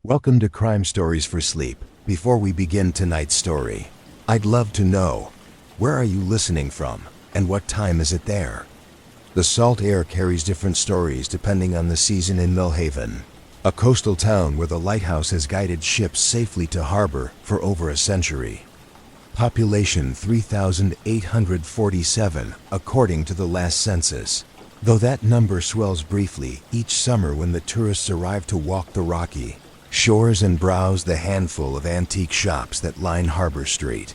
Welcome to Crime Stories for Sleep. Before we begin tonight's story, I'd love to know, where are you listening from, and what time is it there? The salt air carries different stories depending on the season in Millhaven, a coastal town where the lighthouse has guided ships safely to harbor for over a century. Population 3,847, according to the last census, though that number swells briefly each summer when the tourists arrive to walk the rocky shores and browse the handful of antique shops that line Harbor Street.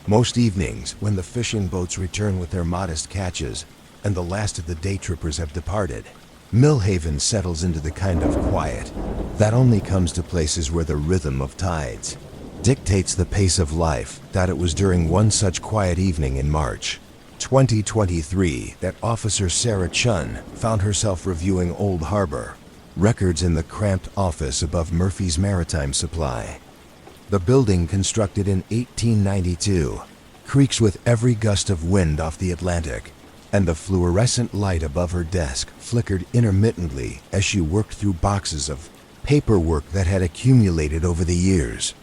Most evenings, when the fishing boats return with their modest catches and the last of the day trippers have departed, Millhaven settles into the kind of quiet that only comes to places where the rhythm of tides dictates the pace of life. That it was during one such quiet evening in March 2023 that Officer Sarah Chun found herself reviewing Old Harbor records in the cramped office above Murphy's Maritime Supply. The building, constructed in 1892, creaks with every gust of wind off the Atlantic, and the fluorescent light above her desk flickered intermittently as she worked through boxes of paperwork that had accumulated over the years.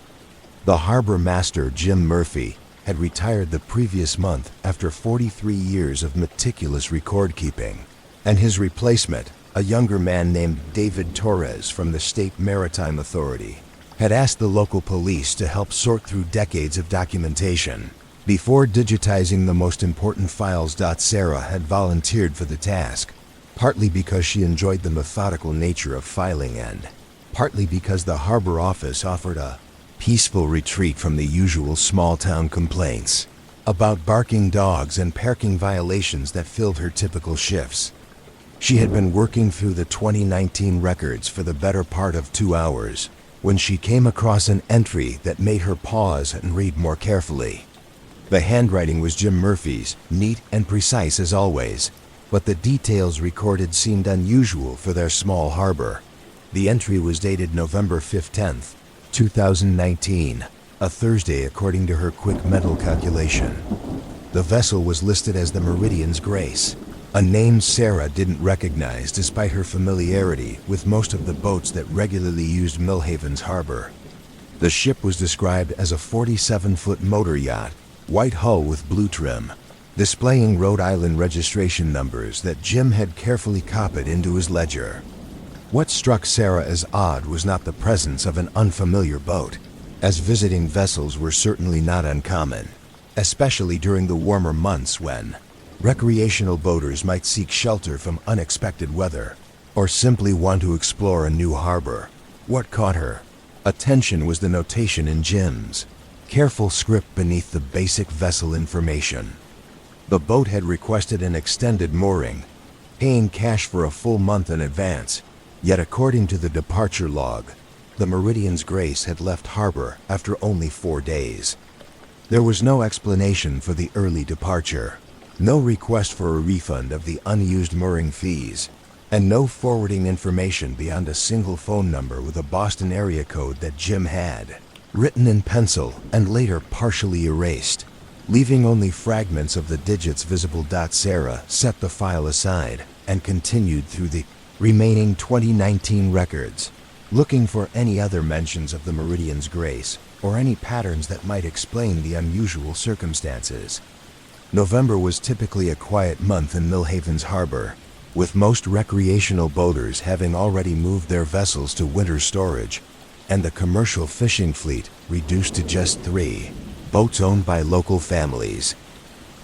The harbor master, Jim Murphy, had retired the previous month after 43 years of meticulous record-keeping, and his replacement, a younger man named David Torres from the State Maritime Authority, had asked the local police to help sort through decades of documentation before digitizing the most important files. Sarah had volunteered for the task, partly because she enjoyed the methodical nature of filing and partly because the harbor office offered a peaceful retreat from the usual small-town complaints about barking dogs and parking violations that filled her typical shifts. She had been working through the 2019 records for the better part of 2 hours when she came across an entry that made her pause and read more carefully. The handwriting was Jim Murphy's, neat and precise as always, but the details recorded seemed unusual for their small harbor. The entry was dated November 15th, 2019, a Thursday according to her quick mental calculation. The vessel was listed as the Meridian's Grace, a name Sarah didn't recognize despite her familiarity with most of the boats that regularly used Millhaven's harbor. The ship was described as a 47-foot motor yacht, white hull with blue trim, displaying Rhode Island registration numbers that Jim had carefully copied into his ledger. What struck Sarah as odd was not the presence of an unfamiliar boat, as visiting vessels were certainly not uncommon, especially during the warmer months when recreational boaters might seek shelter from unexpected weather or simply want to explore a new harbor. What caught her attention was the notation in Jim's careful script beneath the basic vessel information. The boat had requested an extended mooring, paying cash for a full month in advance, yet according to the departure log, the Meridian's Grace had left harbor after only 4 days. There was no explanation for the early departure, no request for a refund of the unused mooring fees, and no forwarding information beyond a single phone number with a Boston area code that Jim had written in pencil and later partially erased, leaving only fragments of the digits visible. Sarah set the file aside and continued through the remaining 2019 records, looking for any other mentions of the Meridian's Grace or any patterns that might explain the unusual circumstances. November was typically a quiet month in Millhaven's harbor, with most recreational boaters having already moved their vessels to winter storage, and the commercial fishing fleet reduced to just 3 boats owned by local families.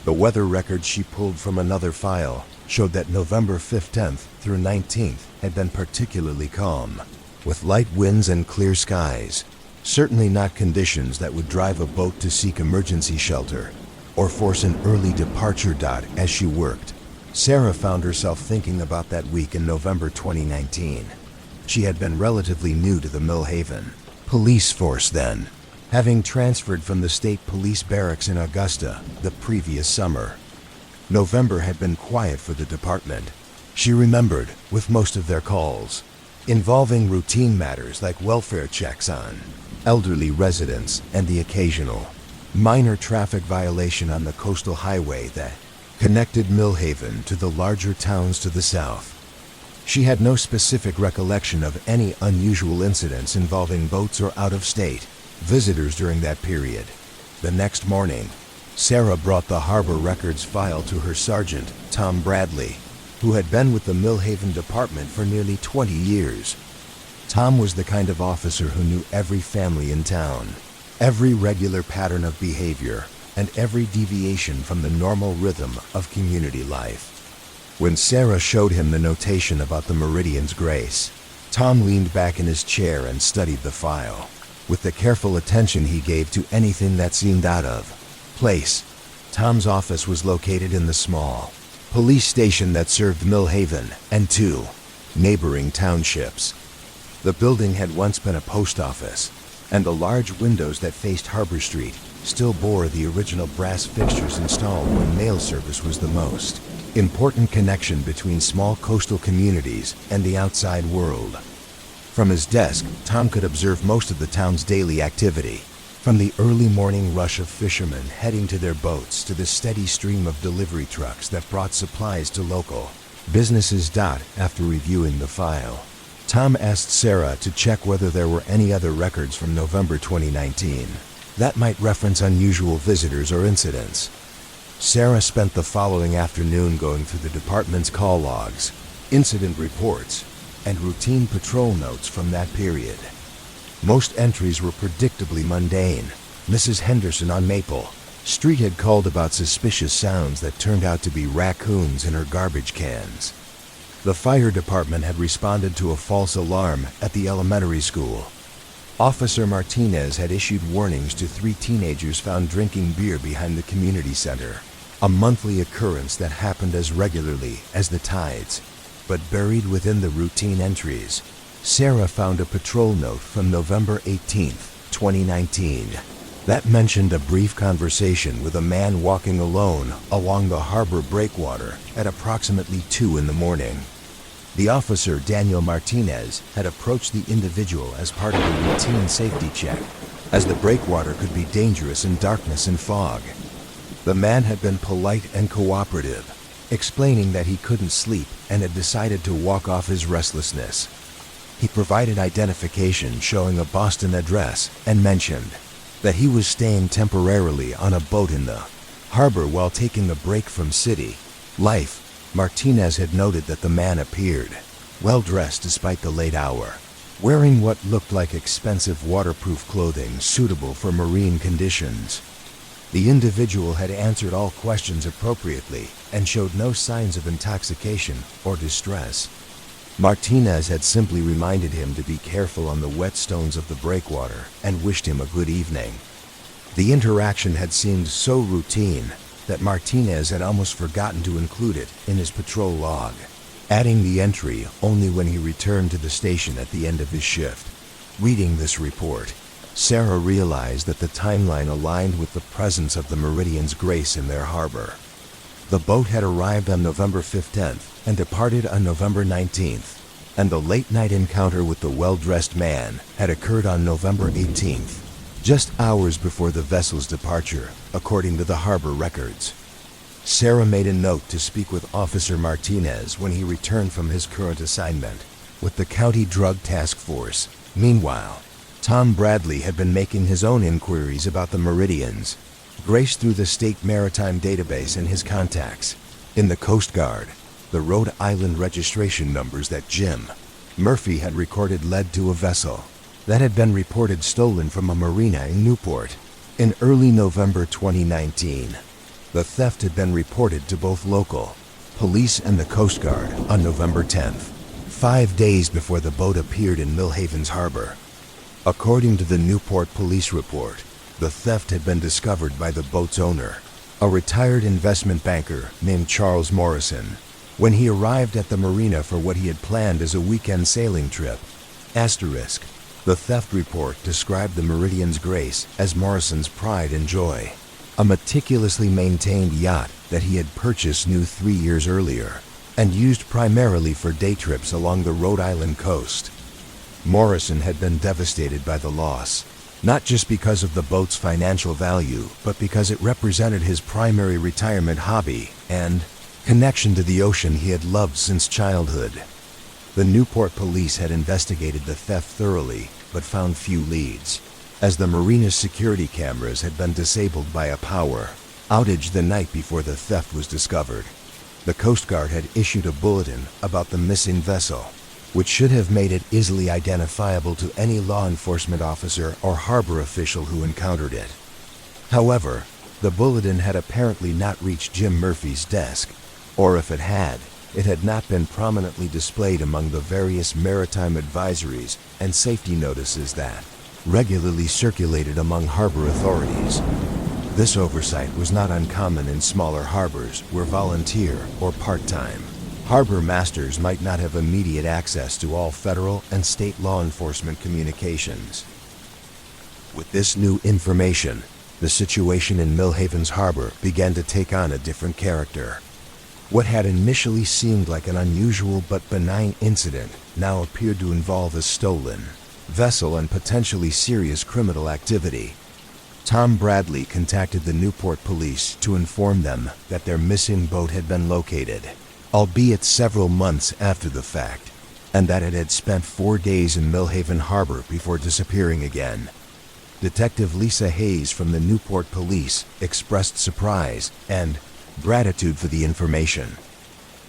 The weather records she pulled from another file showed that November 15th through 19th had been particularly calm, with light winds and clear skies, certainly not conditions that would drive a boat to seek emergency shelter or force an early departure. As she worked, Sarah found herself thinking about that week in November 2019. She had been relatively new to the Millhaven police force then, having transferred from the state police barracks in Augusta the previous summer. November had been quiet for the department, she remembered, with most of their calls involving routine matters like welfare checks on elderly residents and the occasional minor traffic violation on the coastal highway that connected Millhaven to the larger towns to the south. She had no specific recollection of any unusual incidents involving boats or out-of-state visitors during that period. The next morning, Sarah brought the harbor records file to her sergeant, Tom Bradley, who had been with the Millhaven Department for nearly 20 years. Tom was the kind of officer who knew every family in town, every regular pattern of behavior, and every deviation from the normal rhythm of community life. When Sarah showed him the notation about the Meridian's grace, Tom leaned back in his chair and studied the file, with the careful attention he gave to anything that seemed out of place. Tom's office was located in the small police station that served Millhaven and 2 neighboring townships. The building had once been a post office, and the large windows that faced Harbor Street still bore the original brass fixtures installed when mail service was the most important connection between small coastal communities and the outside world. From his desk, Tom could observe most of the town's daily activity, from the early morning rush of fishermen heading to their boats to the steady stream of delivery trucks that brought supplies to local businesses. After reviewing the file, Tom asked Sarah to check whether there were any other records from November 2019 that might reference unusual visitors or incidents. Sarah spent the following afternoon going through the department's call logs, incident reports, and routine patrol notes from that period. Most entries were predictably mundane. Mrs. Henderson on Maple Street had called about suspicious sounds that turned out to be raccoons in her garbage cans. The fire department had responded to a false alarm at the elementary school. Officer Martinez had issued warnings to 3 teenagers found drinking beer behind the community center, a monthly occurrence that happened as regularly as the tides. But buried within the routine entries, Sarah found a patrol note from November 18, 2019, that mentioned a brief conversation with a man walking alone along the harbor breakwater at approximately 2 in the morning. The officer, Daniel Martinez, had approached the individual as part of a routine safety check, as the breakwater could be dangerous in darkness and fog. The man had been polite and cooperative, explaining that he couldn't sleep and had decided to walk off his restlessness. He provided identification showing a Boston address and mentioned that he was staying temporarily on a boat in the harbor while taking a break from city life. Martinez had noted that the man appeared well-dressed despite the late hour, wearing what looked like expensive waterproof clothing suitable for marine conditions. The individual had answered all questions appropriately and showed no signs of intoxication or distress. Martinez had simply reminded him to be careful on the wet stones of the breakwater and wished him a good evening. The interaction had seemed so routine that Martinez had almost forgotten to include it in his patrol log, adding the entry only when he returned to the station at the end of his shift. Reading this report, Sarah realized that the timeline aligned with the presence of the Meridian's grace in their harbor. The boat had arrived on November 15th and departed on November 19th, and the late-night encounter with the well-dressed man had occurred on November 18th, just hours before the vessel's departure, according to the harbor records. Sarah made a note to speak with Officer Martinez when he returned from his current assignment with the County Drug Task Force. Meanwhile, Tom Bradley had been making his own inquiries about the Meridians, graced through the state maritime database and his contacts. In the Coast Guard, the Rhode Island registration numbers that Jim Murphy had recorded led to a vessel that had been reported stolen from a marina in Newport. In early November 2019, the theft had been reported to both local police and the Coast Guard on November 10th, 5 days before the boat appeared in Millhaven's harbor. According to the Newport police report, the theft had been discovered by the boat's owner, a retired investment banker named Charles Morrison, when he arrived at the marina for what he had planned as a weekend sailing trip. The theft report described the Meridian's grace as Morrison's pride and joy, a meticulously maintained yacht that he had purchased new 3 years earlier and used primarily for day trips along the Rhode Island coast. Morrison had been devastated by the loss, not just because of the boat's financial value, but because it represented his primary retirement hobby and connection to the ocean he had loved since childhood. The Newport police had investigated the theft thoroughly, but found few leads, as the marina's security cameras had been disabled by a power outage the night before the theft was discovered. The Coast Guard had issued a bulletin about the missing vessel, which should have made it easily identifiable to any law enforcement officer or harbor official who encountered it. However, the bulletin had apparently not reached Jim Murphy's desk, or if it had not been prominently displayed among the various maritime advisories and safety notices that regularly circulated among harbor authorities. This oversight was not uncommon in smaller harbors where volunteer or part-time harbor masters might not have immediate access to all federal and state law enforcement communications. With this new information, the situation in Millhaven's harbor began to take on a different character. What had initially seemed like an unusual but benign incident now appeared to involve a stolen vessel and potentially serious criminal activity. Tom Bradley contacted the Newport police to inform them that their missing boat had been located, albeit several months after the fact, and that it had spent 4 days in Millhaven Harbor before disappearing again. Detective Lisa Hayes from the Newport police expressed surprise and gratitude for the information.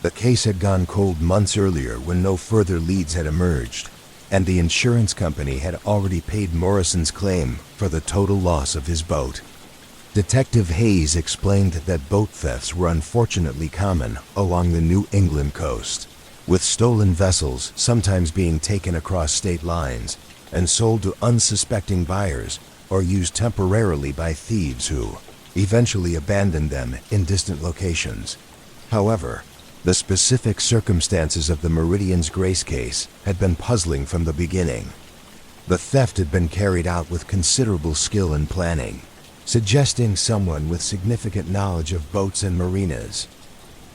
The case had gone cold months earlier when no further leads had emerged, and the insurance company had already paid Morrison's claim for the total loss of his boat. Detective Hayes explained that boat thefts were unfortunately common along the New England coast, with stolen vessels sometimes being taken across state lines and sold to unsuspecting buyers or used temporarily by thieves who eventually abandoned them in distant locations. However, the specific circumstances of the Meridian's Grace case had been puzzling from the beginning. The theft had been carried out with considerable skill and planning, suggesting someone with significant knowledge of boats and marinas.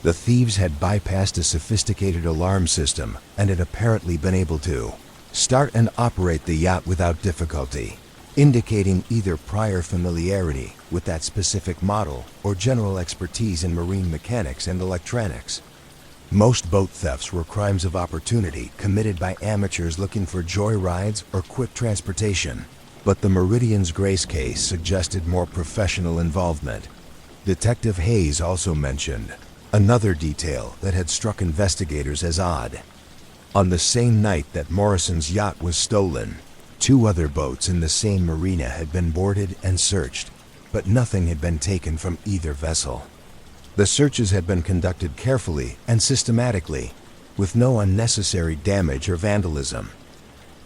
The thieves had bypassed a sophisticated alarm system and had apparently been able to start and operate the yacht without difficulty, indicating either prior familiarity with that specific model or general expertise in marine mechanics and electronics. Most boat thefts were crimes of opportunity committed by amateurs looking for joy rides or quick transportation, but the Meridian's Grace case suggested more professional involvement. Detective Hayes also mentioned another detail that had struck investigators as odd. On the same night that Morrison's yacht was stolen, 2 other boats in the same marina had been boarded and searched, but nothing had been taken from either vessel. The searches had been conducted carefully and systematically, with no unnecessary damage or vandalism.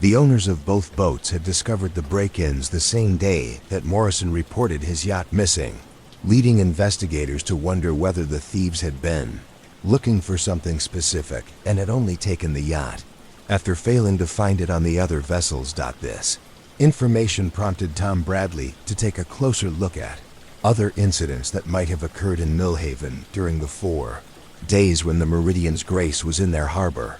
The owners of both boats had discovered the break-ins the same day that Morrison reported his yacht missing, leading investigators to wonder whether the thieves had been looking for something specific and had only taken the yacht after failing to find it on the other vessels. This information prompted Tom Bradley to take a closer look at other incidents that might have occurred in Millhaven during the 4 days when the Meridian's Grace was in their harbor.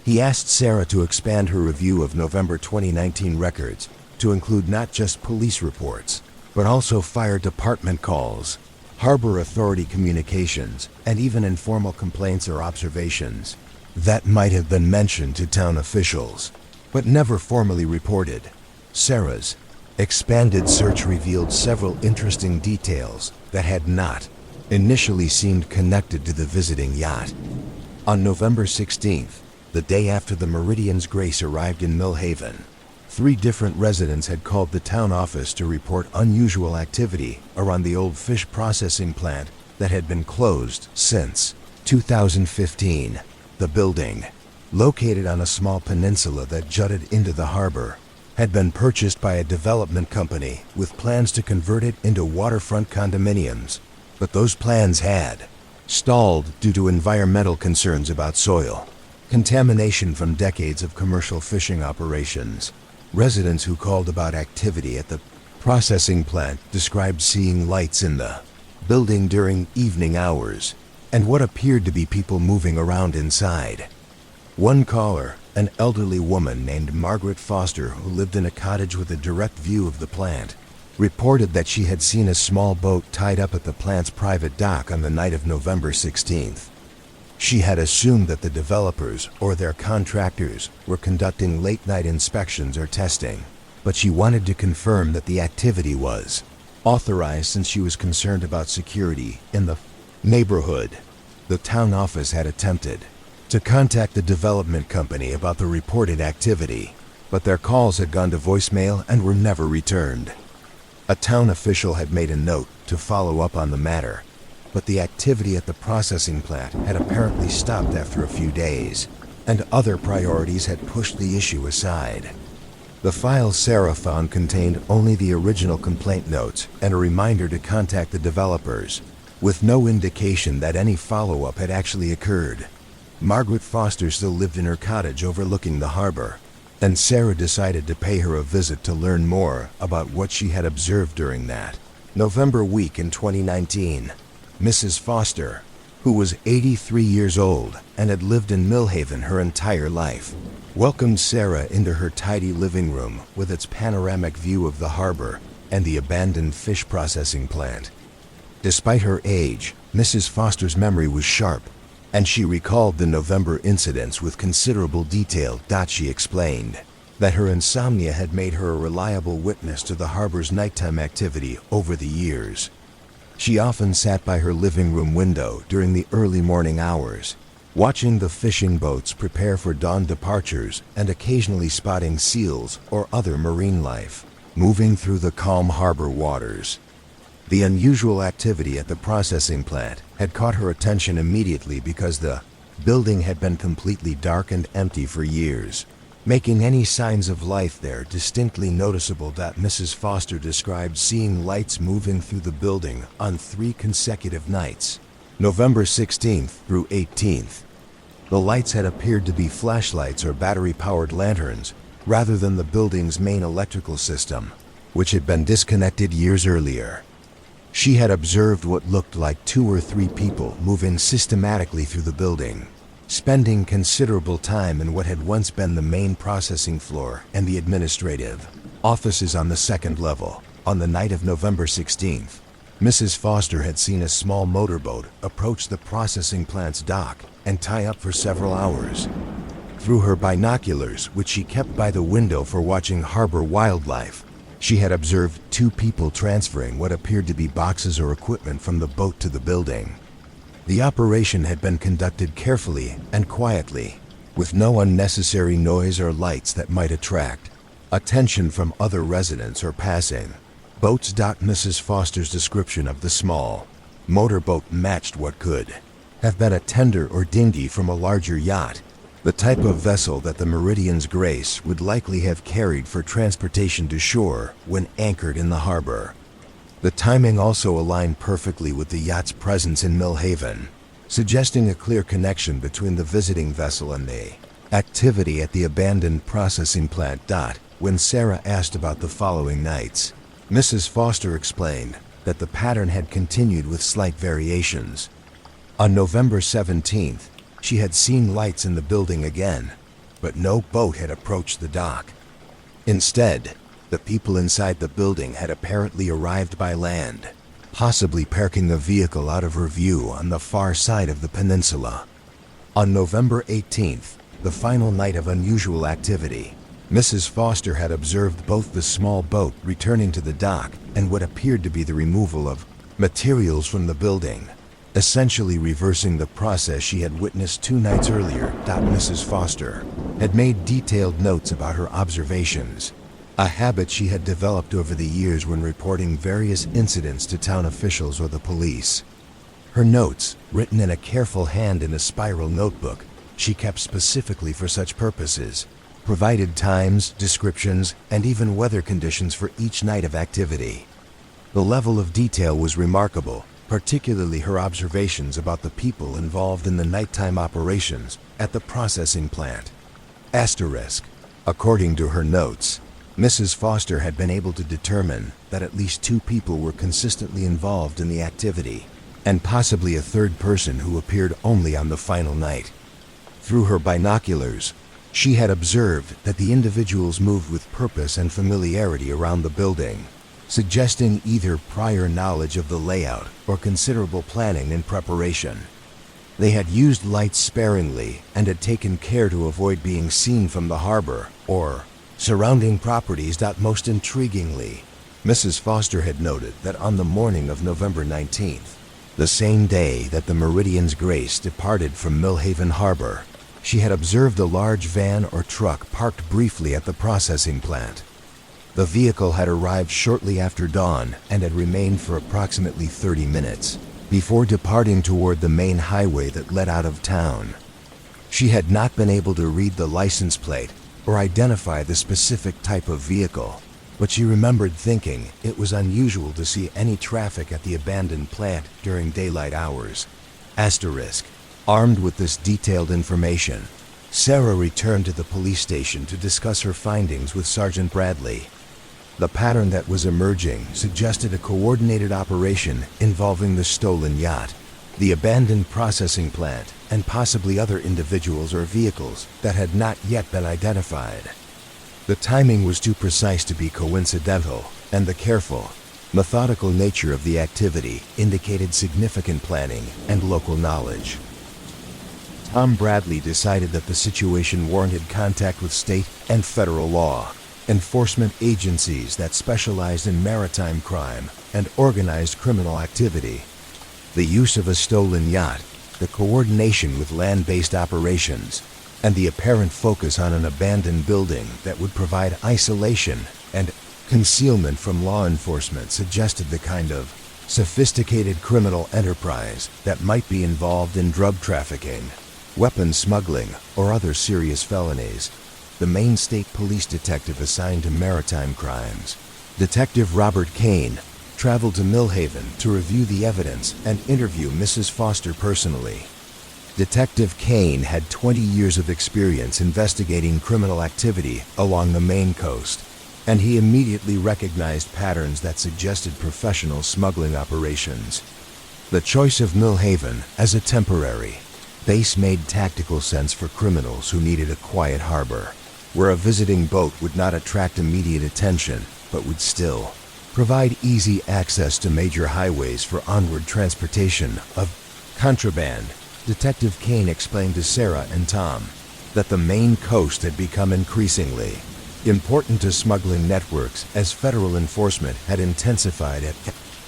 He asked Sarah to expand her review of November 2019 records to include not just police reports, but also fire department calls, harbor authority communications, and even informal complaints or observations that might have been mentioned to town officials, but never formally reported. Sarah's expanded search revealed several interesting details that had not initially seemed connected to the visiting yacht. On November 16th, the day after the Meridian's Grace arrived in Millhaven, 3 different residents had called the town office to report unusual activity around the old fish processing plant that had been closed since 2015. The building, located on a small peninsula that jutted into the harbor, had been purchased by a development company with plans to convert it into waterfront condominiums, but those plans had stalled due to environmental concerns about soil contamination from decades of commercial fishing operations. Residents who called about activity at the processing plant described seeing lights in the building during evening hours and what appeared to be people moving around inside. One caller, an elderly woman named Margaret Foster who lived in a cottage with a direct view of the plant, reported that she had seen a small boat tied up at the plant's private dock on the night of November 16th. She had assumed that the developers or their contractors were conducting late-night inspections or testing, but she wanted to confirm that the activity was authorized since she was concerned about security in the neighborhood. The town office had attempted to contact the development company about the reported activity, but their calls had gone to voicemail and were never returned. A town official had made a note to follow up on the matter, but the activity at the processing plant had apparently stopped after a few days, and other priorities had pushed the issue aside. The file Sarah found contained only the original complaint notes and a reminder to contact the developers, with no indication that any follow-up had actually occurred. Margaret Foster still lived in her cottage overlooking the harbor, and Sarah decided to pay her a visit to learn more about what she had observed during that November week in 2019. Mrs. Foster, who was 83 years old and had lived in Millhaven her entire life, welcomed Sarah into her tidy living room with its panoramic view of the harbor and the abandoned fish processing plant. Despite her age, Mrs. Foster's memory was sharp, and she recalled the November incidents with considerable detail. She explained that her insomnia had made her a reliable witness to the harbor's nighttime activity over the years. She often sat by her living room window during the early morning hours, watching the fishing boats prepare for dawn departures and occasionally spotting seals or other marine life moving through the calm harbor waters. The unusual activity at the processing plant had caught her attention immediately because the building had been completely dark and empty for years, making any signs of life there distinctly noticeable. Mrs. Foster described seeing lights moving through the building on 3 consecutive nights, November 16th through 18th. The lights had appeared to be flashlights or battery-powered lanterns, rather than the building's main electrical system, which had been disconnected years earlier. She had observed what looked like 2 or 3 people moving systematically through the building, spending considerable time in what had once been the main processing floor and the administrative offices on the 2nd level. On the night of November 16th, Mrs. Foster had seen a small motorboat approach the processing plant's dock and tie up for several hours. Through her binoculars, which she kept by the window for watching harbor wildlife, she had observed 2 people transferring what appeared to be boxes or equipment from the boat to the building. The operation had been conducted carefully and quietly, with no unnecessary noise or lights that might attract attention from other residents or passing boats. Mrs. Foster's description of the small motorboat matched what could have been a tender or dinghy from a larger yacht, the type of vessel that the Meridian's Grace would likely have carried for transportation to shore when anchored in the harbor. The timing also aligned perfectly with the yacht's presence in Millhaven, suggesting a clear connection between the visiting vessel and the activity at the abandoned processing plant. When Sarah asked about the following nights, Mrs. Foster explained that the pattern had continued with slight variations. On November 17th, she had seen lights in the building again, but no boat had approached the dock. Instead, the people inside the building had apparently arrived by land, possibly parking the vehicle out of her view on the far side of the peninsula. On November 18th, the final night of unusual activity, Mrs. Foster had observed both the small boat returning to the dock and what appeared to be the removal of materials from the building, essentially reversing the process she had witnessed 2 nights earlier. Mrs. Foster had made detailed notes about her observations, a habit she had developed over the years when reporting various incidents to town officials or the police. Her notes, written in a careful hand in a spiral notebook she kept specifically for such purposes, provided times, descriptions, and even weather conditions for each night of activity. The level of detail was remarkable, particularly her observations about the people involved in the nighttime operations at the processing plant. According to her notes, Mrs. Foster had been able to determine that at least 2 people were consistently involved in the activity, and possibly a 3rd person who appeared only on the final night. Through her binoculars, she had observed that the individuals moved with purpose and familiarity around the building, suggesting either prior knowledge of the layout or considerable planning and preparation. They had used lights sparingly and had taken care to avoid being seen from the harbor or surrounding properties. Most intriguingly, Mrs. Foster had noted that on the morning of November 19th, the same day that the Meridian's Grace departed from Millhaven Harbor, she had observed a large van or truck parked briefly at the processing plant. The vehicle had arrived shortly after dawn and had remained for approximately 30 minutes before departing toward the main highway that led out of town. She had not been able to read the license plate or identify the specific type of vehicle, but she remembered thinking it was unusual to see any traffic at the abandoned plant during daylight hours. Armed with this detailed information, Sarah returned to the police station to discuss her findings with Sergeant Bradley. The pattern that was emerging suggested a coordinated operation involving the stolen yacht, the abandoned processing plant, and possibly other individuals or vehicles that had not yet been identified. The timing was too precise to be coincidental, and the careful, methodical nature of the activity indicated significant planning and local knowledge. Tom Bradley decided that the situation warranted contact with state and federal law enforcement agencies that specialized in maritime crime and organized criminal activity. The use of a stolen yacht, the coordination with land-based operations, and the apparent focus on an abandoned building that would provide isolation and concealment from law enforcement suggested the kind of sophisticated criminal enterprise that might be involved in drug trafficking, weapons smuggling, or other serious felonies. The Maine State Police detective assigned to maritime crimes, Detective Robert Kane, traveled to Millhaven to review the evidence and interview Mrs. Foster personally. Detective Kane had 20 years of experience investigating criminal activity along the Maine coast, and he immediately recognized patterns that suggested professional smuggling operations. The choice of Millhaven as a temporary base made tactical sense for criminals who needed a quiet harbor, where a visiting boat would not attract immediate attention, but would still provide easy access to major highways for onward transportation of contraband. Detective Kane explained to Sarah and Tom that the Maine coast had become increasingly important to smuggling networks as federal enforcement had intensified at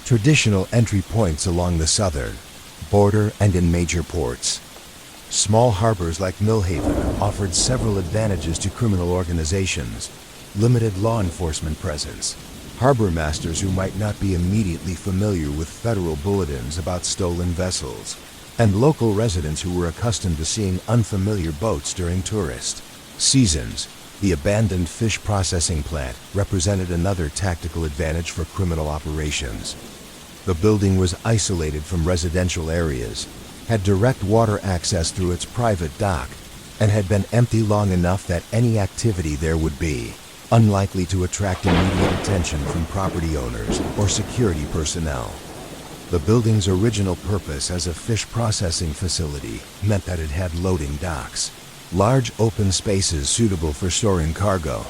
traditional entry points along the southern border and in major ports. Small harbors like Millhaven offered several advantages to criminal organizations: limited law enforcement presence, harbor masters who might not be immediately familiar with federal bulletins about stolen vessels, and local residents who were accustomed to seeing unfamiliar boats during tourist seasons. The abandoned fish processing plant represented another tactical advantage for criminal operations. The building was isolated from residential areas, had direct water access through its private dock, and had been empty long enough that any activity there would be unlikely to attract immediate attention from property owners or security personnel. The building's original purpose as a fish processing facility meant that it had loading docks, large open spaces suitable for storing cargo,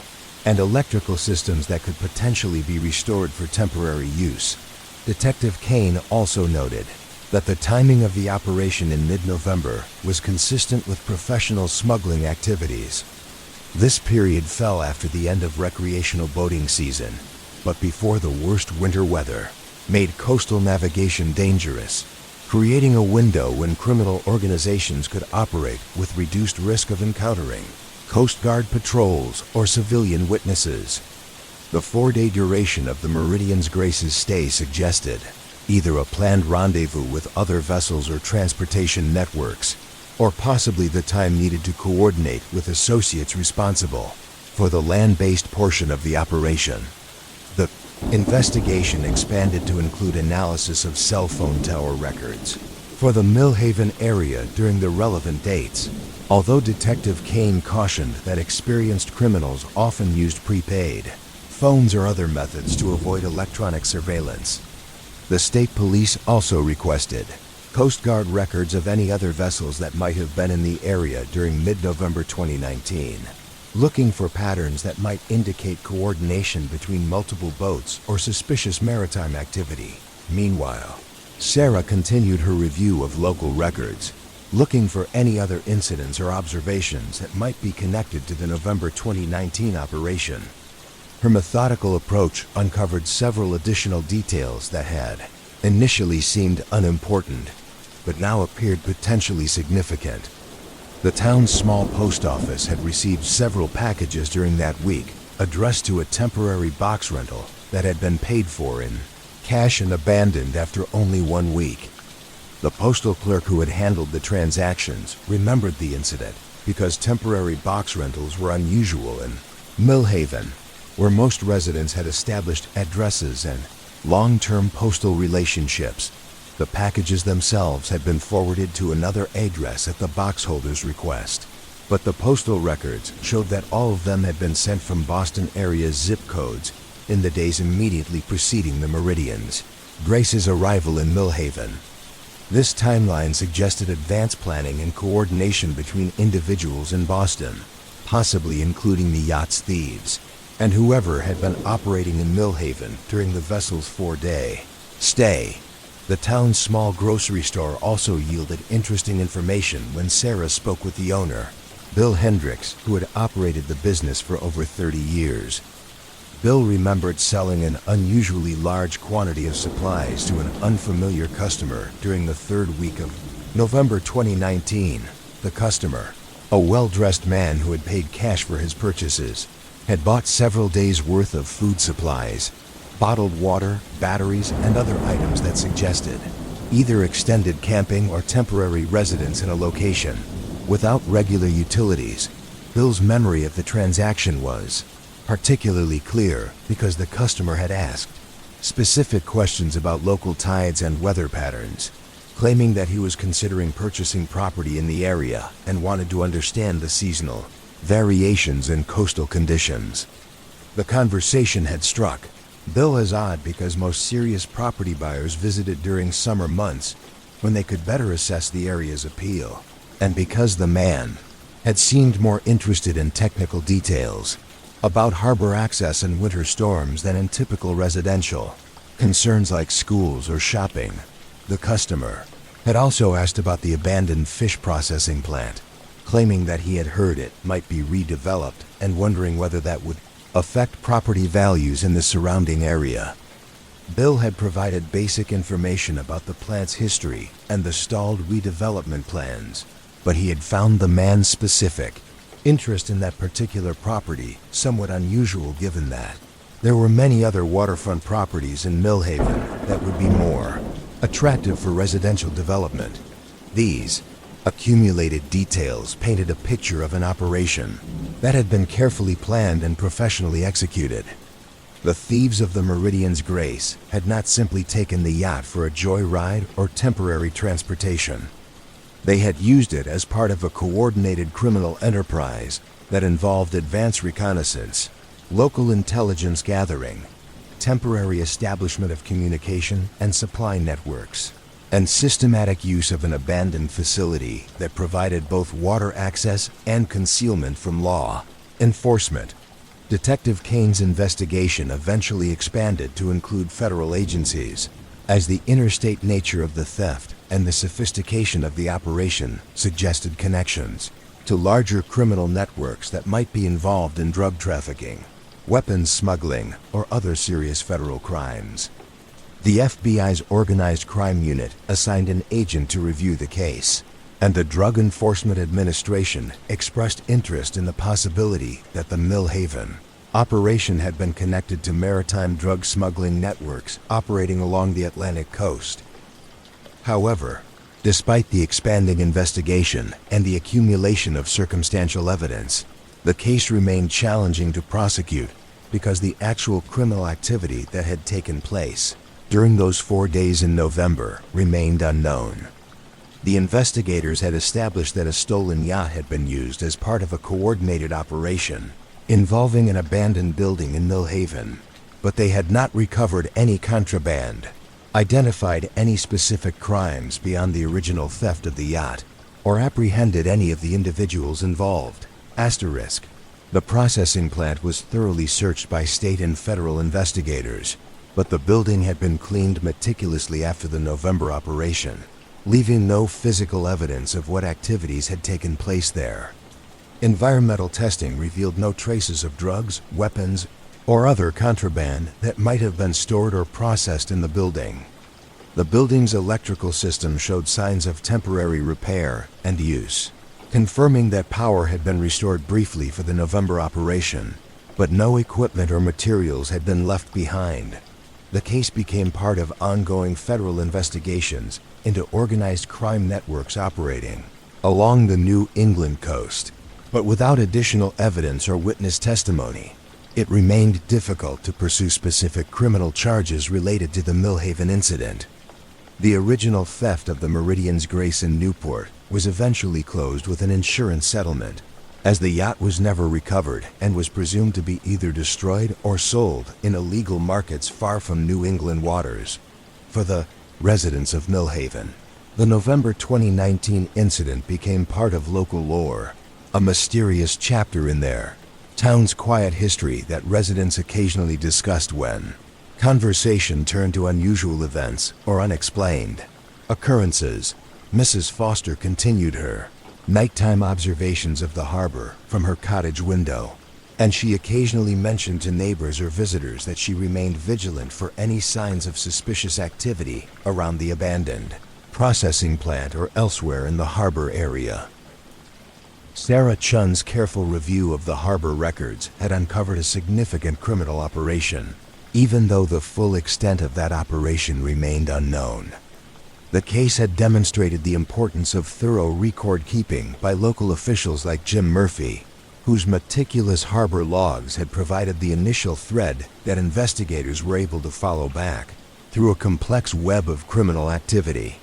and electrical systems that could potentially be restored for temporary use. Detective Kane also noted that the timing of the operation in mid-November was consistent with professional smuggling activities. This period fell after the end of recreational boating season, but before the worst winter weather made coastal navigation dangerous, creating a window when criminal organizations could operate with reduced risk of encountering Coast Guard patrols or civilian witnesses. The 4-day duration of the Meridian's Grace's stay suggested either a planned rendezvous with other vessels or transportation networks, or possibly the time needed to coordinate with associates responsible for the land-based portion of the operation. The investigation expanded to include analysis of cell phone tower records for the Millhaven area during the relevant dates, although Detective Kane cautioned that experienced criminals often used prepaid phones or other methods to avoid electronic surveillance. The state police also requested Coast Guard records of any other vessels that might have been in the area during mid-November 2019, looking for patterns that might indicate coordination between multiple boats or suspicious maritime activity. Meanwhile, Sarah continued her review of local records, looking for any other incidents or observations that might be connected to the November 2019 operation. Her methodical approach uncovered several additional details that had initially seemed unimportant, but now appeared potentially significant. The town's small post office had received several packages during that week, addressed to a temporary box rental that had been paid for in cash and abandoned after only 1 week. The postal clerk who had handled the transactions remembered the incident because temporary box rentals were unusual in Millhaven, where most residents had established addresses and long-term postal relationships. The packages themselves had been forwarded to another address at the box holder's request, but the postal records showed that all of them had been sent from Boston area zip codes in the days immediately preceding the meridians. Grace's arrival in Millhaven. This timeline suggested advanced planning and coordination between individuals in Boston, possibly including the yacht's thieves, and whoever had been operating in Millhaven during the vessel's 4-day stay. The town's small grocery store also yielded interesting information when Sarah spoke with the owner, Bill Hendricks, who had operated the business for over 30 years. Bill remembered selling an unusually large quantity of supplies to an unfamiliar customer during the 3rd week of November 2019. The customer, a well-dressed man who had paid cash for his purchases, had bought several days' worth of food supplies, bottled water, batteries, and other items that suggested either extended camping or temporary residence in a location. Without regular utilities, Bill's memory of the transaction was particularly clear because the customer had asked specific questions about local tides and weather patterns, claiming that he was considering purchasing property in the area and wanted to understand the seasonal variations in coastal conditions. The conversation had struck Bill as odd because most serious property buyers visited during summer months when they could better assess the area's appeal, and because the man had seemed more interested in technical details about harbor access and winter storms than in typical residential concerns like schools or shopping. The customer had also asked about the abandoned fish processing plant, claiming that he had heard it might be redeveloped and wondering whether that would affect property values in the surrounding area. Bill had provided basic information about the plant's history and the stalled redevelopment plans, but he had found the man's specific interest in that particular property somewhat unusual given that there were many other waterfront properties in Millhaven that would be more attractive for residential development. These accumulated details painted a picture of an operation that had been carefully planned and professionally executed. The thieves of the Meridian's Grace had not simply taken the yacht for a joyride or temporary transportation. They had used it as part of a coordinated criminal enterprise that involved advanced reconnaissance, local intelligence gathering, temporary establishment of communication and supply networks, and systematic use of an abandoned facility that provided both water access and concealment from law enforcement. Detective Kane's investigation eventually expanded to include federal agencies, as the interstate nature of the theft and the sophistication of the operation suggested connections to larger criminal networks that might be involved in drug trafficking, weapons smuggling, or other serious federal crimes. The FBI's Organized Crime Unit assigned an agent to review the case, and the Drug Enforcement Administration expressed interest in the possibility that the Millhaven operation had been connected to maritime drug smuggling networks operating along the Atlantic coast. However, despite the expanding investigation and the accumulation of circumstantial evidence, the case remained challenging to prosecute because the actual criminal activity that had taken place during those 4 days in November remained unknown. The investigators had established that a stolen yacht had been used as part of a coordinated operation involving an abandoned building in Millhaven, but they had not recovered any contraband, identified any specific crimes beyond the original theft of the yacht, or apprehended any of the individuals involved. Asterisk. The processing plant was thoroughly searched by state and federal investigators, but the building had been cleaned meticulously after the November operation. leaving no physical evidence of what activities had taken place there. Environmental testing revealed no traces of drugs, weapons, or other contraband that might have been stored or processed in the building. The building's electrical system showed signs of temporary repair and use, confirming that power had been restored briefly for the November operation, but no equipment or materials had been left behind. The case became part of ongoing federal investigations into organized crime networks operating along the New England coast. But without additional evidence or witness testimony, it remained difficult to pursue specific criminal charges related to the Millhaven incident. The original theft of the Meridian's Grace in Newport was eventually closed with an insurance settlement, as the yacht was never recovered and was presumed to be either destroyed or sold in illegal markets far from New England waters. For the residents of Millhaven, the November 2019 incident became part of local lore, a mysterious chapter in their town's quiet history that residents occasionally discussed when conversation turned to unusual events or unexplained occurrences. Mrs. Foster continued her nighttime observations of the harbor from her cottage window, and she occasionally mentioned to neighbors or visitors that she remained vigilant for any signs of suspicious activity around the abandoned processing plant or elsewhere in the harbor area. Sarah Chun's careful review of the harbor records had uncovered a significant criminal operation, even though the full extent of that operation remained unknown. The case had demonstrated the importance of thorough record keeping by local officials like Jim Murphy, whose meticulous harbor logs had provided the initial thread that investigators were able to follow back through a complex web of criminal activity.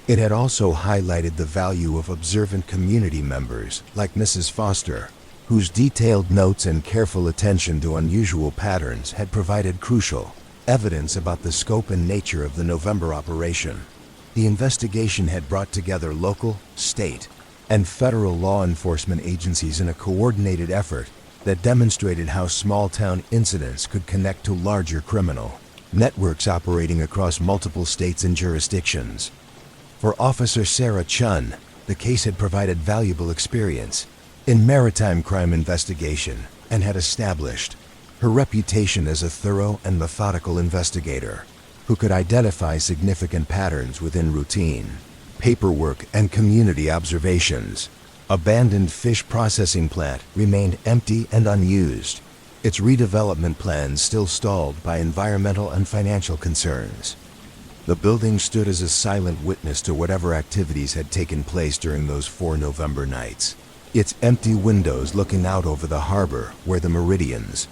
It had also highlighted the value of observant community members like Mrs. Foster, whose detailed notes and careful attention to unusual patterns had provided crucial evidence about the scope and nature of the November operation. The investigation had brought together local, state, and federal law enforcement agencies in a coordinated effort that demonstrated how small-town incidents could connect to larger criminal networks operating across multiple states and jurisdictions. For Officer Sarah Chun, the case had provided valuable experience in maritime crime investigation and had established her reputation as a thorough and methodical investigator who could identify significant patterns within routine paperwork and community observations. Abandoned fish processing plant remained empty and unused, its redevelopment plans still stalled by environmental and financial concerns. The building stood as a silent witness to whatever activities had taken place during those 4 November nights, its empty windows looking out over the harbor where the Meridian's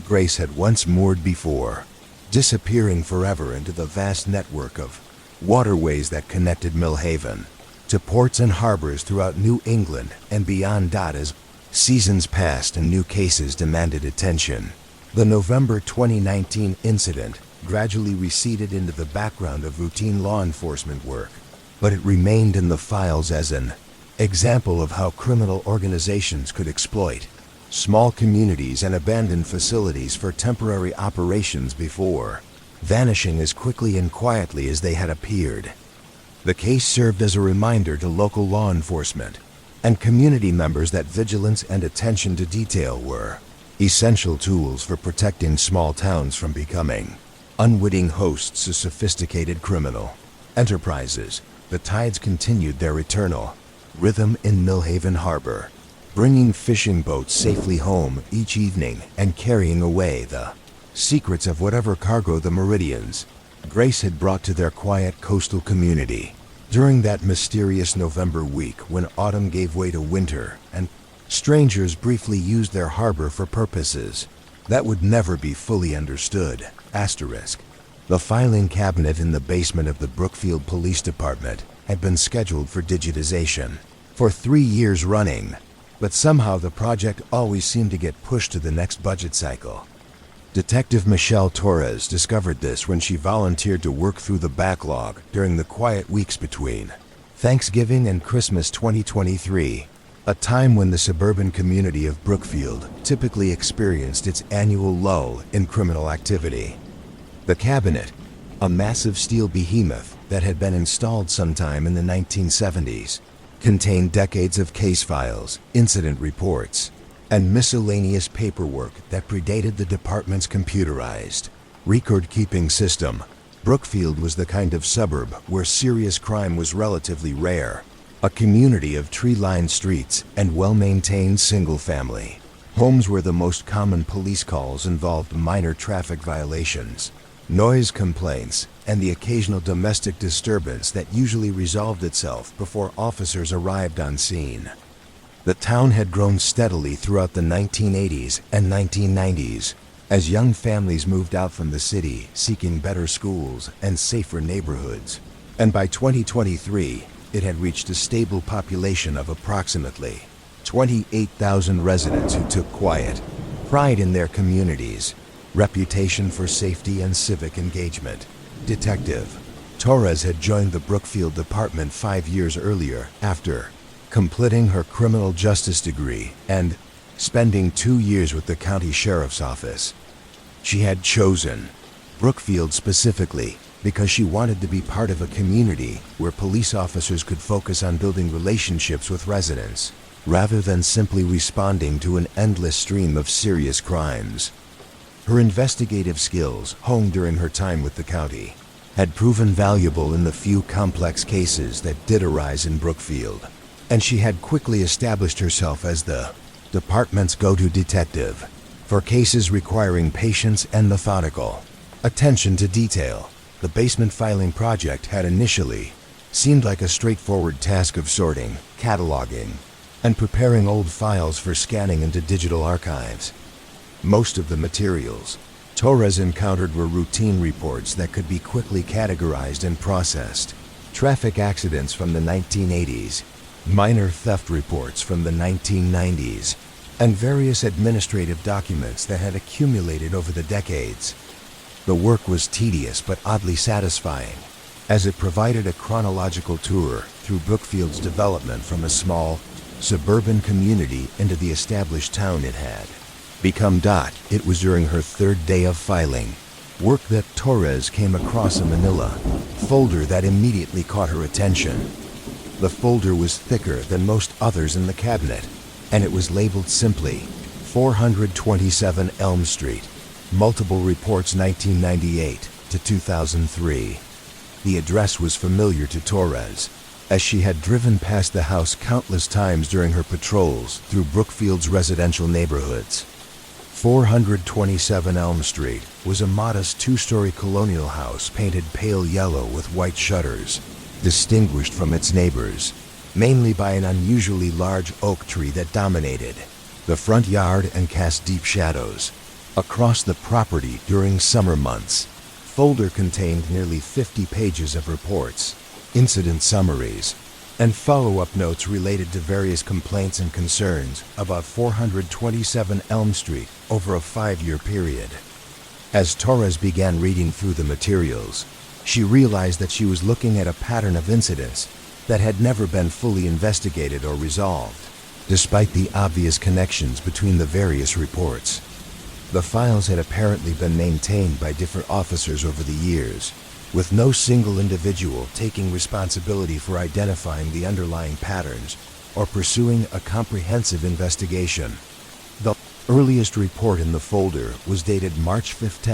Grace had once moored before, disappearing forever into the vast network of waterways that connected Millhaven to ports and harbors throughout New England and beyond. As seasons passed and new cases demanded attention, the November 2019 incident gradually receded into the background of routine law enforcement work, but it remained in the files as an example of how criminal organizations could exploit small communities and abandoned facilities for temporary operations before vanishing as quickly and quietly as they had appeared. The case served as a reminder to local law enforcement and community members that vigilance and attention to detail were essential tools for protecting small towns from becoming unwitting hosts of sophisticated criminal enterprises. The tides continued their eternal rhythm in Millhaven Harbor, bringing fishing boats safely home each evening and carrying away the secrets of whatever cargo the Meridian's Grace had brought to their quiet coastal community. During that mysterious November week when autumn gave way to winter and strangers briefly used their harbor for purposes that would never be fully understood. The filing cabinet in the basement of the Brookfield Police Department had been scheduled for digitization for 3 years running, but somehow the project always seemed to get pushed to the next budget cycle. Detective Michelle Torres discovered this when she volunteered to work through the backlog during the quiet weeks between Thanksgiving and Christmas 2023, a time when the suburban community of Brookfield typically experienced its annual lull in criminal activity. The cabinet, a massive steel behemoth, that had been installed sometime in the 1970s, contained decades of case files, incident reports, and miscellaneous paperwork that predated the department's computerized record-keeping system. Brookfield was the kind of suburb where serious crime was relatively rare, a community of tree-lined streets and well-maintained single-family homes where the most common police calls involved minor traffic violations, noise complaints, and the occasional domestic disturbance that usually resolved itself before officers arrived on scene. The town had grown steadily throughout the 1980s and 1990s as young families moved out from the city seeking better schools and safer neighborhoods. And by 2023, it had reached a stable population of approximately 28,000 residents who took quiet pride in their communities, reputation for safety and civic engagement. Detective Torres had joined the Brookfield Department 5 years earlier after completing her criminal justice degree and spending 2 years with the county sheriff's office. She had chosen Brookfield specifically because she wanted to be part of a community where police officers could focus on building relationships with residents, rather than simply responding to an endless stream of serious crimes. Her investigative skills, honed during her time with the county, had proven valuable in the few complex cases that did arise in Brookfield, and she had quickly established herself as the department's go-to detective for cases requiring patience and methodical attention to detail. The basement filing project had initially seemed like a straightforward task of sorting, cataloging, and preparing old files for scanning into digital archives. Most of the materials Torres encountered were routine reports that could be quickly categorized and processed. Traffic accidents from the 1980s, minor theft reports from the 1990s, and various administrative documents that had accumulated over the decades. The work was tedious but oddly satisfying, as it provided a chronological tour through Brookfield's development from a small, suburban community into the established town it had become. It was during her third day of filing work that Torres came across a manila folder that immediately caught her attention. The folder was thicker than most others in the cabinet, and it was labeled simply 427 Elm Street, multiple reports 1998 to 2003. The address was familiar to Torres, as she had driven past the house countless times during her patrols through Brookfield's residential neighborhoods. 427 Elm Street was a modest two-story colonial house painted pale yellow with white shutters, distinguished from its neighbors mainly by an unusually large oak tree that dominated the front yard and cast deep shadows across the property during summer months. Folder contained nearly 50 pages of reports, incident summaries, and follow-up notes related to various complaints and concerns about 427 Elm Street over a 5-year period. As Torres began reading through the materials, she realized that she was looking at a pattern of incidents that had never been fully investigated or resolved, despite the obvious connections between the various reports. The files had apparently been maintained by different officers over the years, with no single individual taking responsibility for identifying the underlying patterns or pursuing a comprehensive investigation. The earliest report in the folder was dated March 15,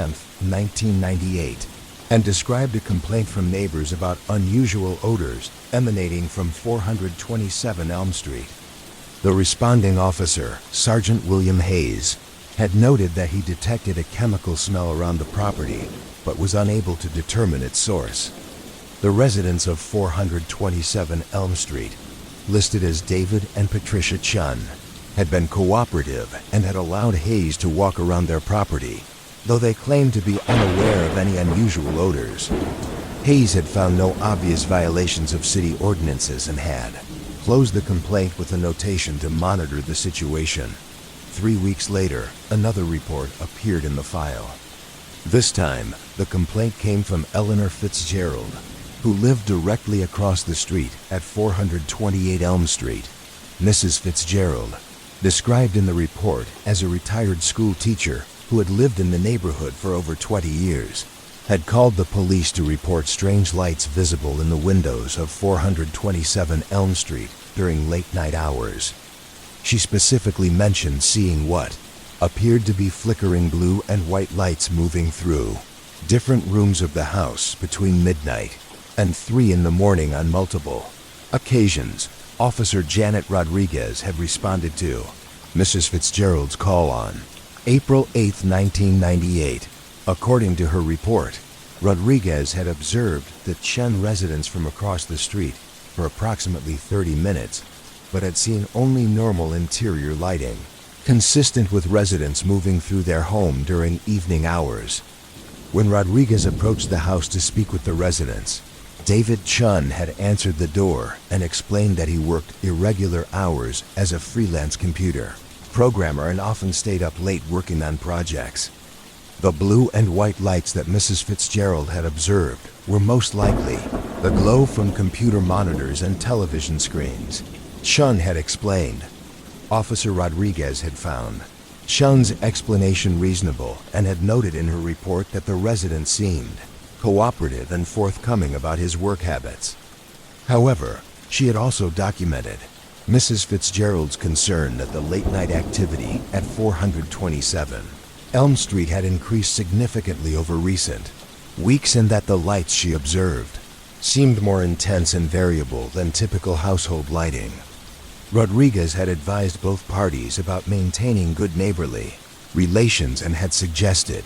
1998, and described a complaint from neighbors about unusual odors emanating from 427 Elm Street. The responding officer, Sergeant William Hayes, had noted that he detected a chemical smell around the property, but was unable to determine its source. The residents of 427 Elm Street, listed as David and Patricia Chun, had been cooperative and had allowed Hayes to walk around their property, though they claimed to be unaware of any unusual odors. Hayes had found no obvious violations of city ordinances and had closed the complaint with a notation to monitor the situation. 3 weeks later, another report appeared in the file. This time, the complaint came from Eleanor Fitzgerald, who lived directly across the street at 428 Elm Street. Mrs. Fitzgerald, described in the report as a retired school teacher who had lived in the neighborhood for over 20 years, had called the police to report strange lights visible in the windows of 427 Elm Street during late-night hours. She specifically mentioned seeing what appeared to be flickering blue and white lights moving through different rooms of the house between midnight and 3 in the morning on multiple occasions. Officer Janet Rodriguez had responded to Mrs. Fitzgerald's call on April 8, 1998. According to her report, Rodriguez had observed the Chen residence from across the street for approximately 30 minutes, but had seen only normal interior lighting, consistent with residents moving through their home during evening hours. When Rodriguez approached the house to speak with the residents, David Chun had answered the door and explained that he worked irregular hours as a freelance computer programmer and often stayed up late working on projects. The blue and white lights that Mrs. Fitzgerald had observed were most likely the glow from computer monitors and television screens. Chun had explained. Officer Rodriguez had found Chun's explanation reasonable and had noted in her report that the resident seemed cooperative and forthcoming about his work habits. However, she had also documented Mrs. Fitzgerald's concern that the late-night activity at 427 Elm Street had increased significantly over recent weeks and that the lights she observed seemed more intense and variable than typical household lighting. Rodriguez had advised both parties about maintaining good neighborly relations and had suggested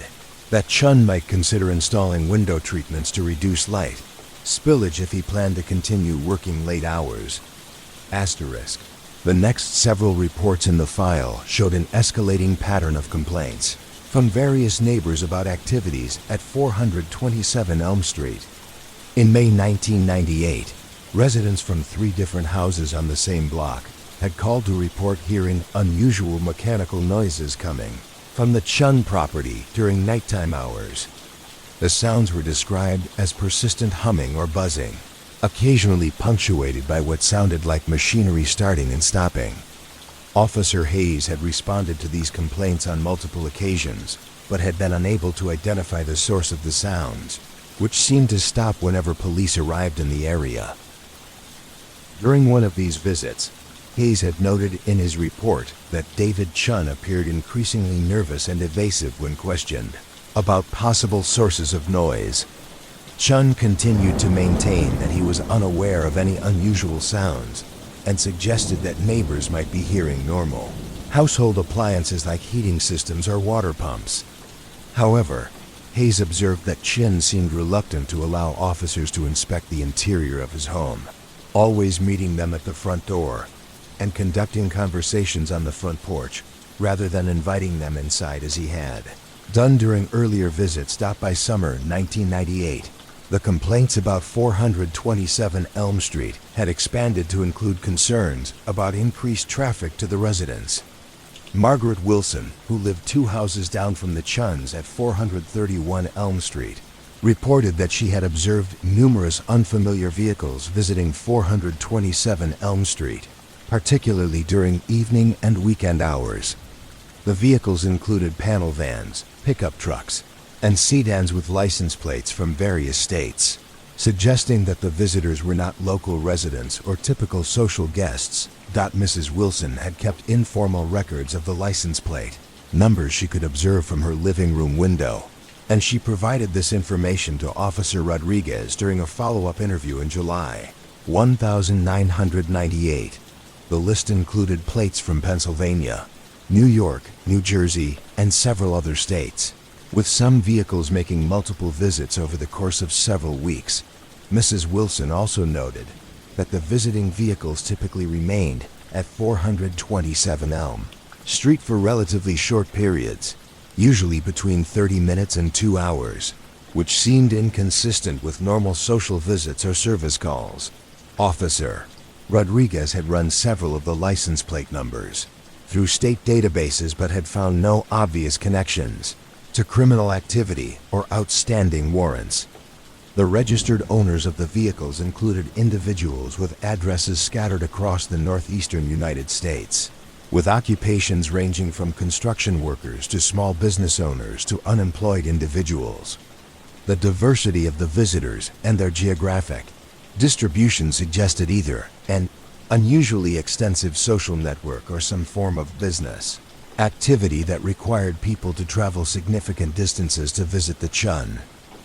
that Chun might consider installing window treatments to reduce light spillage if he planned to continue working late hours. Asterisk. The next several reports in the file showed an escalating pattern of complaints from various neighbors about activities at 427 Elm Street. In May 1998, residents from 3 different houses on the same block had called to report hearing unusual mechanical noises coming from the Chun property during nighttime hours. The sounds were described as persistent humming or buzzing, occasionally punctuated by what sounded like machinery starting and stopping. Officer Hayes had responded to these complaints on multiple occasions, but had been unable to identify the source of the sounds, which seemed to stop whenever police arrived in the area. During one of these visits, Hayes had noted in his report that David Chun appeared increasingly nervous and evasive when questioned about possible sources of noise. Chun continued to maintain that he was unaware of any unusual sounds and suggested that neighbors might be hearing normal household appliances like heating systems or water pumps. However, Hayes observed that Chin seemed reluctant to allow officers to inspect the interior of his home, always meeting them at the front door and conducting conversations on the front porch rather than inviting them inside as he had done during earlier visits. By summer 1998, the complaints about 427 Elm Street had expanded to include concerns about increased traffic to the residence. Margaret Wilson, who lived 2 houses down from the Chuns at 431 Elm Street, reported that she had observed numerous unfamiliar vehicles visiting 427 Elm Street, particularly during evening and weekend hours. The vehicles included panel vans, pickup trucks, and sedans with license plates from various states, suggesting that the visitors were not local residents or typical social guests. Mrs. Wilson had kept informal records of the license plate numbers she could observe from her living room window, and she provided this information to Officer Rodriguez during a follow-up interview in July 1998. The list included plates from Pennsylvania, New York, New Jersey, and several other states, with some vehicles making multiple visits over the course of several weeks. Mrs. Wilson also noted that the visiting vehicles typically remained at 427 Elm Street for relatively short periods, usually between 30 minutes and 2 hours, which seemed inconsistent with normal social visits or service calls. Officer Rodriguez had run several of the license plate numbers through state databases but had found no obvious connections to criminal activity or outstanding warrants. The registered owners of the vehicles included individuals with addresses scattered across the northeastern United States, with occupations ranging from construction workers to small business owners to unemployed individuals. The diversity of the visitors and their geographic distribution suggested either an unusually extensive social network or some form of business activity that required people to travel significant distances to visit the Chun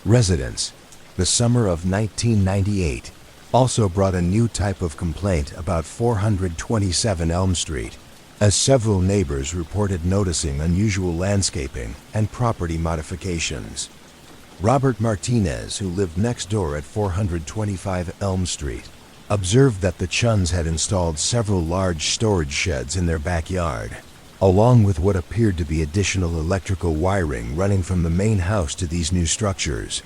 residence. The summer of 1998 also brought a new type of complaint about 427 Elm Street, as several neighbors reported noticing unusual landscaping and property modifications. Robert Martinez, who lived next door at 425 Elm Street, observed that the Chuns had installed several large storage sheds in their backyard, along with what appeared to be additional electrical wiring running from the main house to these new structures.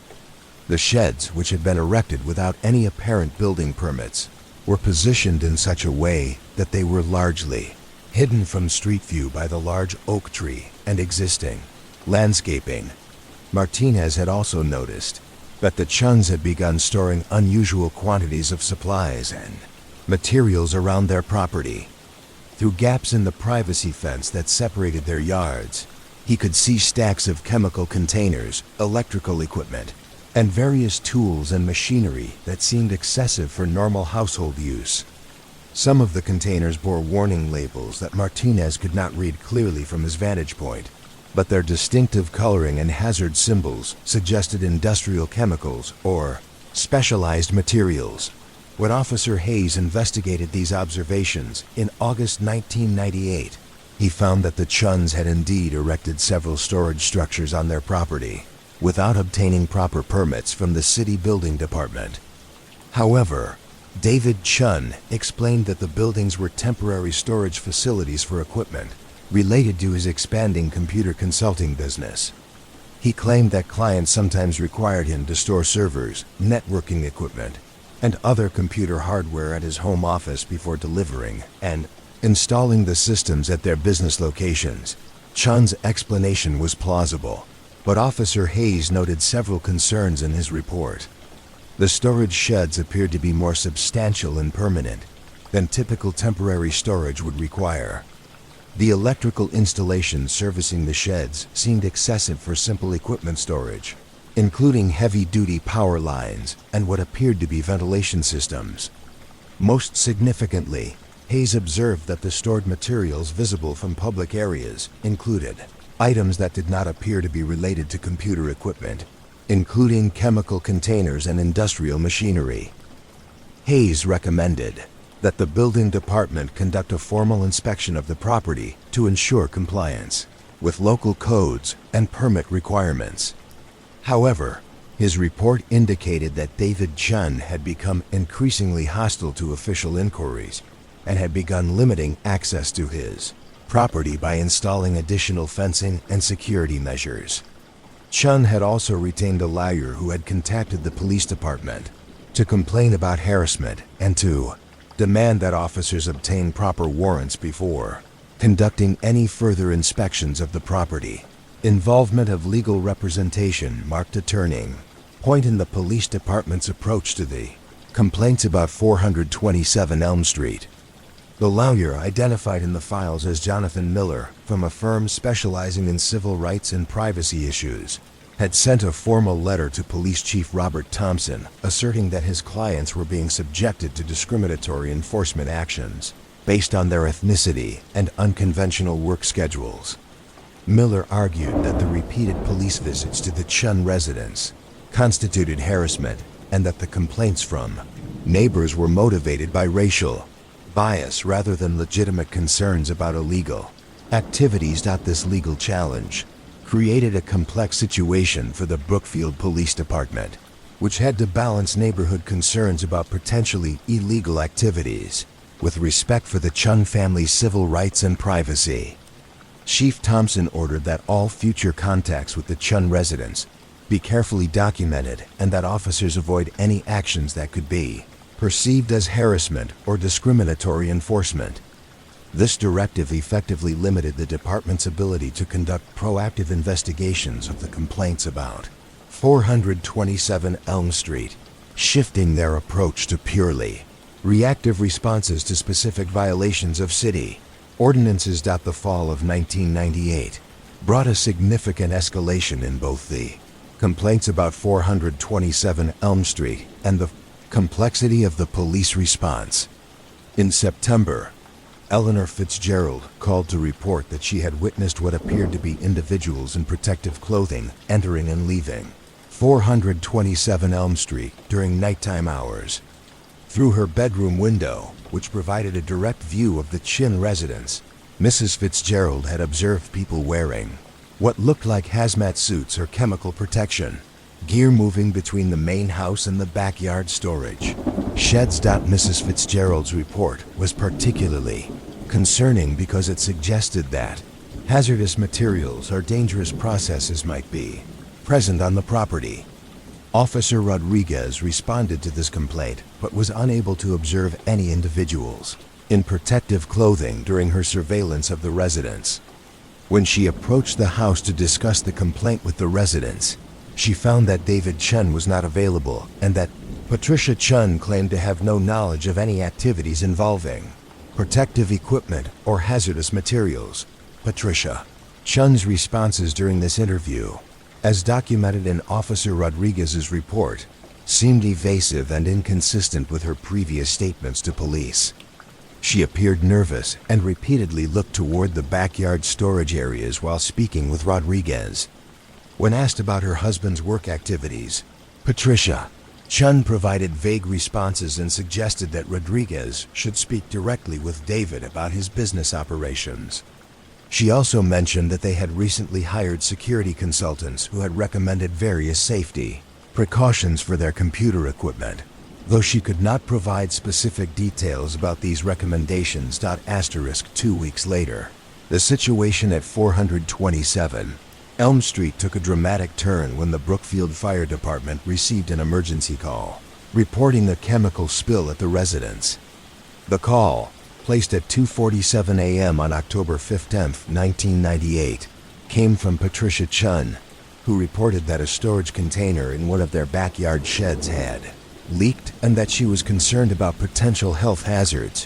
The sheds, which had been erected without any apparent building permits, were positioned in such a way that they were largely hidden from street view by the large oak tree and existing landscaping. Martinez had also noticed that the Chuns had begun storing unusual quantities of supplies and materials around their property. Through gaps in the privacy fence that separated their yards, he could see stacks of chemical containers, electrical equipment, and various tools and machinery that seemed excessive for normal household use. Some of the containers bore warning labels that Martinez could not read clearly from his vantage point, but their distinctive coloring and hazard symbols suggested industrial chemicals or specialized materials. When Officer Hayes investigated these observations in August 1998, he found that the Chuns had indeed erected several storage structures on their property without obtaining proper permits from the city building department. However, David Chun explained that the buildings were temporary storage facilities for equipment related to his expanding computer consulting business. He claimed that clients sometimes required him to store servers, networking equipment, and other computer hardware at his home office before delivering and installing the systems at their business locations. Chun's explanation was plausible, but Officer Hayes noted several concerns in his report. The storage sheds appeared to be more substantial and permanent than typical temporary storage would require. The electrical installation servicing the sheds seemed excessive for simple equipment storage, including heavy-duty power lines and what appeared to be ventilation systems. Most significantly, Hayes observed that the stored materials visible from public areas included items that did not appear to be related to computer equipment, including chemical containers and industrial machinery. Hayes recommended that the building department conduct a formal inspection of the property to ensure compliance with local codes and permit requirements. However, his report indicated that David Chun had become increasingly hostile to official inquiries and had begun limiting access to his property by installing additional fencing and security measures. Chun had also retained a lawyer who had contacted the police department to complain about harassment and to demand that officers obtain proper warrants before conducting any further inspections of the property. Involvement of legal representation marked a turning point in the police department's approach to the complaints about 427 Elm Street. The lawyer, identified in the files as Jonathan Miller from a firm specializing in civil rights and privacy issues, had sent a formal letter to Police Chief Robert Thompson asserting that his clients were being subjected to discriminatory enforcement actions based on their ethnicity and unconventional work schedules. Miller argued that the repeated police visits to the Chun residence constituted harassment and that the complaints from neighbors were motivated by racial bias rather than legitimate concerns about illegal activities. This legal challenge created a complex situation for the Brookfield Police Department, which had to balance neighborhood concerns about potentially illegal activities with respect for the Chun family's civil rights and privacy. Chief Thompson ordered that all future contacts with the Chun residents be carefully documented and that officers avoid any actions that could be perceived as harassment or discriminatory enforcement. This directive effectively limited the department's ability to conduct proactive investigations of the complaints about 427 Elm Street, shifting their approach to purely reactive responses to specific violations of city ordinances. The fall of 1998 brought a significant escalation in both the complaints about 427 Elm Street, and the complexity of the police response. In September, Eleanor Fitzgerald called to report that she had witnessed what appeared to be individuals in protective clothing entering and leaving 427 Elm Street during nighttime hours. Through her bedroom window, which provided a direct view of the Chin residence, Mrs. Fitzgerald had observed people wearing what looked like hazmat suits or chemical protection gear moving between the main house and the backyard storage sheds. Mrs. Fitzgerald's report was particularly concerning because it suggested that hazardous materials or dangerous processes might be present on the property. Officer Rodriguez responded to this complaint but was unable to observe any individuals in protective clothing during her surveillance of the residence. When she approached the house to discuss the complaint with the residents, she found that David Chun was not available and that Patricia Chun claimed to have no knowledge of any activities involving protective equipment or hazardous materials. Patricia Chun's responses during this interview, as documented in Officer Rodriguez's report, seemed evasive and inconsistent with her previous statements to police. She appeared nervous and repeatedly looked toward the backyard storage areas while speaking with Rodriguez. When asked about her husband's work activities, Patricia Chun provided vague responses and suggested that Rodriguez should speak directly with David about his business operations. She also mentioned that they had recently hired security consultants who had recommended various safety precautions for their computer equipment, though she could not provide specific details about these recommendations. 2 weeks later, the situation at 427 Elm Street took a dramatic turn when the Brookfield Fire Department received an emergency call, reporting a chemical spill at the residence. The call, placed at 2:47 a.m. on October 15, 1998, came from Patricia Chun, who reported that a storage container in one of their backyard sheds had leaked and that she was concerned about potential health hazards.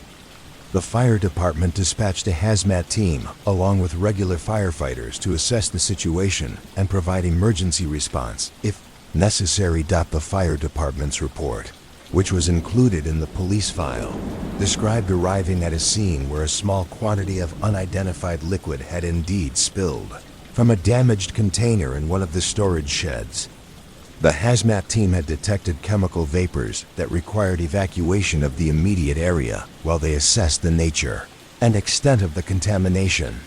The fire department dispatched a hazmat team along with regular firefighters to assess the situation and provide emergency response if necessary. The fire department's report, which was included in the police file, described arriving at a scene where a small quantity of unidentified liquid had indeed spilled from a damaged container in one of the storage sheds. The hazmat team had detected chemical vapors that required evacuation of the immediate area while they assessed the nature and extent of the contamination.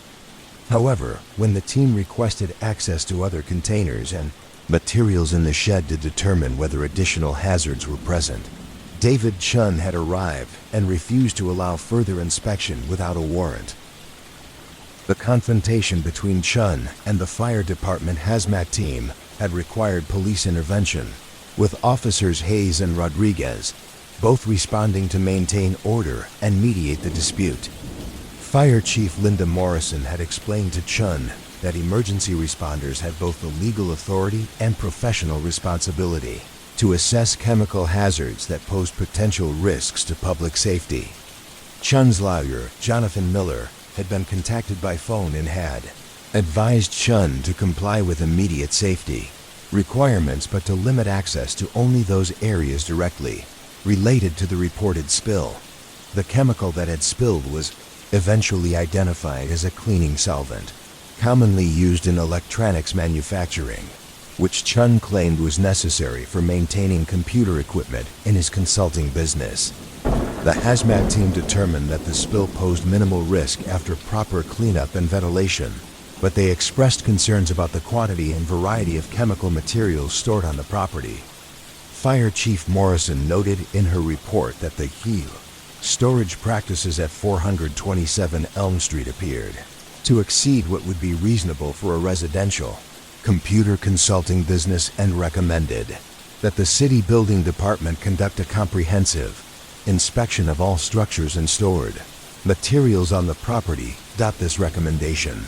However, when the team requested access to other containers and materials in the shed to determine whether additional hazards were present, David Chun had arrived and refused to allow further inspection without a warrant. The confrontation between Chun and the fire department hazmat team had required police intervention, with Officers Hayes and Rodriguez both responding to maintain order and mediate the dispute. Fire Chief Linda Morrison had explained to Chun that emergency responders had both the legal authority and professional responsibility to assess chemical hazards that posed potential risks to public safety. Chun's lawyer, Jonathan Miller, had been contacted by phone and had advised Chun to comply with immediate safety requirements but to limit access to only those areas directly related to the reported spill. The chemical that had spilled was eventually identified as a cleaning solvent, commonly used in electronics manufacturing, which Chun claimed was necessary for maintaining computer equipment in his consulting business. The hazmat team determined that the spill posed minimal risk after proper cleanup and ventilation, but they expressed concerns about the quantity and variety of chemical materials stored on the property. Fire Chief Morrison noted in her report that the storage practices at 427 Elm Street appeared to exceed what would be reasonable for a residential computer consulting business and recommended that the city building department conduct a comprehensive inspection of all structures and stored materials on the property. This recommendation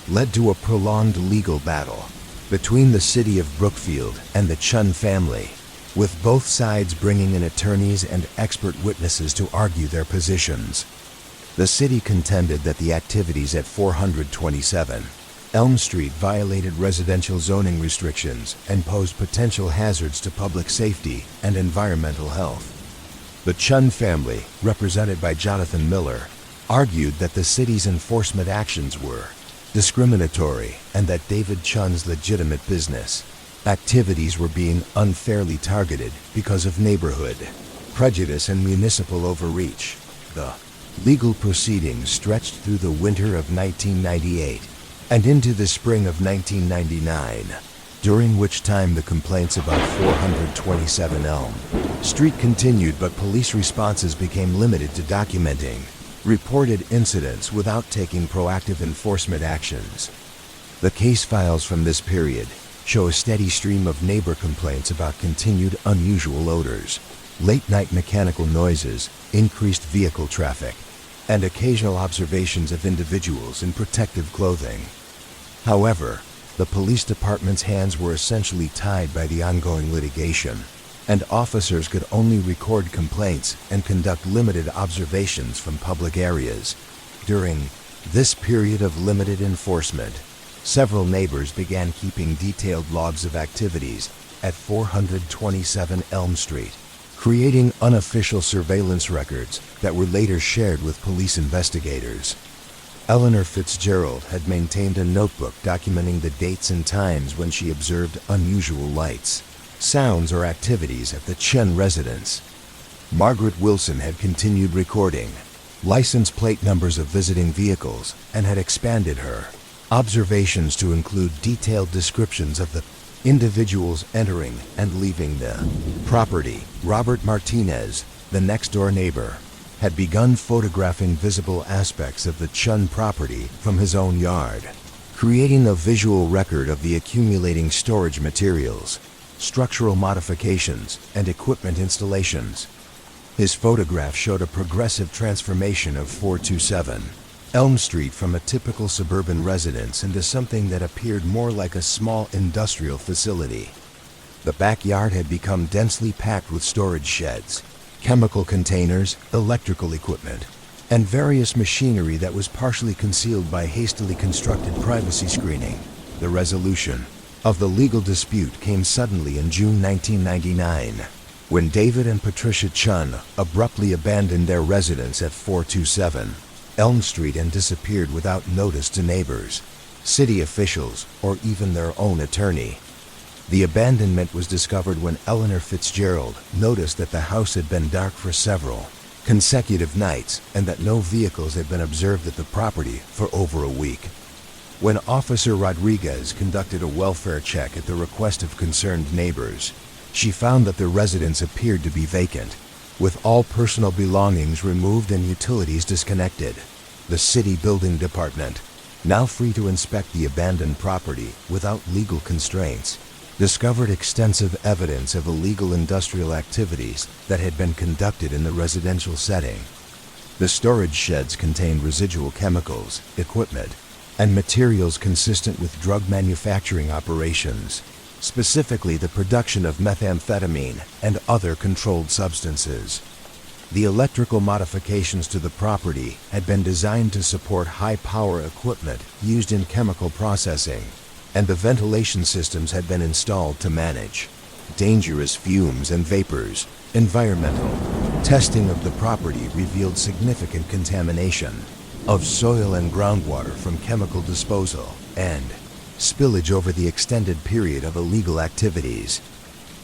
led to a prolonged legal battle between the city of Brookfield and the Chun family, with both sides bringing in attorneys and expert witnesses to argue their positions. The city contended that the activities at 427 Elm Street violated residential zoning restrictions and posed potential hazards to public safety and environmental health. The Chun family, represented by Jonathan Miller, argued that the city's enforcement actions were discriminatory and that David Chun's legitimate business activities were being unfairly targeted because of neighborhood prejudice and municipal overreach. The legal proceedings stretched through the winter of 1998 and into the spring of 1999, during which time the complaints about 427 Elm Street continued, but police responses became limited to documenting reported incidents without taking proactive enforcement actions. The case files from this period show a steady stream of neighbor complaints about continued unusual odors, late-night mechanical noises, increased vehicle traffic, and occasional observations of individuals in protective clothing. However, the police department's hands were essentially tied by the ongoing litigation, and officers could only record complaints and conduct limited observations from public areas. During this period of limited enforcement, several neighbors began keeping detailed logs of activities at 427 Elm Street, creating unofficial surveillance records that were later shared with police investigators. Eleanor Fitzgerald had maintained a notebook documenting the dates and times when she observed unusual lights, sounds, or activities at the Chun residence. Margaret Wilson had continued recording license plate numbers of visiting vehicles and had expanded her observations to include detailed descriptions of the individuals entering and leaving the property. Robert Martinez, the next-door neighbor, had begun photographing visible aspects of the Chun property from his own yard, creating a visual record of the accumulating storage materials, structural modifications, and equipment installations. His photograph showed a progressive transformation of 427 Elm Street from a typical suburban residence into something that appeared more like a small industrial facility. The backyard had become densely packed with storage sheds, chemical containers, electrical equipment, and various machinery that was partially concealed by hastily constructed privacy screening. The resolution of the legal dispute came suddenly in June 1999, when David and Patricia Chun abruptly abandoned their residence at 427 Elm Street and disappeared without notice to neighbors, city officials, or even their own attorney. The abandonment was discovered when Eleanor Fitzgerald noticed that the house had been dark for several consecutive nights and that no vehicles had been observed at the property for over a week. When Officer Rodriguez conducted a welfare check at the request of concerned neighbors, she found that the residence appeared to be vacant, with all personal belongings removed and utilities disconnected. The city building department, now free to inspect the abandoned property without legal constraints, discovered extensive evidence of illegal industrial activities that had been conducted in the residential setting. The storage sheds contained residual chemicals, equipment, and materials consistent with drug manufacturing operations, specifically the production of methamphetamine and other controlled substances. The electrical modifications to the property had been designed to support high-power equipment used in chemical processing, and the ventilation systems had been installed to manage dangerous fumes and vapors. Environmental testing of the property revealed significant contamination of soil and groundwater from chemical disposal and spillage over the extended period of illegal activities.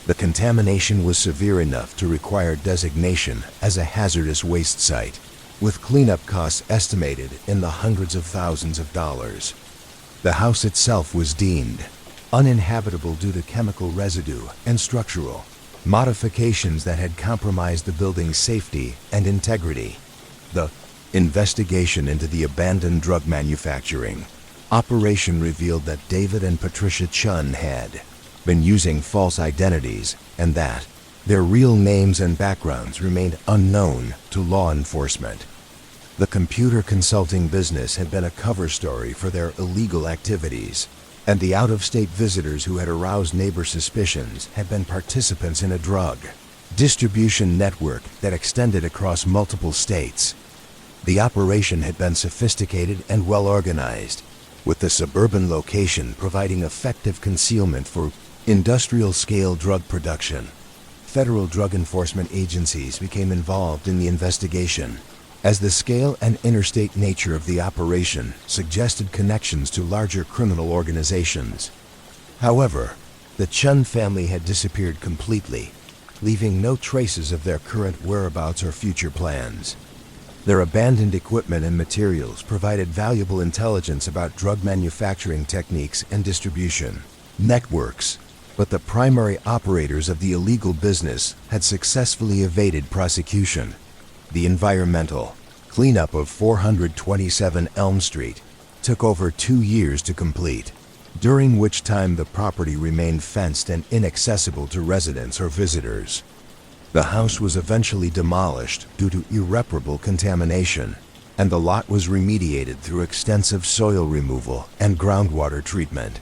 The contamination was severe enough to require designation as a hazardous waste site, with cleanup costs estimated in the hundreds of thousands of dollars. The house itself was deemed uninhabitable due to chemical residue and structural modifications that had compromised the building's safety and integrity. The investigation into the abandoned drug manufacturing operation revealed that David and Patricia Chun had been using false identities and that their real names and backgrounds remained unknown to law enforcement. The computer consulting business had been a cover story for their illegal activities, and the out-of-state visitors who had aroused neighbor suspicions had been participants in a drug distribution network that extended across multiple states. The operation had been sophisticated and well organized, with the suburban location providing effective concealment for industrial-scale drug production. Federal drug enforcement agencies became involved in the investigation, as the scale and interstate nature of the operation suggested connections to larger criminal organizations. However, the Chun family had disappeared completely, leaving no traces of their current whereabouts or future plans. Their abandoned equipment and materials provided valuable intelligence about drug manufacturing techniques and distribution networks, but the primary operators of the illegal business had successfully evaded prosecution. The environmental cleanup of 427 Elm Street took over 2 years to complete, during which time the property remained fenced and inaccessible to residents or visitors. The house was eventually demolished due to irreparable contamination, and the lot was remediated through extensive soil removal and groundwater treatment.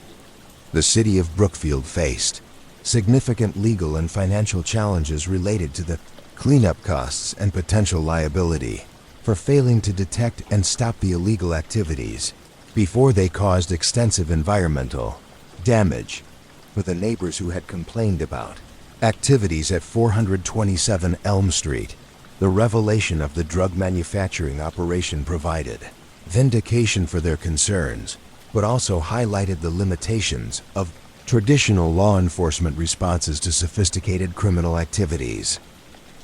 The city of Brookfield faced significant legal and financial challenges related to the cleanup costs and potential liability for failing to detect and stop the illegal activities before they caused extensive environmental damage for the neighbors who had complained about activities at 427 Elm Street. The revelation of the drug manufacturing operation provided vindication for their concerns, but also highlighted the limitations of traditional law enforcement responses to sophisticated criminal activities.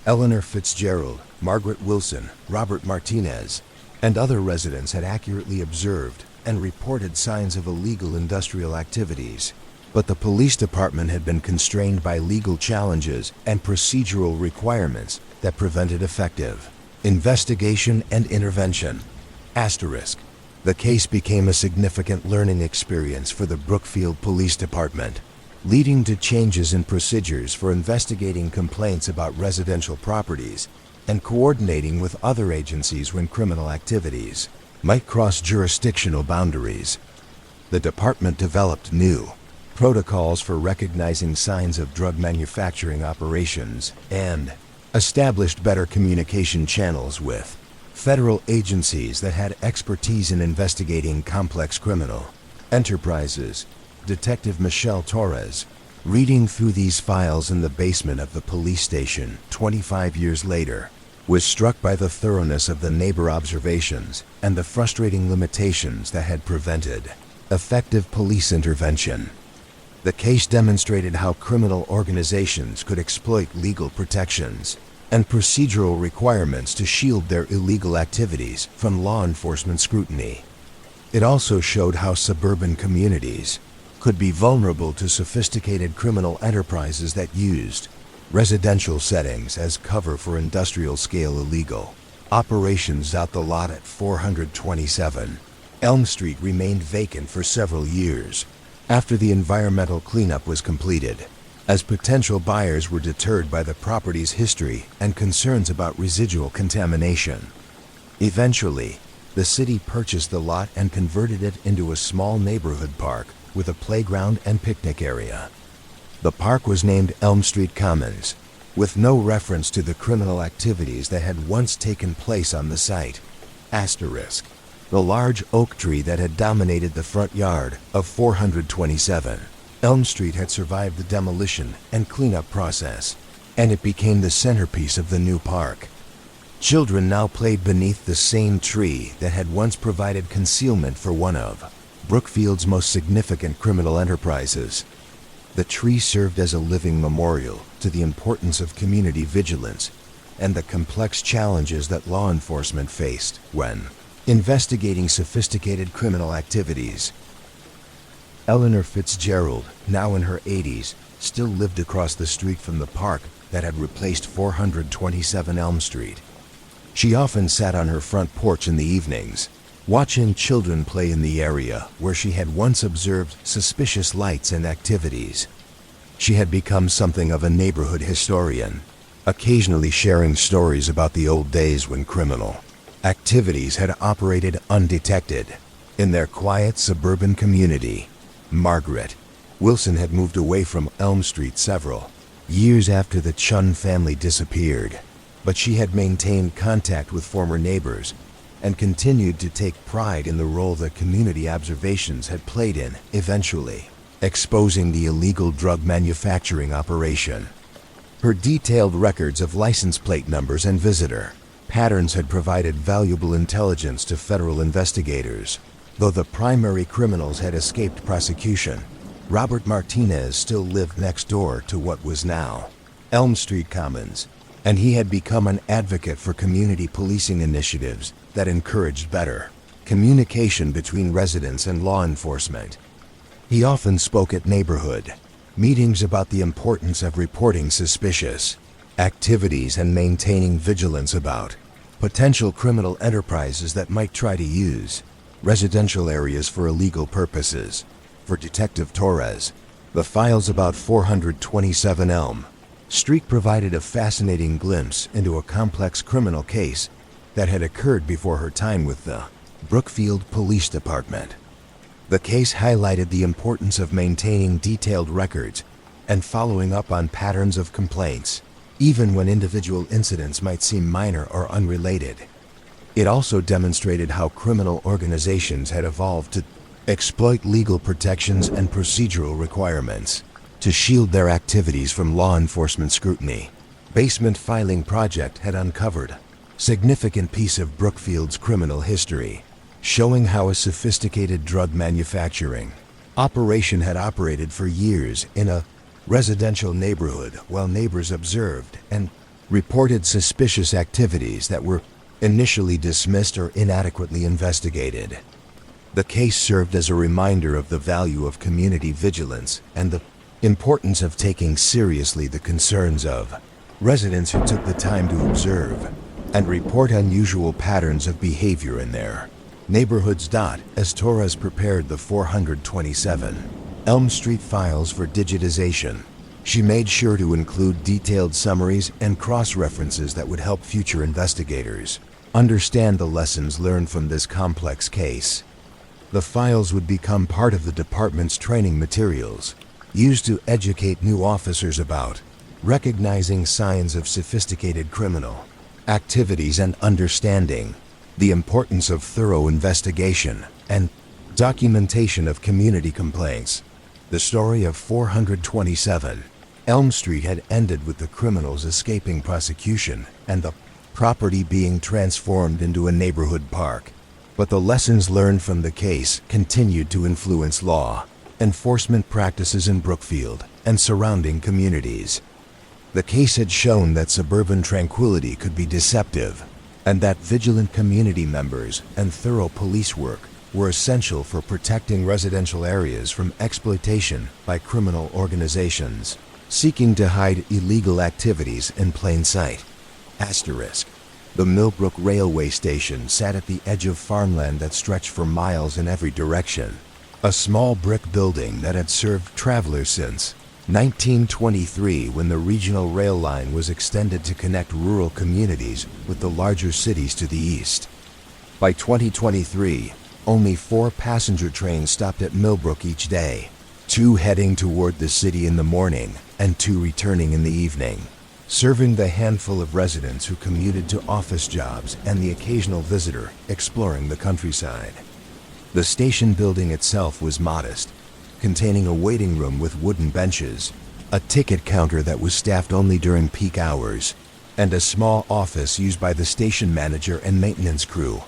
Eleanor Fitzgerald, Margaret Wilson, Robert Martinez, and other residents had accurately observed and reported signs of illegal industrial activities, but the police department had been constrained by legal challenges and procedural requirements that prevented effective investigation and intervention. Asterisk. The case became a significant learning experience for the Brookfield Police Department, leading to changes in procedures for investigating complaints about residential properties and coordinating with other agencies when criminal activities might cross jurisdictional boundaries. The department developed new protocols for recognizing signs of drug manufacturing operations and established better communication channels with federal agencies that had expertise in investigating complex criminal enterprises. Detective Michelle Torres, reading through these files in the basement of the police station 25 years later, was struck by the thoroughness of the neighbor observations and the frustrating limitations that had prevented effective police intervention. The case demonstrated how criminal organizations could exploit legal protections and procedural requirements to shield their illegal activities from law enforcement scrutiny. It also showed how suburban communities could be vulnerable to sophisticated criminal enterprises that used residential settings as cover for industrial-scale illegal operations. The lot at 427 Elm Street remained vacant for several years after the environmental cleanup was completed, as potential buyers were deterred by the property's history and concerns about residual contamination. Eventually, the city purchased the lot and converted it into a small neighborhood park with a playground and picnic area. The park was named Elm Street Commons, with no reference to the criminal activities that had once taken place on the site. Asterisk. The large oak tree that had dominated the front yard of 427 Elm Street had survived the demolition and cleanup process, and it became the centerpiece of the new park. Children now played beneath the same tree that had once provided concealment for one of Brookfield's most significant criminal enterprises. The tree served as a living memorial to the importance of community vigilance and the complex challenges that law enforcement faced when investigating sophisticated criminal activities. Eleanor Fitzgerald, now in her 80s, still lived across the street from the park that had replaced 427 Elm Street. She often sat on her front porch in the evenings, watching children play in the area where she had once observed suspicious lights and activities. She had become something of a neighborhood historian, occasionally sharing stories about the old days when criminal activities had operated undetected in their quiet suburban community. Margaret Wilson had moved away from Elm Street several years after the Chun family disappeared, but she had maintained contact with former neighbors and continued to take pride in the role that community observations had played in, eventually, exposing the illegal drug manufacturing operation. Her detailed records of license plate numbers and visitor patterns had provided valuable intelligence to federal investigators. Though the primary criminals had escaped prosecution, Robert Martinez still lived next door to what was now Elm Street Commons, and he had become an advocate for community policing initiatives that encouraged better communication between residents and law enforcement. He often spoke at neighborhood meetings about the importance of reporting suspicious activities and maintaining vigilance about potential criminal enterprises that might try to use residential areas for illegal purposes. For Detective Torres, the files about 427 Elm Street provided a fascinating glimpse into a complex criminal case that had occurred before her time with the Brookfield Police Department. The case highlighted the importance of maintaining detailed records and following up on patterns of complaints, even when individual incidents might seem minor or unrelated. It also demonstrated how criminal organizations had evolved to exploit legal protections and procedural requirements to shield their activities from law enforcement scrutiny. Basement Filing Project had uncovered a significant piece of Brookfield's criminal history, showing how a sophisticated drug manufacturing operation had operated for years in a residential neighborhood while neighbors observed and reported suspicious activities that were initially dismissed or inadequately investigated. The case served as a reminder of the value of community vigilance and the importance of taking seriously the concerns of residents who took the time to observe and report unusual patterns of behavior in their neighborhoods. As Torres prepared the 427 Elm Street files for digitization, she made sure to include detailed summaries and cross-references that would help future investigators understand the lessons learned from this complex case. The files would become part of the department's training materials, used to educate new officers about recognizing signs of sophisticated criminal activities and understanding the importance of thorough investigation and documentation of community complaints. The story of 427 Elm Street had ended with the criminals escaping prosecution and the property being transformed into a neighborhood park. But the lessons learned from the case continued to influence law enforcement practices in Brookfield and surrounding communities. The case had shown that suburban tranquility could be deceptive, and that vigilant community members and thorough police work were essential for protecting residential areas from exploitation by criminal organizations seeking to hide illegal activities in plain sight. The Millbrook Railway Station sat at the edge of farmland that stretched for miles in every direction. A small brick building that had served travelers since 1923, when the regional rail line was extended to connect rural communities with the larger cities to the east. By 2023, only 4 passenger trains stopped at Millbrook each day, 2 heading toward the city in the morning and 2 returning in the evening, serving the handful of residents who commuted to office jobs and the occasional visitor exploring the countryside. The station building itself was modest, containing a waiting room with wooden benches, a ticket counter that was staffed only during peak hours, and a small office used by the station manager and maintenance crew.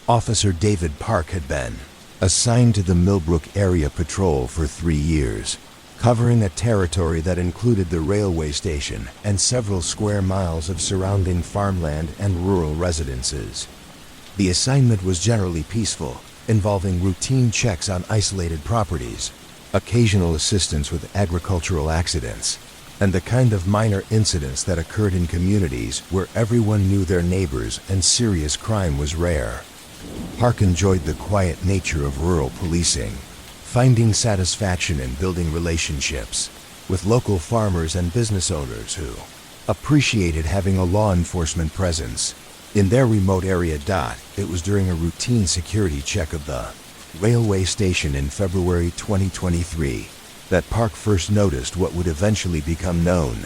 Officer David Park had been assigned to the Millbrook Area Patrol for 3 years, covering a territory that included the railway station and several square miles of surrounding farmland and rural residences. The assignment was generally peaceful, involving routine checks on isolated properties, occasional assistance with agricultural accidents, and the kind of minor incidents that occurred in communities where everyone knew their neighbors and serious crime was rare. Park enjoyed the quiet nature of rural policing, finding satisfaction in building relationships with local farmers and business owners who appreciated having a law enforcement presence in their remote area. It was during a routine security check of the railway station in February 2023 that Park first noticed what would eventually become known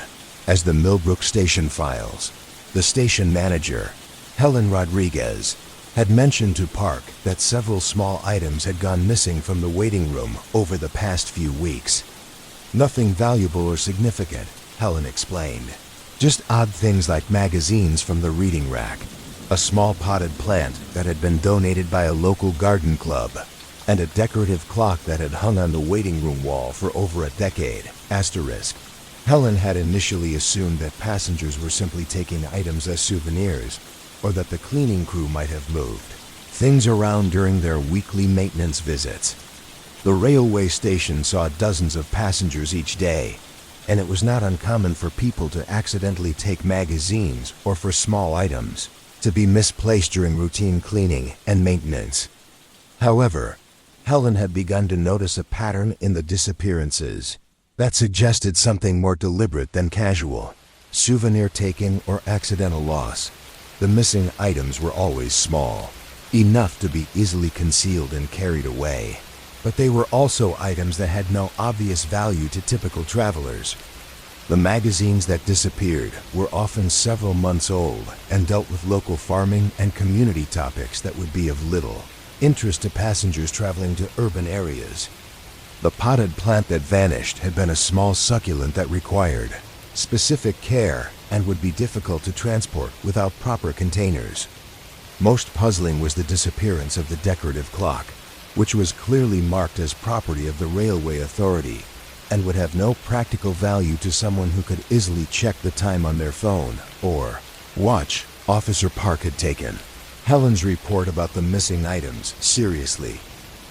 as the Millbrook Station Files. The station manager, Helen Rodriguez, had mentioned to Park that several small items had gone missing from the waiting room over the past few weeks. Nothing valuable or significant, Helen explained. Just odd things like magazines from the reading rack, a small potted plant that had been donated by a local garden club, and a decorative clock that had hung on the waiting room wall for over a decade. Asterisk. Helen had initially assumed that passengers were simply taking items as souvenirs, or that the cleaning crew might have moved things around during their weekly maintenance visits. The railway station saw dozens of passengers each day, and it was not uncommon for people to accidentally take magazines or for small items to be misplaced during routine cleaning and maintenance. However, Helen had begun to notice a pattern in the disappearances that suggested something more deliberate than casual souvenir taking or accidental loss. The missing items were always small, enough to be easily concealed and carried away. But they were also items that had no obvious value to typical travelers. The magazines that disappeared were often several months old and dealt with local farming and community topics that would be of little interest to passengers traveling to urban areas. The potted plant that vanished had been a small succulent that required specific care and would be difficult to transport without proper containers. Most puzzling was the disappearance of the decorative clock, which was clearly marked as property of the railway authority and would have no practical value to someone who could easily check the time on their phone or watch Officer Park had taken Helen's report about the missing items seriously,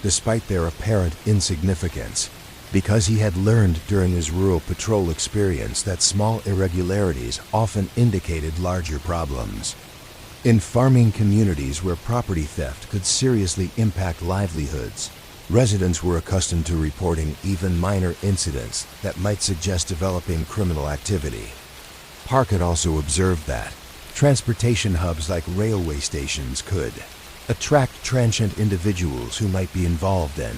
despite their apparent insignificance, because he had learned during his rural patrol experience that small irregularities often indicated larger problems. In farming communities where property theft could seriously impact livelihoods, residents were accustomed to reporting even minor incidents that might suggest developing criminal activity. Park had also observed that transportation hubs like railway stations could attract transient individuals who might be involved in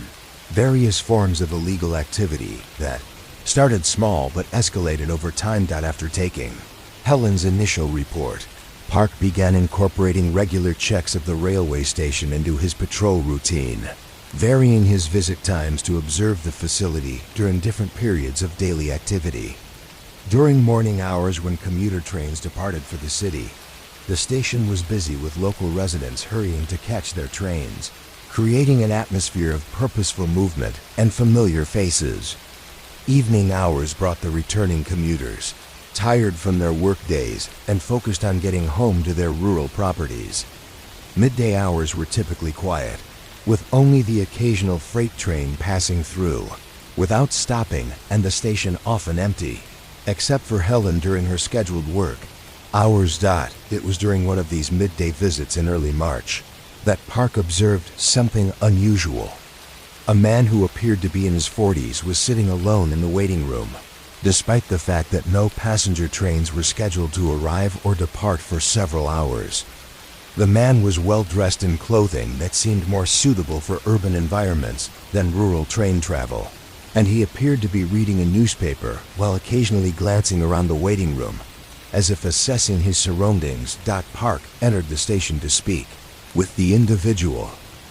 various forms of illegal activity that started small but escalated over time. After taking Helen's initial report, Park began incorporating regular checks of the railway station into his patrol routine, varying his visit times to observe the facility during different periods of daily activity. During morning hours when commuter trains departed for the city, the station was busy with local residents hurrying to catch their trains, creating an atmosphere of purposeful movement and familiar faces. Evening hours brought the returning commuters, tired from their work days and focused on getting home to their rural properties. Midday hours were typically quiet, with only the occasional freight train passing through, without stopping, and the station often empty, except for Helen during her scheduled work. Hours. It was during one of these midday visits in early March that Park observed something unusual. A man who appeared to be in his 40s was sitting alone in the waiting room, despite the fact that no passenger trains were scheduled to arrive or depart for several hours. The man was well dressed in clothing that seemed more suitable for urban environments than rural train travel, and he appeared to be reading a newspaper while occasionally glancing around the waiting room, as if assessing his surroundings. Park entered the station to speak with the individual,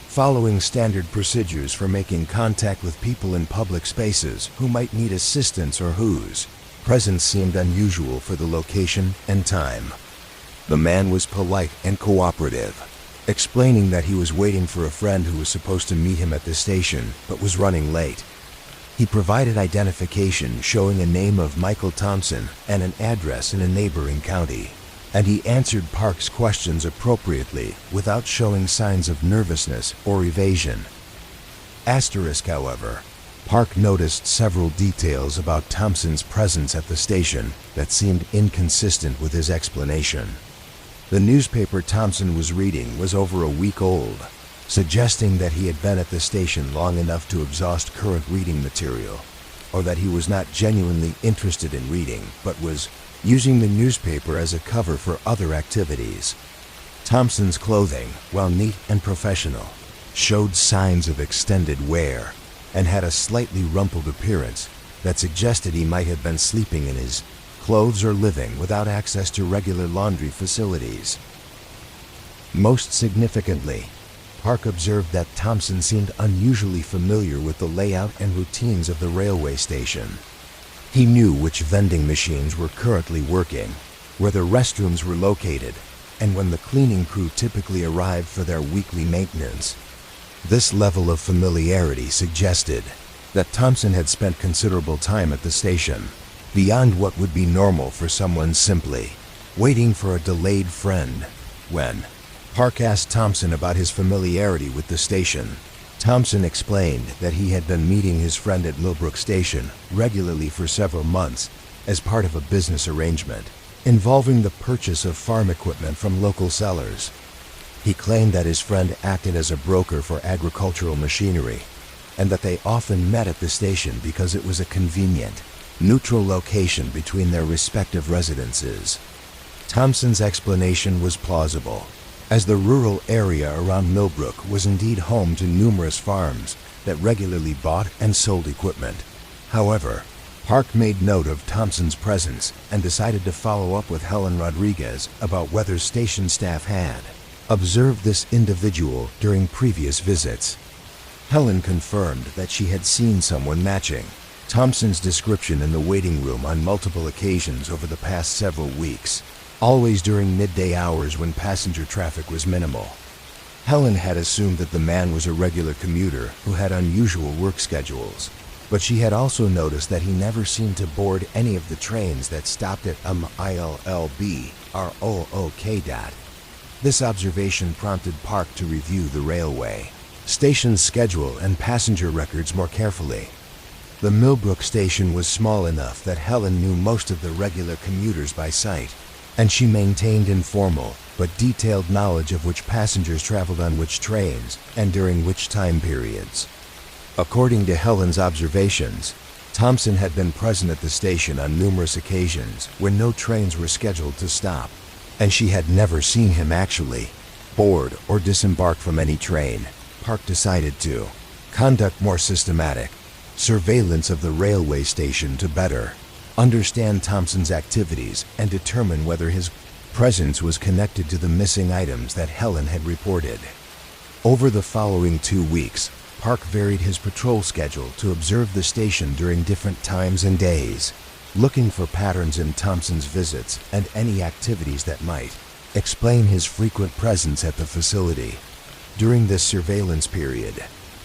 following standard procedures for making contact with people in public spaces who might need assistance or whose presence seemed unusual for the location and time. The man was polite and cooperative, explaining that he was waiting for a friend who was supposed to meet him at the station but was running late. He provided identification showing a name of Michael Thompson and an address in a neighboring county, and he answered Park's questions appropriately without showing signs of nervousness or evasion. However, Park noticed several details about Thompson's presence at the station that seemed inconsistent with his explanation. The newspaper Thompson was reading was over a week old, suggesting that he had been at the station long enough to exhaust current reading material, or that he was not genuinely interested in reading, but was using the newspaper as a cover for other activities. Thompson's clothing, while neat and professional, showed signs of extended wear and had a slightly rumpled appearance that suggested he might have been sleeping in his clothes or living without access to regular laundry facilities. Most significantly, Park observed that Thompson seemed unusually familiar with the layout and routines of the railway station. He knew which vending machines were currently working, where the restrooms were located, and when the cleaning crew typically arrived for their weekly maintenance. This level of familiarity suggested that Thompson had spent considerable time at the station, beyond what would be normal for someone simply waiting for a delayed friend. When Park asked Thompson about his familiarity with the station, Thompson explained that he had been meeting his friend at Millbrook Station regularly for several months as part of a business arrangement involving the purchase of farm equipment from local sellers. He claimed that his friend acted as a broker for agricultural machinery and that they often met at the station because it was a convenient, neutral location between their respective residences. Thompson's explanation was plausible, as the rural area around Millbrook was indeed home to numerous farms that regularly bought and sold equipment. However, Park made note of Thompson's presence and decided to follow up with Helen Rodriguez about whether station staff had observed this individual during previous visits. Helen confirmed that she had seen someone matching Thompson's description in the waiting room on multiple occasions over the past several weeks, always during midday hours when passenger traffic was minimal. Helen had assumed that the man was a regular commuter who had unusual work schedules, but she had also noticed that he never seemed to board any of the trains that stopped at ILLB or OOK. This observation prompted Park to review the railway station's schedule and passenger records more carefully. The Millbrook station was small enough that Helen knew most of the regular commuters by sight, and she maintained informal but detailed knowledge of which passengers traveled on which trains and during which time periods. According to Helen's observations, Thompson had been present at the station on numerous occasions when no trains were scheduled to stop, and she had never seen him actually board or disembark from any train. Park decided to conduct more systematic surveillance of the railway station to better understand Thompson's activities and determine whether his presence was connected to the missing items that Helen had reported. Over the following 2 weeks, Park varied his patrol schedule to observe the station during different times and days, looking for patterns in Thompson's visits and any activities that might explain his frequent presence at the facility. During this surveillance period,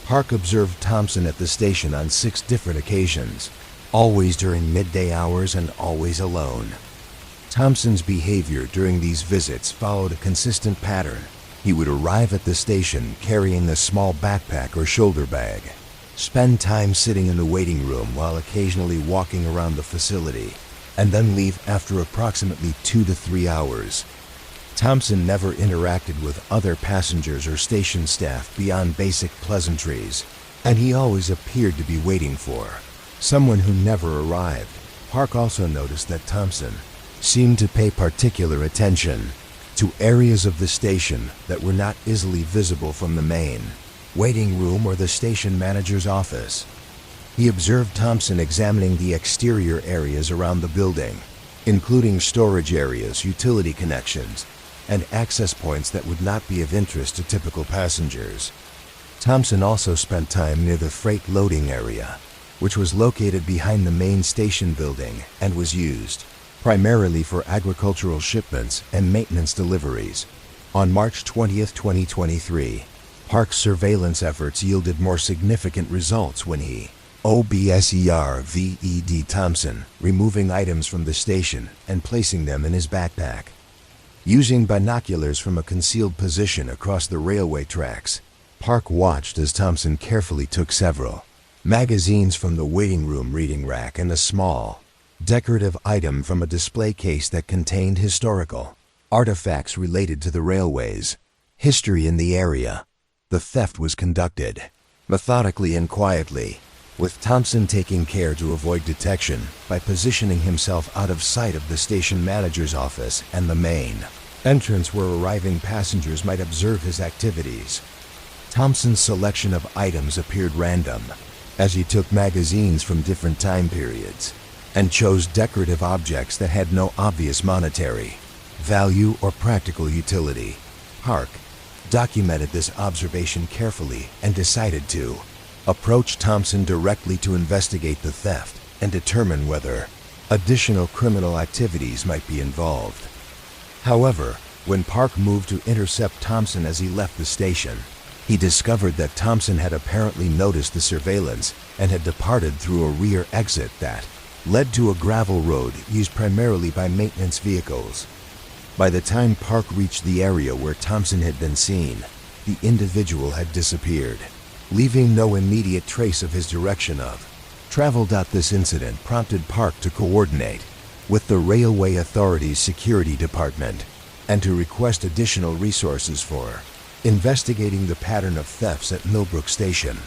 Park observed Thompson at the station on 6 different occasions, always during midday hours and always alone. Thompson's behavior during these visits followed a consistent pattern. He would arrive at the station carrying a small backpack or shoulder bag, spend time sitting in the waiting room while occasionally walking around the facility, and then leave after approximately 2 to 3 hours. Thompson never interacted with other passengers or station staff beyond basic pleasantries, and he always appeared to be waiting for someone who never arrived. Park also noticed that Thompson seemed to pay particular attention to areas of the station that were not easily visible from the main waiting room or the station manager's office. He observed Thompson examining the exterior areas around the building, including storage areas, utility connections, and access points that would not be of interest to typical passengers. Thompson also spent time near the freight loading area, which was located behind the main station building and was used primarily for agricultural shipments and maintenance deliveries. On March 20th, 2023, Park's surveillance efforts yielded more significant results when he observed Thompson removing items from the station and placing them in his backpack. Using binoculars from a concealed position across the railway tracks, Park watched as Thompson carefully took several magazines from the waiting room reading rack and a small, decorative item from a display case that contained historical artifacts related to the railway's history in the area. The theft was conducted methodically and quietly, with Thompson taking care to avoid detection by positioning himself out of sight of the station manager's office and the main entrance where arriving passengers might observe his activities. Thompson's selection of items appeared random, as he took magazines from different time periods and chose decorative objects that had no obvious monetary value or practical utility. Park documented this observation carefully and decided to approach Thompson directly to investigate the theft and determine whether additional criminal activities might be involved. However, when Park moved to intercept Thompson as he left the station, he discovered that Thompson had apparently noticed the surveillance and had departed through a rear exit that led to a gravel road used primarily by maintenance vehicles. By the time Park reached the area where Thompson had been seen, the individual had disappeared, leaving no immediate trace of his direction of travel. This incident prompted Park to coordinate with the Railway Authority's security department and to request additional resources for investigating the pattern of thefts at Millbrook Station.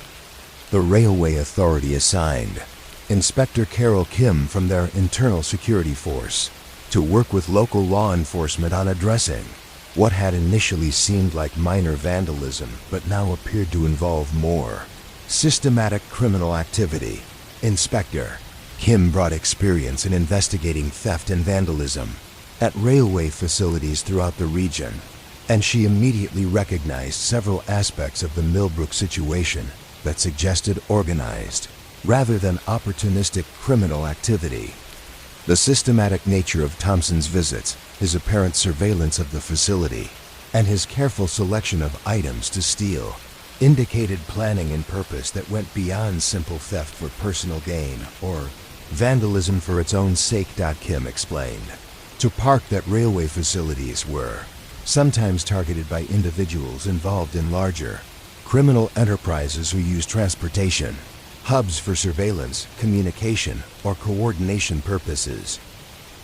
The Railway Authority assigned Inspector Carol Kim from their internal security force to work with local law enforcement on addressing what had initially seemed like minor vandalism but now appeared to involve more systematic criminal activity. Inspector Kim brought experience in investigating theft and vandalism at railway facilities throughout the region, and she immediately recognized several aspects of the Millbrook situation that suggested organized, rather than opportunistic criminal activity. The systematic nature of Thompson's visits, his apparent surveillance of the facility, and his careful selection of items to steal indicated planning and purpose that went beyond simple theft for personal gain or vandalism for its own sake. Kim explained to Park that railway facilities were sometimes targeted by individuals involved in larger criminal enterprises who use transportation hubs for surveillance, communication, or coordination purposes.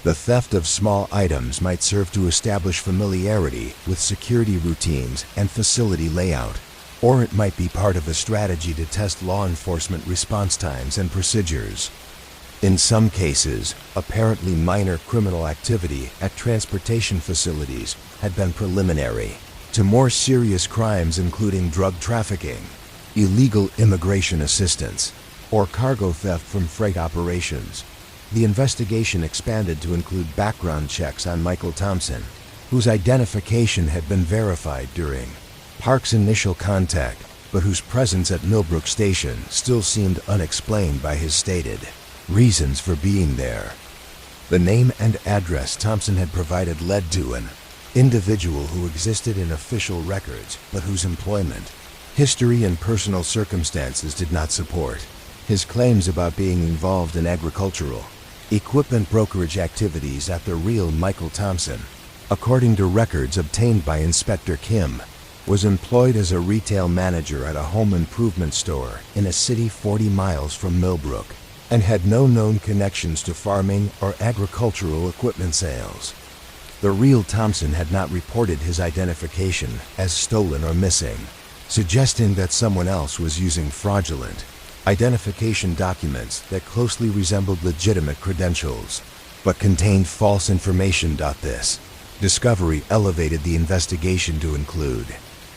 The theft of small items might serve to establish familiarity with security routines and facility layout, or it might be part of a strategy to test law enforcement response times and procedures. In some cases, apparently minor criminal activity at transportation facilities had been preliminary to more serious crimes, including drug trafficking, illegal immigration assistance, or cargo theft from freight operations. The investigation expanded to include background checks on Michael Thompson, whose identification had been verified during Park's initial contact, but whose presence at Millbrook Station still seemed unexplained by his stated reasons for being there. The name and address Thompson had provided led to an individual who existed in official records, but whose employment history and personal circumstances did not support his claims about being involved in agricultural equipment brokerage activities at the real Michael Thompson. According to records obtained by Inspector Kim, was employed as a retail manager at a home improvement store in a city 40 miles from Millbrook and had no known connections to farming or agricultural equipment sales. The real Thompson had not reported his identification as stolen or missing, suggesting that someone else was using fraudulent identification documents that closely resembled legitimate credentials, but contained false information. This discovery elevated the investigation to include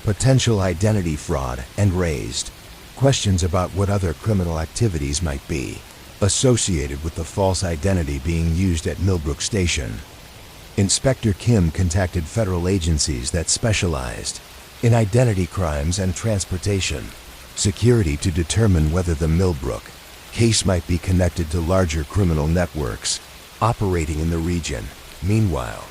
potential identity fraud and raised questions about what other criminal activities might be associated with the false identity being used at Millbrook Station. Inspector Kim contacted federal agencies that specialized in identity crimes and transportation security to determine whether the Millbrook case might be connected to larger criminal networks operating in the region. Meanwhile,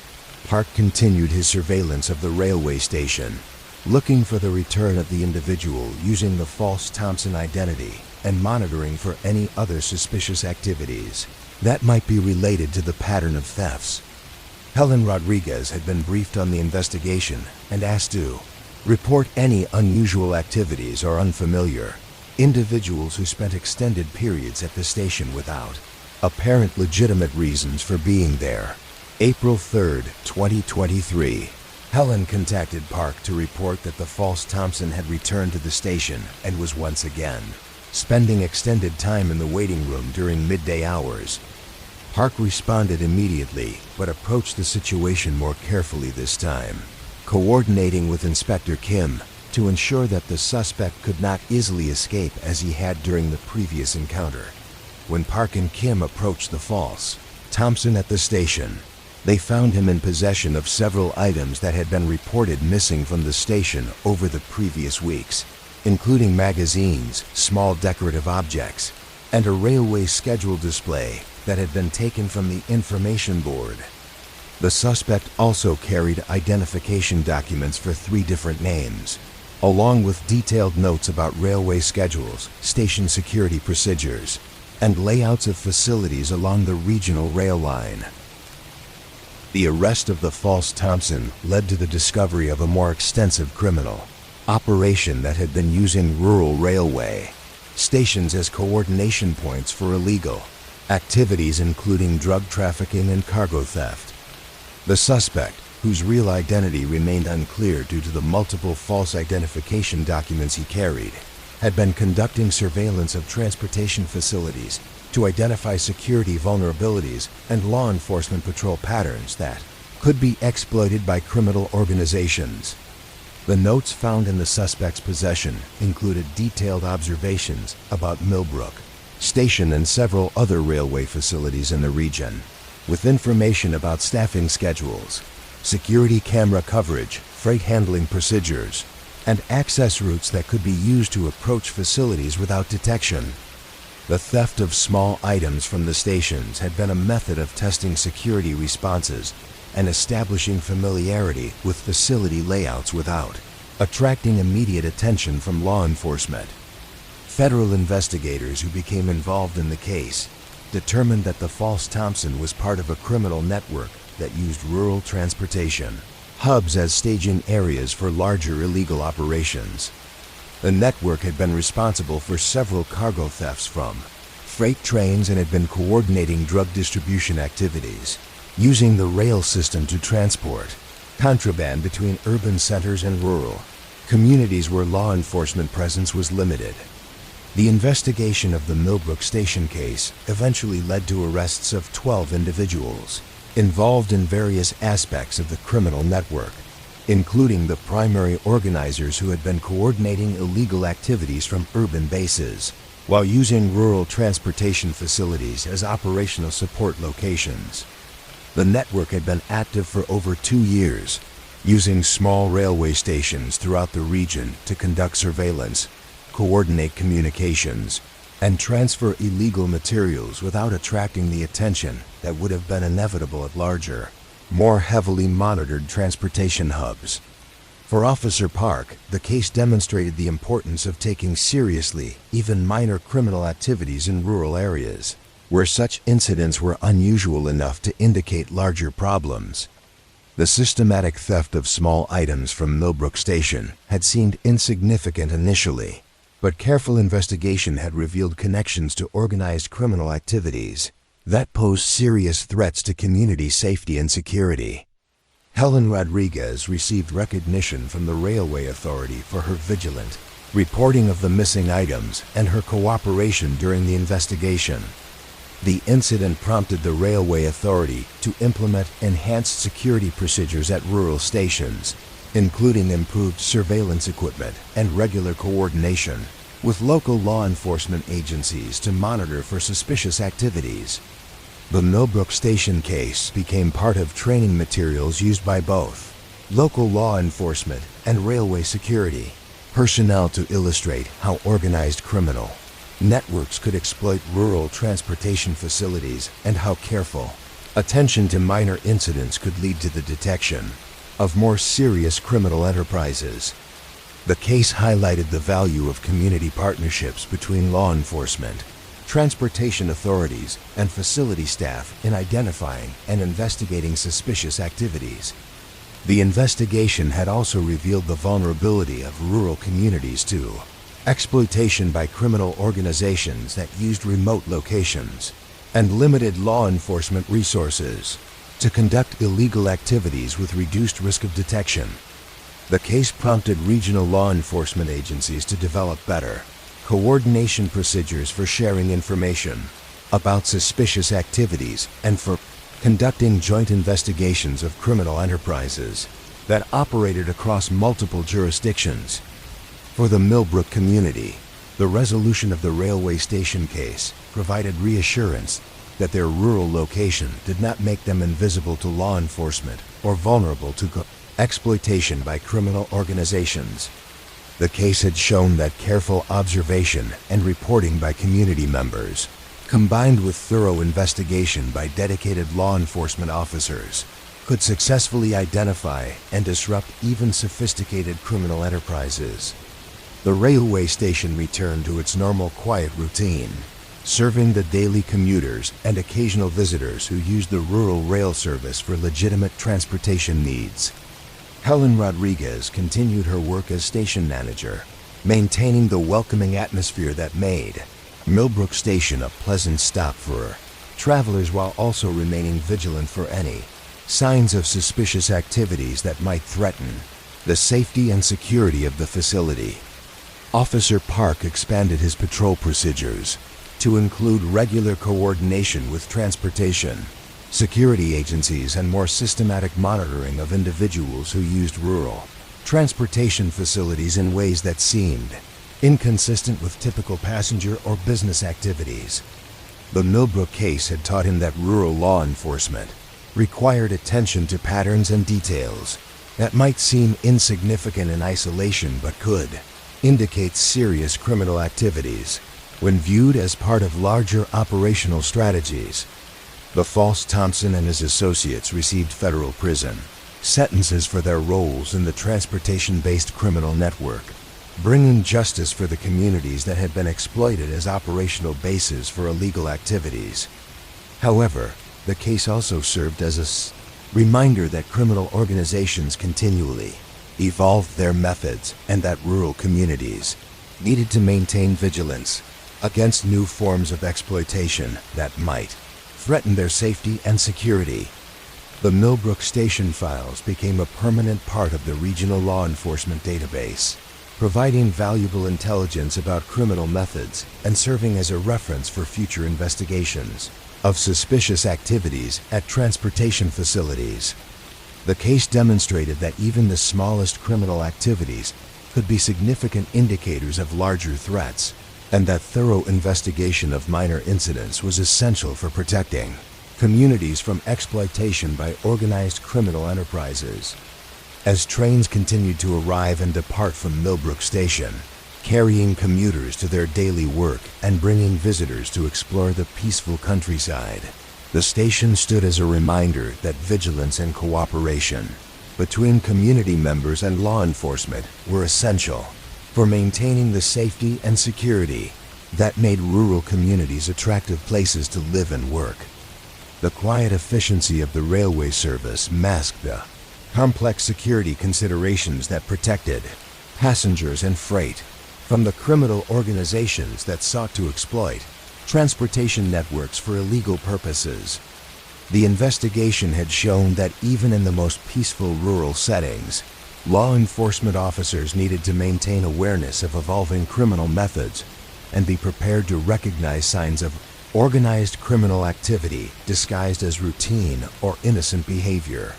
Park continued his surveillance of the railway station, looking for the return of the individual using the false Thompson identity and monitoring for any other suspicious activities that might be related to the pattern of thefts. Helen Rodriguez had been briefed on the investigation and asked to report any unusual activities or unfamiliar individuals who spent extended periods at the station without apparent legitimate reasons for being there. April 3, 2023. Helen contacted Park to report that the false Thompson had returned to the station and was once again spending extended time in the waiting room during midday hours. Park responded immediately, but approached the situation more carefully this time, coordinating with Inspector Kim to ensure that the suspect could not easily escape as he had during the previous encounter. When Park and Kim approached the false Thompson at the station, They found him in possession of several items that had been reported missing from the station over the previous weeks, including magazines, small decorative objects, and a railway schedule display that had been taken from the information board. The suspect also carried identification documents for 3 different names, along with detailed notes about railway schedules, station security procedures, and layouts of facilities along the regional rail line. The arrest of the false Thompson led to the discovery of a more extensive criminal operation that had been using rural railway stations as coordination points for illegal activities including drug trafficking and cargo theft. The suspect, whose real identity remained unclear due to the multiple false identification documents he carried, had been conducting surveillance of transportation facilities to identify security vulnerabilities and law enforcement patrol patterns that could be exploited by criminal organizations. The notes found in the suspect's possession included detailed observations about Millbrook Station and several other railway facilities in the region, with information about staffing schedules, security camera coverage, freight handling procedures, and access routes that could be used to approach facilities without detection. The theft of small items from the stations had been a method of testing security responses and establishing familiarity with facility layouts without attracting immediate attention from law enforcement. Federal investigators who became involved in the case determined that the false Thompson was part of a criminal network that used rural transportation hubs as staging areas for larger illegal operations. The network had been responsible for several cargo thefts from freight trains and had been coordinating drug distribution activities, using the rail system to transport contraband between urban centers and rural communities where law enforcement presence was limited. The investigation of the Millbrook Station case eventually led to arrests of 12 individuals involved in various aspects of the criminal network, including the primary organizers who had been coordinating illegal activities from urban bases while using rural transportation facilities as operational support locations. The network had been active for over 2 years, using small railway stations throughout the region to conduct surveillance, coordinate communications, and transfer illegal materials without attracting the attention that would have been inevitable at larger, more heavily monitored transportation hubs. For Officer Park, the case demonstrated the importance of taking seriously even minor criminal activities in rural areas, where such incidents were unusual enough to indicate larger problems. The systematic theft of small items from Millbrook Station had seemed insignificant initially, but careful investigation had revealed connections to organized criminal activities that posed serious threats to community safety and security. Helen Rodriguez received recognition from the Railway Authority for her vigilant reporting of the missing items and her cooperation during the investigation. The incident prompted the Railway Authority to implement enhanced security procedures at rural stations, including improved surveillance equipment and regular coordination with local law enforcement agencies to monitor for suspicious activities. The Millbrook Station case became part of training materials used by both local law enforcement and railway security personnel to illustrate how organized criminal networks could exploit rural transportation facilities and how careful attention to minor incidents could lead to the detection of more serious criminal enterprises. The case highlighted the value of community partnerships between law enforcement, transportation authorities, and facility staff in identifying and investigating suspicious activities. The investigation had also revealed the vulnerability of rural communities to exploitation by criminal organizations that used remote locations and limited law enforcement resources to conduct illegal activities with reduced risk of detection. The case prompted regional law enforcement agencies to develop better coordination procedures for sharing information about suspicious activities and for conducting joint investigations of criminal enterprises that operated across multiple jurisdictions. For the Millbrook community, the resolution of the railway station case provided reassurance that their rural location did not make them invisible to law enforcement or vulnerable to exploitation by criminal organizations. The case had shown that careful observation and reporting by community members, combined with thorough investigation by dedicated law enforcement officers, could successfully identify and disrupt even sophisticated criminal enterprises. The railway station returned to its normal quiet routine, serving the daily commuters and occasional visitors who used the rural rail service for legitimate transportation needs. Helen Rodriguez continued her work as station manager, maintaining the welcoming atmosphere that made Millbrook Station a pleasant stop for travelers while also remaining vigilant for any signs of suspicious activities that might threaten the safety and security of the facility. Officer Park expanded his patrol procedures to include regular coordination with transportation, security agencies, and more systematic monitoring of individuals who used rural transportation facilities in ways that seemed inconsistent with typical passenger or business activities. The Millbrook case had taught him that rural law enforcement required attention to patterns and details that might seem insignificant in isolation but could indicate serious criminal activities when viewed as part of larger operational strategies. The False Thompson and his associates received federal prison sentences for their roles in the transportation-based criminal network, bringing justice for the communities that had been exploited as operational bases for illegal activities. However, the case also served as a reminder that criminal organizations continually evolved their methods and that rural communities needed to maintain vigilance against new forms of exploitation that might threaten their safety and security. The Millbrook Station files became a permanent part of the regional law enforcement database, providing valuable intelligence about criminal methods and serving as a reference for future investigations of suspicious activities at transportation facilities. The case demonstrated that even the smallest criminal activities could be significant indicators of larger threats, and that thorough investigation of minor incidents was essential for protecting communities from exploitation by organized criminal enterprises. As trains continued to arrive and depart from Millbrook Station, carrying commuters to their daily work and bringing visitors to explore the peaceful countryside, the station stood as a reminder that vigilance and cooperation between community members and law enforcement were essential for maintaining the safety and security that made rural communities attractive places to live and work. The quiet efficiency of the railway service masked the complex security considerations that protected passengers and freight from the criminal organizations that sought to exploit transportation networks for illegal purposes. The investigation had shown that even in the most peaceful rural settings, law enforcement officers needed to maintain awareness of evolving criminal methods and be prepared to recognize signs of organized criminal activity disguised as routine or innocent behavior.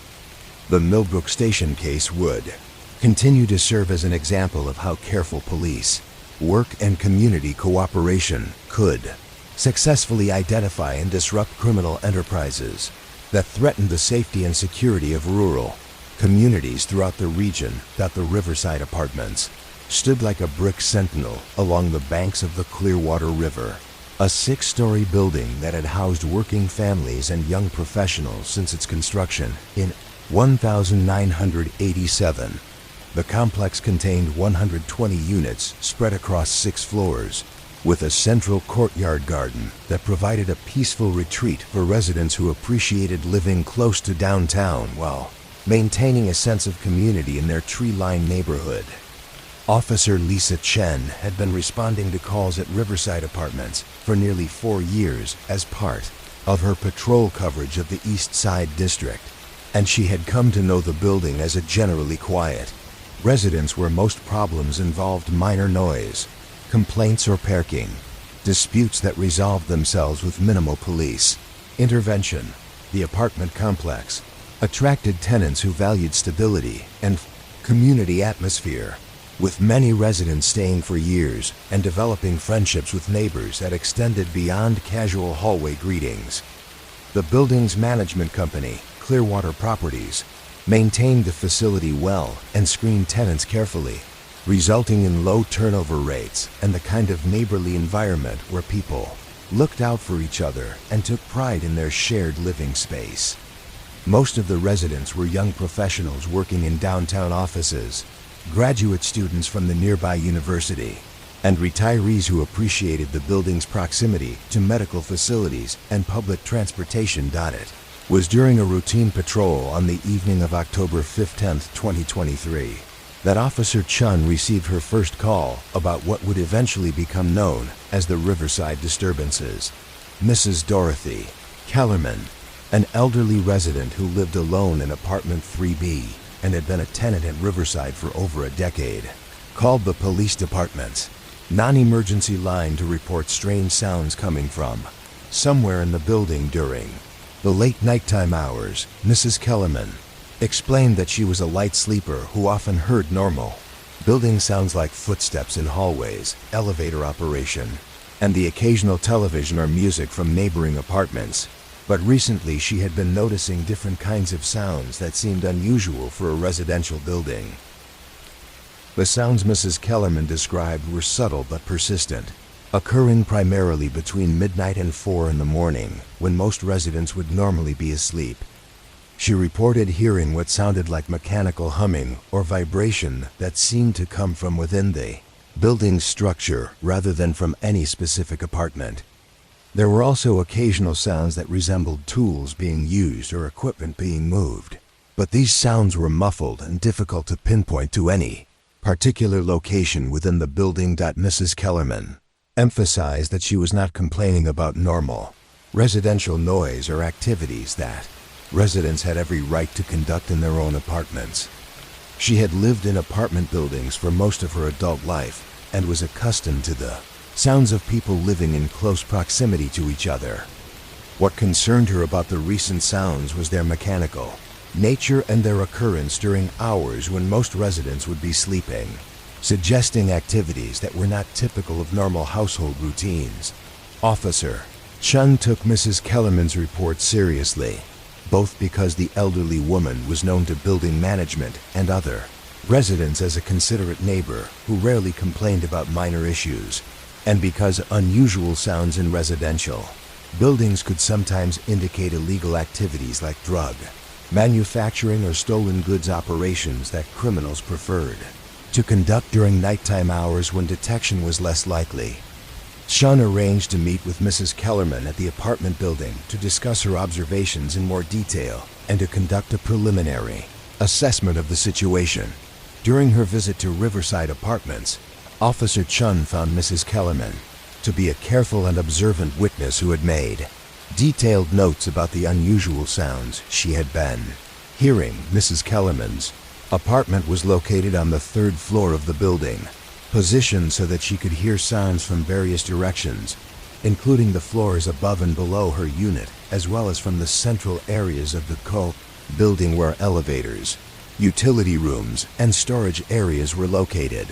The Millbrook Station case would continue to serve as an example of how careful police work and community cooperation could successfully identify and disrupt criminal enterprises that threatened the safety and security of rural communities throughout the region. That the Riverside Apartments stood like a brick sentinel along the banks of the Clearwater River, a 6-story building that had housed working families and young professionals since its construction in 1987. The complex contained 120 units spread across 6 floors, with a central courtyard garden that provided a peaceful retreat for residents who appreciated living close to downtown while maintaining a sense of community in their tree-lined neighborhood. Officer Lisa Chen had been responding to calls at Riverside Apartments for nearly 4 years as part of her patrol coverage of the East Side District, and she had come to know the building as a generally quiet residence where most problems involved minor noise, complaints or parking, disputes that resolved themselves with minimal police intervention. The apartment complex attracted tenants who valued stability and community atmosphere, with many residents staying for years and developing friendships with neighbors that extended beyond casual hallway greetings. The building's management company, Clearwater Properties, maintained the facility well and screened tenants carefully, resulting in low turnover rates and the kind of neighborly environment where people looked out for each other and took pride in their shared living space. Most of the residents were young professionals working in downtown offices, graduate students from the nearby university, and retirees who appreciated the building's proximity to medical facilities and public transportation. It was during a routine patrol on the evening of October 15, 2023, that Officer Chun received her first call about what would eventually become known as the Riverside disturbances. Mrs. Dorothy Kellerman, an elderly resident who lived alone in apartment 3B and had been a tenant at Riverside for over a decade, called the police department's non-emergency line to report strange sounds coming from somewhere in the building during the late nighttime hours. Mrs. Kellerman explained that she was a light sleeper who often heard normal building sounds like footsteps in hallways, elevator operation, and the occasional television or music from neighboring apartments. But recently she had been noticing different kinds of sounds that seemed unusual for a residential building. The sounds Mrs. Kellerman described were subtle but persistent, occurring primarily between midnight and 4 in the morning, when most residents would normally be asleep. She reported hearing what sounded like mechanical humming or vibration that seemed to come from within the building's structure rather than from any specific apartment. There were also occasional sounds that resembled tools being used or equipment being moved, but these sounds were muffled and difficult to pinpoint to any particular location within the building. Mrs. Kellerman emphasized that she was not complaining about normal residential noise or activities that residents had every right to conduct in their own apartments. She had lived in apartment buildings for most of her adult life and was accustomed to the sounds of people living in close proximity to each other. What concerned her about the recent sounds was their mechanical nature and their occurrence during hours when most residents would be sleeping, suggesting activities that were not typical of normal household routines. Officer Chun took Mrs. Kellerman's report seriously, both because the elderly woman was known to building management and other residents as a considerate neighbor who rarely complained about minor issues, and because unusual sounds in residential buildings could sometimes indicate illegal activities like drug manufacturing or stolen goods operations that criminals preferred to conduct during nighttime hours when detection was less likely. Chun arranged to meet with Mrs. Kellerman at the apartment building to discuss her observations in more detail and to conduct a preliminary assessment of the situation. During her visit to Riverside Apartments, Officer Chun found Mrs. Kellerman to be a careful and observant witness who had made detailed notes about the unusual sounds she had been hearing. Mrs. Kellerman's apartment was located on the 3rd floor of the building, positioned so that she could hear sounds from various directions, including the floors above and below her unit, as well as from the central areas of the building where elevators, utility rooms, and storage areas were located.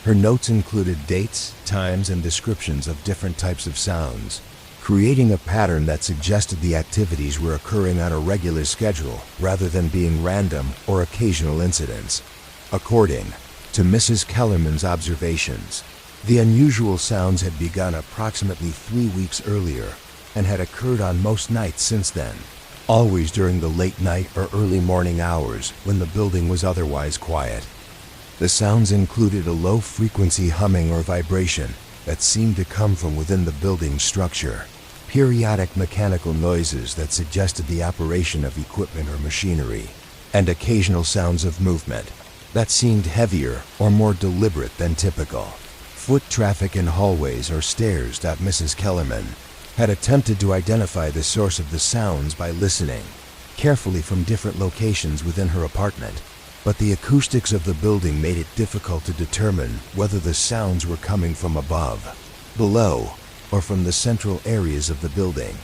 Her notes included dates, times, and descriptions of different types of sounds, creating a pattern that suggested the activities were occurring on a regular schedule rather than being random or occasional incidents. According to Mrs. Kellerman's observations, the unusual sounds had begun approximately 3 weeks earlier and had occurred on most nights since then, always during the late night or early morning hours when the building was otherwise quiet. The sounds included a low-frequency humming or vibration that seemed to come from within the building's structure, periodic mechanical noises that suggested the operation of equipment or machinery, and occasional sounds of movement that seemed heavier or more deliberate than typical. Foot traffic in hallways or stairs. Mrs. Kellerman had attempted to identify the source of the sounds by listening carefully from different locations within her apartment, but the acoustics of the building made it difficult to determine whether the sounds were coming from above, below, or from the central areas of the building.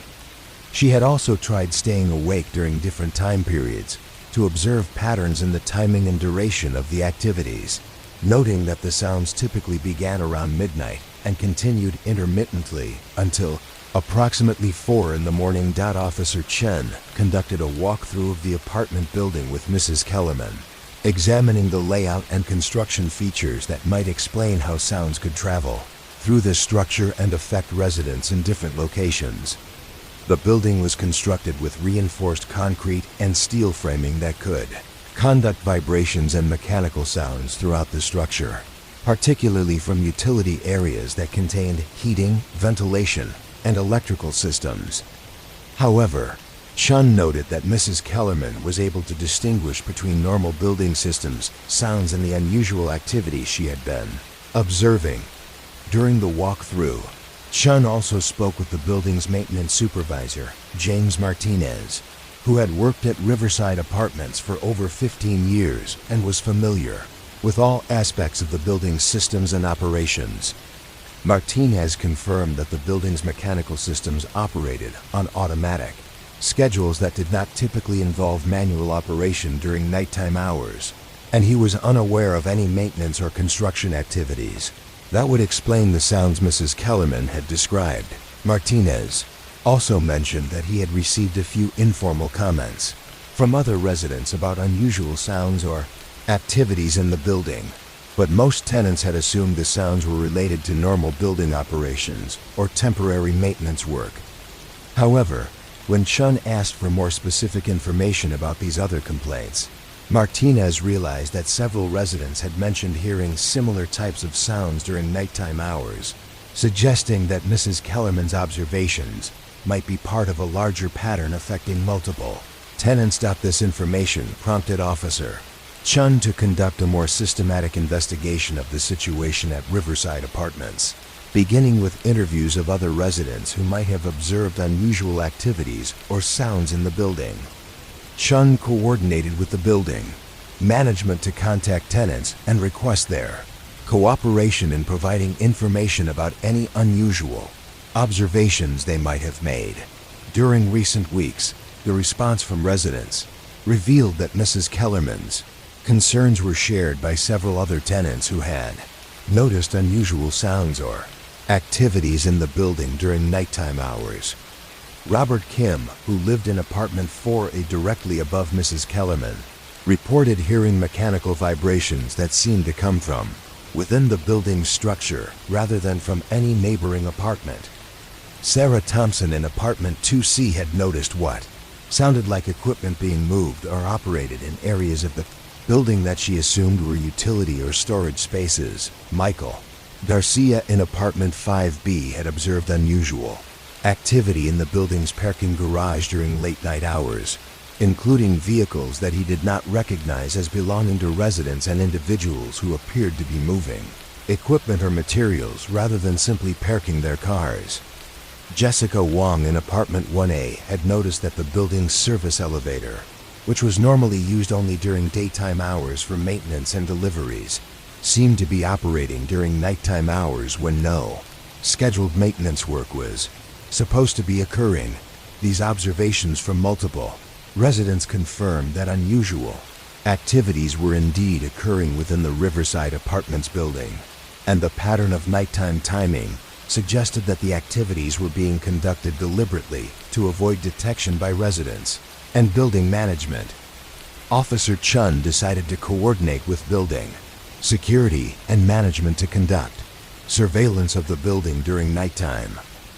She had also tried staying awake during different time periods to observe patterns in the timing and duration of the activities. noting that the sounds typically began around midnight and continued intermittently until approximately 4 in the morning. Officer Chen conducted a walkthrough of the apartment building with Mrs. Kellerman, examining the layout and construction features that might explain how sounds could travel through this structure and affect residents in different locations. The building was constructed with reinforced concrete and steel framing that could conduct vibrations and mechanical sounds throughout the structure, particularly from utility areas that contained heating, ventilation, and electrical systems. However, Chun noted that Mrs. Kellerman was able to distinguish between normal building systems, sounds, and the unusual activities she had been observing. During the walkthrough, Chun also spoke with the building's maintenance supervisor, James Martinez, who had worked at Riverside Apartments for over 15 years and was familiar with all aspects of the building's systems and operations. Martinez confirmed that the building's mechanical systems operated on automatic schedules that did not typically involve manual operation during nighttime hours, and he was unaware of any maintenance or construction activities that would explain the sounds Mrs. Kellerman had described. Martinez also mentioned that he had received a few informal comments from other residents about unusual sounds or activities in the building, but most tenants had assumed the sounds were related to normal building operations or temporary maintenance work. However, when Chun asked for more specific information about these other complaints, Martinez realized that several residents had mentioned hearing similar types of sounds during nighttime hours, suggesting that Mrs. Kellerman's observations might be part of a larger pattern affecting multiple tenants. This information prompted Officer Chun to conduct a more systematic investigation of the situation at Riverside Apartments, beginning with interviews of other residents who might have observed unusual activities or sounds in the building. Chun coordinated with the building management to contact tenants and request their cooperation in providing information about any unusual observations they might have made. During recent weeks, the response from residents revealed that Mrs. Kellerman's concerns were shared by several other tenants who had noticed unusual sounds or activities in the building during nighttime hours. Robert Kim, who lived in apartment 4A directly above Mrs. Kellerman, reported hearing mechanical vibrations that seemed to come from within the building's structure rather than from any neighboring apartment. Sarah Thompson in apartment 2C had noticed what sounded like equipment being moved or operated in areas of the building that she assumed were utility or storage spaces. Michael Garcia in apartment 5B had observed unusual activity in the building's parking garage during late-night hours, including vehicles that he did not recognize as belonging to residents and individuals who appeared to be moving equipment or materials rather than simply parking their cars. Jessica Wong in apartment 1A had noticed that the building's service elevator, which was normally used only during daytime hours for maintenance and deliveries, seemed to be operating during nighttime hours when no scheduled maintenance work was supposed to be occurring. These observations from multiple residents confirmed that unusual activities were indeed occurring within the Riverside Apartments building, and the pattern of nighttime timing suggested that the activities were being conducted deliberately to avoid detection by residents and building management. Officer Chun decided to coordinate with building security and management to conduct surveillance of the building during nighttime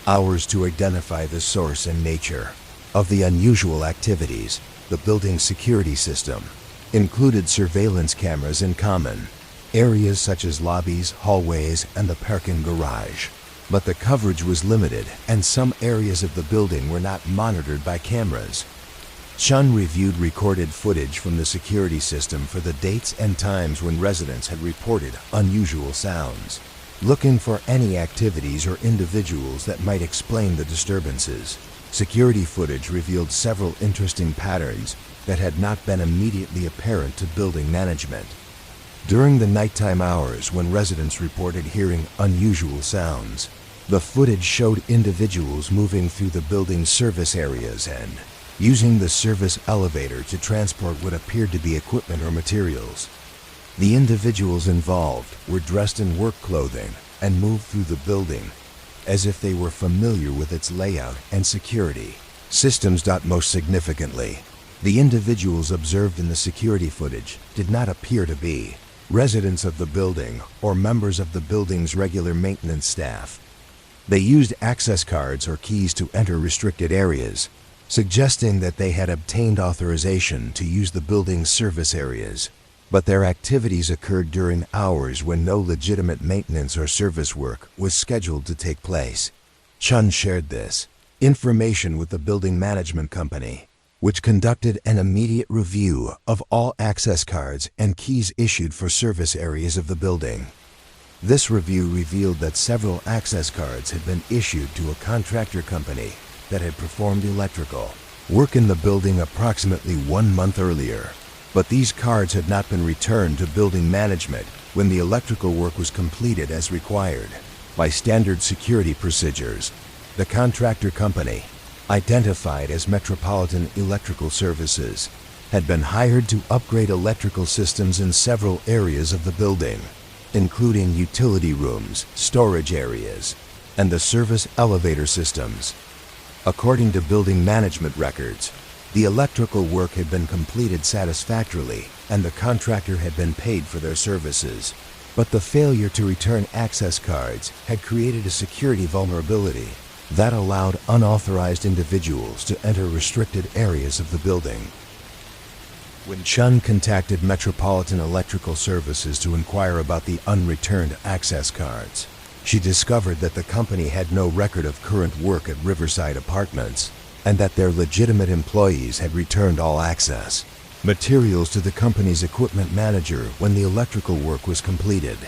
hours to identify the source and nature of the unusual activities. The building's security system included surveillance cameras in common areas such as lobbies, hallways, and the parking garage, but the coverage was limited and some areas of the building were not monitored by cameras. Chun reviewed recorded footage from the security system for the dates and times when residents had reported unusual sounds, looking for any activities or individuals that might explain the disturbances. Security footage revealed several interesting patterns that had not been immediately apparent to building management. During the nighttime hours when residents reported hearing unusual sounds, the footage showed individuals moving through the building's service areas and using the service elevator to transport what appeared to be equipment or materials. The individuals involved were dressed in work clothing and moved through the building as if they were familiar with its layout and security systems. Most significantly, the individuals observed in the security footage did not appear to be residents of the building or members of the building's regular maintenance staff. They used access cards or keys to enter restricted areas, suggesting that they had obtained authorization to use the building's service areas. But their activities occurred during hours when no legitimate maintenance or service work was scheduled to take place. Chun shared this information with the building management company, which conducted an immediate review of all access cards and keys issued for service areas of the building. This review revealed that several access cards had been issued to a contractor company that had performed electrical work in the building approximately 1 month earlier. But these cards had not been returned to building management when the electrical work was completed as required by standard security procedures. The contractor company, identified as Metropolitan Electrical Services, had been hired to upgrade electrical systems in several areas of the building, including utility rooms, storage areas, and the service elevator systems. According to building management records, the electrical work had been completed satisfactorily and the contractor had been paid for their services. But the failure to return access cards had created a security vulnerability that allowed unauthorized individuals to enter restricted areas of the building. When Chun contacted Metropolitan Electrical Services to inquire about the unreturned access cards, she discovered that the company had no record of current work at Riverside Apartments and that their legitimate employees had returned all access materials to the company's equipment manager when the electrical work was completed.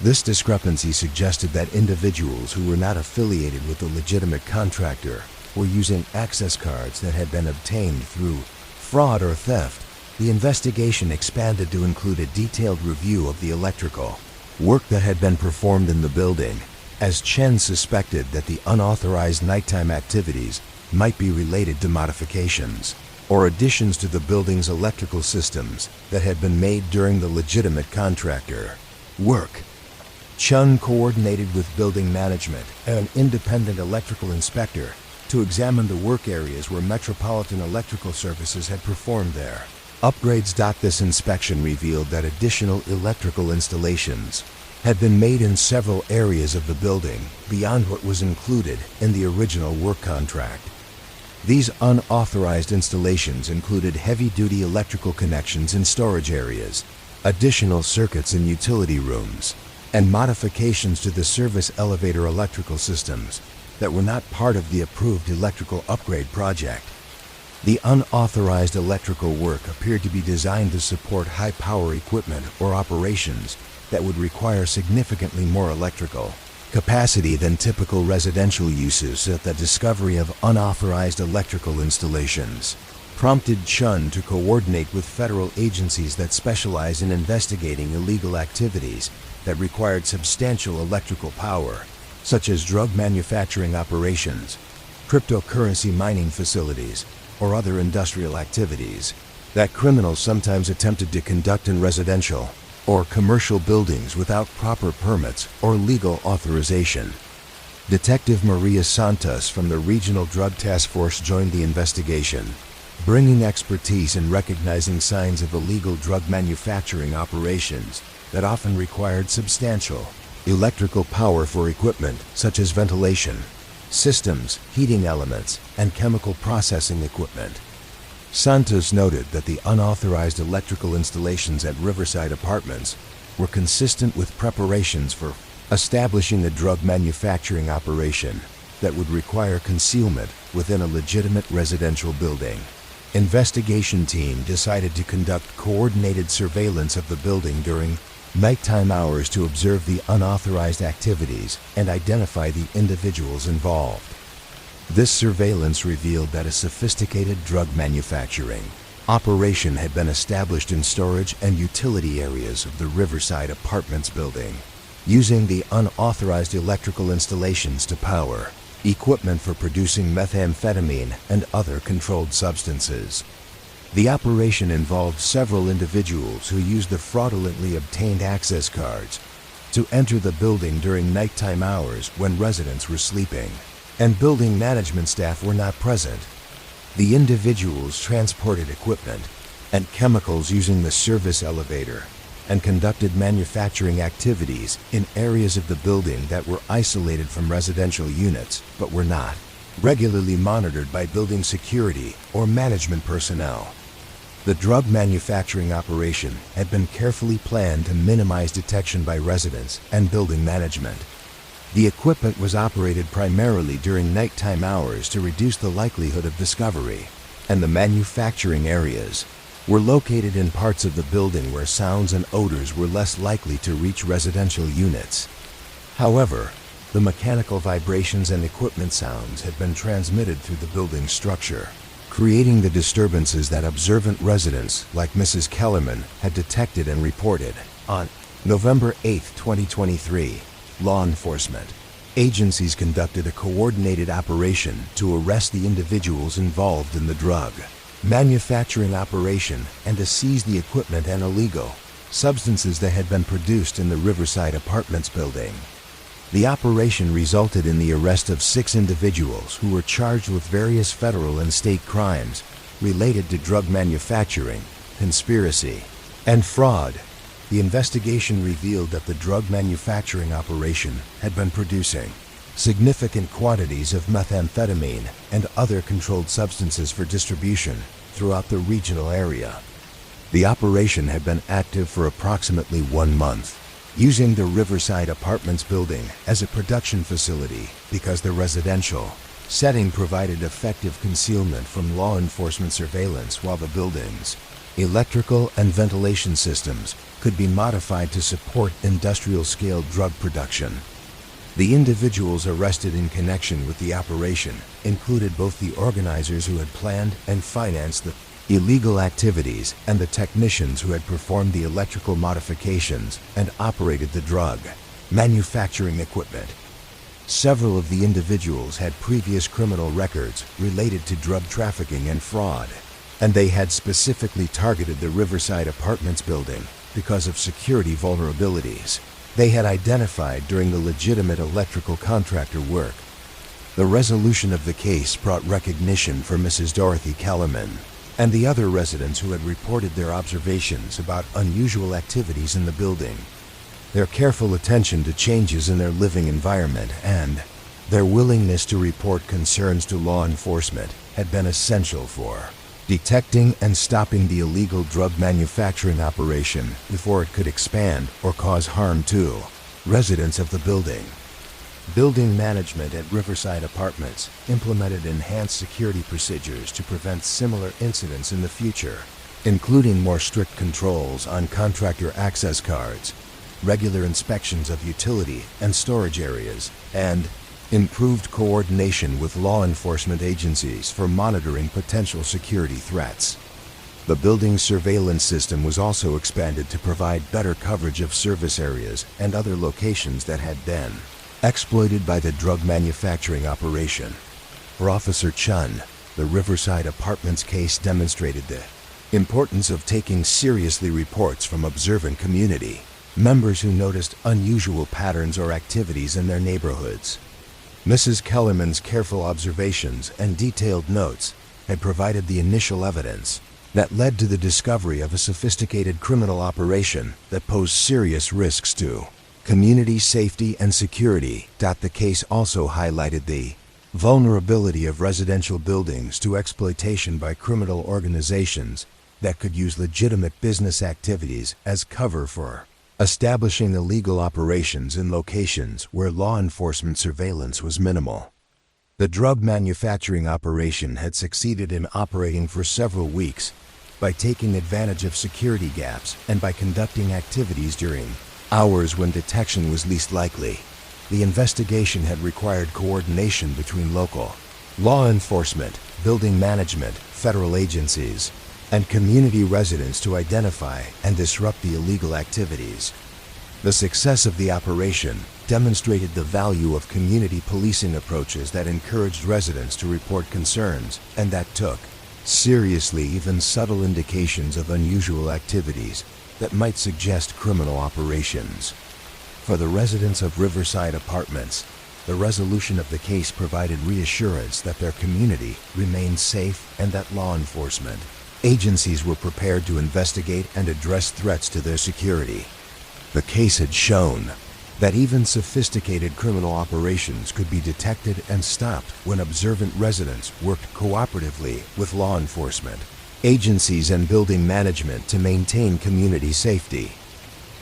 This discrepancy suggested that individuals who were not affiliated with the legitimate contractor were using access cards that had been obtained through fraud or theft. The investigation expanded to include a detailed review of the electrical work that had been performed in the building, as Chen suspected that the unauthorized nighttime activities might be related to modifications or additions to the building's electrical systems that had been made during the legitimate contractor work. Chun coordinated with building management and an independent electrical inspector to examine the work areas where Metropolitan Electrical Services had performed their upgrades. This inspection revealed that additional electrical installations had been made in several areas of the building beyond what was included in the original work contract. These unauthorized installations included heavy-duty electrical connections in storage areas, additional circuits in utility rooms, and modifications to the service elevator electrical systems that were not part of the approved electrical upgrade project. The unauthorized electrical work appeared to be designed to support high-power equipment or operations that would require significantly more electrical capacity than typical residential uses. The discovery of unauthorized electrical installations prompted Chun to coordinate with federal agencies that specialize in investigating illegal activities that required substantial electrical power, such as drug manufacturing operations, cryptocurrency mining facilities, or other industrial activities that criminals sometimes attempted to conduct in residential or commercial buildings without proper permits or legal authorization. Detective Maria Santos from the Regional Drug Task Force joined the investigation, bringing expertise in recognizing signs of illegal drug manufacturing operations that often required substantial electrical power for equipment such as ventilation systems, heating elements, and chemical processing equipment. Santos noted that the unauthorized electrical installations at Riverside Apartments were consistent with preparations for establishing a drug manufacturing operation that would require concealment within a legitimate residential building. Investigation team decided to conduct coordinated surveillance of the building during nighttime hours to observe the unauthorized activities and identify the individuals involved. This surveillance revealed that a sophisticated drug manufacturing operation had been established in storage and utility areas of the Riverside Apartments building, using the unauthorized electrical installations to power equipment for producing methamphetamine and other controlled substances. The operation involved several individuals who used the fraudulently obtained access cards to enter the building during nighttime hours when residents were sleeping and building management staff were not present. The individuals transported equipment and chemicals using the service elevator and conducted manufacturing activities in areas of the building that were isolated from residential units but were not regularly monitored by building security or management personnel. The drug manufacturing operation had been carefully planned to minimize detection by residents and building management. The equipment was operated primarily during nighttime hours to reduce the likelihood of discovery, and the manufacturing areas were located in parts of the building where sounds and odors were less likely to reach residential units. However, the mechanical vibrations and equipment sounds had been transmitted through the building structure, creating the disturbances that observant residents like Mrs. Kellerman had detected and reported. On November 8, 2023, law enforcement agencies conducted a coordinated operation to arrest the individuals involved in the drug manufacturing operation and to seize the equipment and illegal substances that had been produced in the Riverside Apartments building. The operation resulted in the arrest of 6 individuals who were charged with various federal and state crimes related to drug manufacturing, conspiracy, and fraud. The investigation revealed that the drug manufacturing operation had been producing significant quantities of methamphetamine and other controlled substances for distribution throughout the regional area. The operation had been active for approximately 1 month, using the Riverside Apartments building as a production facility because the residential setting provided effective concealment from law enforcement surveillance, while the building's electrical and ventilation systems could be modified to support industrial-scale drug production. The individuals arrested in connection with the operation included both the organizers who had planned and financed the illegal activities and the technicians who had performed the electrical modifications and operated the drug manufacturing equipment. Several of the individuals had previous criminal records related to drug trafficking and fraud, and they had specifically targeted the Riverside Apartments building because of security vulnerabilities they had identified during the legitimate electrical contractor work. The resolution of the case brought recognition for Mrs. Dorothy Kellerman and the other residents who had reported their observations about unusual activities in the building. Their careful attention to changes in their living environment and their willingness to report concerns to law enforcement had been essential for detecting and stopping the illegal drug manufacturing operation before it could expand or cause harm to residents of the building. Building management at Riverside Apartments implemented enhanced security procedures to prevent similar incidents in the future, including more strict controls on contractor access cards, regular inspections of utility and storage areas, and improved coordination with law enforcement agencies for monitoring potential security threats. The building's surveillance system was also expanded to provide better coverage of service areas and other locations that had been exploited by the drug manufacturing operation. For Officer Chun, the Riverside Apartments case demonstrated the importance of taking seriously reports from observant community members who noticed unusual patterns or activities in their neighborhoods. Mrs. Kellerman's careful observations and detailed notes had provided the initial evidence that led to the discovery of a sophisticated criminal operation that posed serious risks to community safety and security. The case also highlighted the vulnerability of residential buildings to exploitation by criminal organizations that could use legitimate business activities as cover for establishing illegal operations in locations where law enforcement surveillance was minimal. The drug manufacturing operation had succeeded in operating for several weeks by taking advantage of security gaps and by conducting activities during hours when detection was least likely. The investigation had required coordination between local law enforcement, building management, federal agencies, and community residents to identify and disrupt the illegal activities. The success of the operation demonstrated the value of community policing approaches that encouraged residents to report concerns and that took Seriously, even subtle indications of unusual activities that might suggest criminal operations. For the residents of Riverside Apartments, the resolution of the case provided reassurance that their community remained safe and that law enforcement agencies were prepared to investigate and address threats to their security. The case had shown that even sophisticated criminal operations could be detected and stopped when observant residents worked cooperatively with law enforcement agencies and building management to maintain community safety.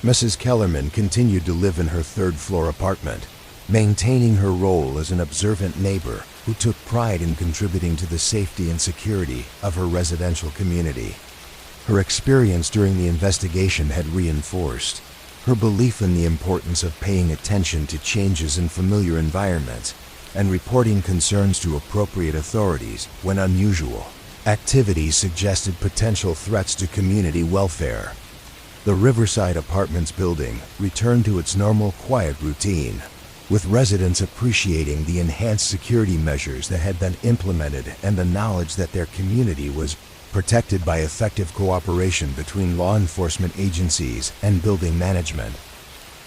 Mrs. Kellerman continued to live in her third-floor apartment, maintaining her role as an observant neighbor who took pride in contributing to the safety and security of her residential community. Her experience during the investigation had reinforced her belief in the importance of paying attention to changes in familiar environments and reporting concerns to appropriate authorities when unusual activities suggested potential threats to community welfare. The Riverside Apartments building returned to its normal quiet routine, with residents appreciating the enhanced security measures that had been implemented and the knowledge that their community was protected by effective cooperation between law enforcement agencies and building management.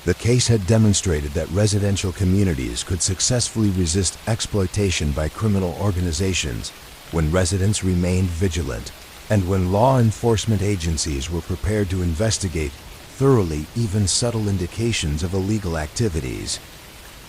The case had demonstrated that residential communities could successfully resist exploitation by criminal organizations when residents remained vigilant and when law enforcement agencies were prepared to investigate thoroughly even subtle indications of illegal activities.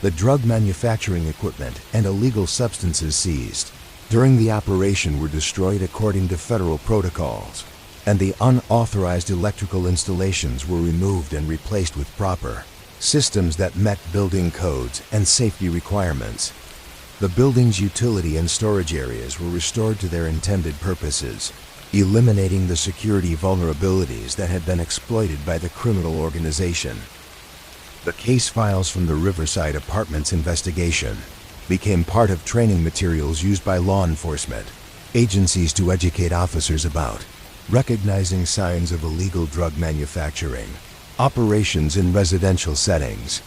The drug manufacturing equipment and illegal substances seized during the operation were destroyed according to federal protocols, and the unauthorized electrical installations were removed and replaced with proper systems that met building codes and safety requirements. The building's utility and storage areas were restored to their intended purposes, eliminating the security vulnerabilities that had been exploited by the criminal organization. The case files from the Riverside Apartments investigation became part of training materials used by law enforcement agencies to educate officers about recognizing signs of illegal drug manufacturing operations in residential settings.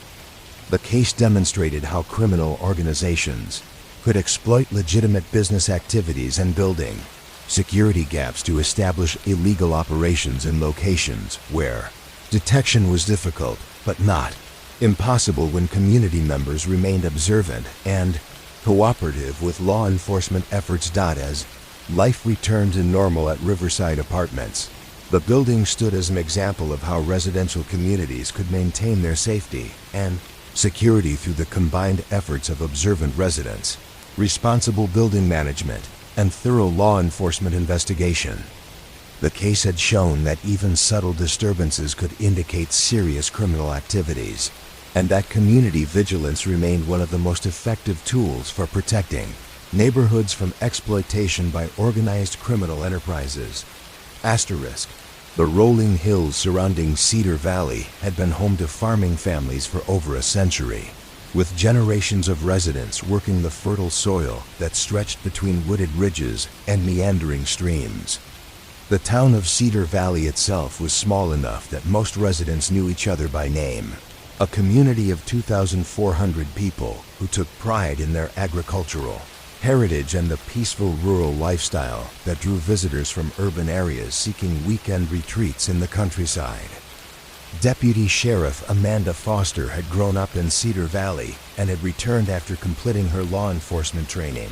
The case demonstrated how criminal organizations could exploit legitimate business activities and building security gaps to establish illegal operations in locations where detection was difficult but not impossible when community members remained observant and cooperative with law enforcement efforts. As life returned to normal at Riverside Apartments, the building stood as an example of how residential communities could maintain their safety and security through the combined efforts of observant residents, responsible building management, and thorough law enforcement investigation. The case had shown that even subtle disturbances could indicate serious criminal activities, and that community vigilance remained one of the most effective tools for protecting neighborhoods from exploitation by organized criminal enterprises. Asterisk. The rolling hills surrounding Cedar Valley had been home to farming families for over a century, with generations of residents working the fertile soil that stretched between wooded ridges and meandering streams. The town of Cedar Valley itself was small enough that most residents knew each other by name, a community of 2,400 people who took pride in their agricultural heritage and the peaceful rural lifestyle that drew visitors from urban areas seeking weekend retreats in the countryside. Deputy Sheriff Amanda Foster had grown up in Cedar Valley and had returned after completing her law enforcement training,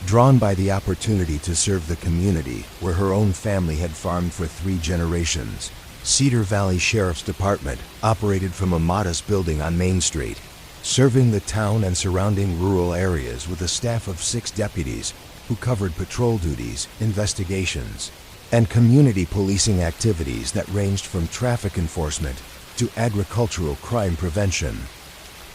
drawn by the opportunity to serve the community where her own family had farmed for 3 generations. Cedar Valley Sheriff's Department operated from a modest building on Main Street, serving the town and surrounding rural areas with a staff of 6 deputies who covered patrol duties, investigations, and community policing activities that ranged from traffic enforcement to agricultural crime prevention.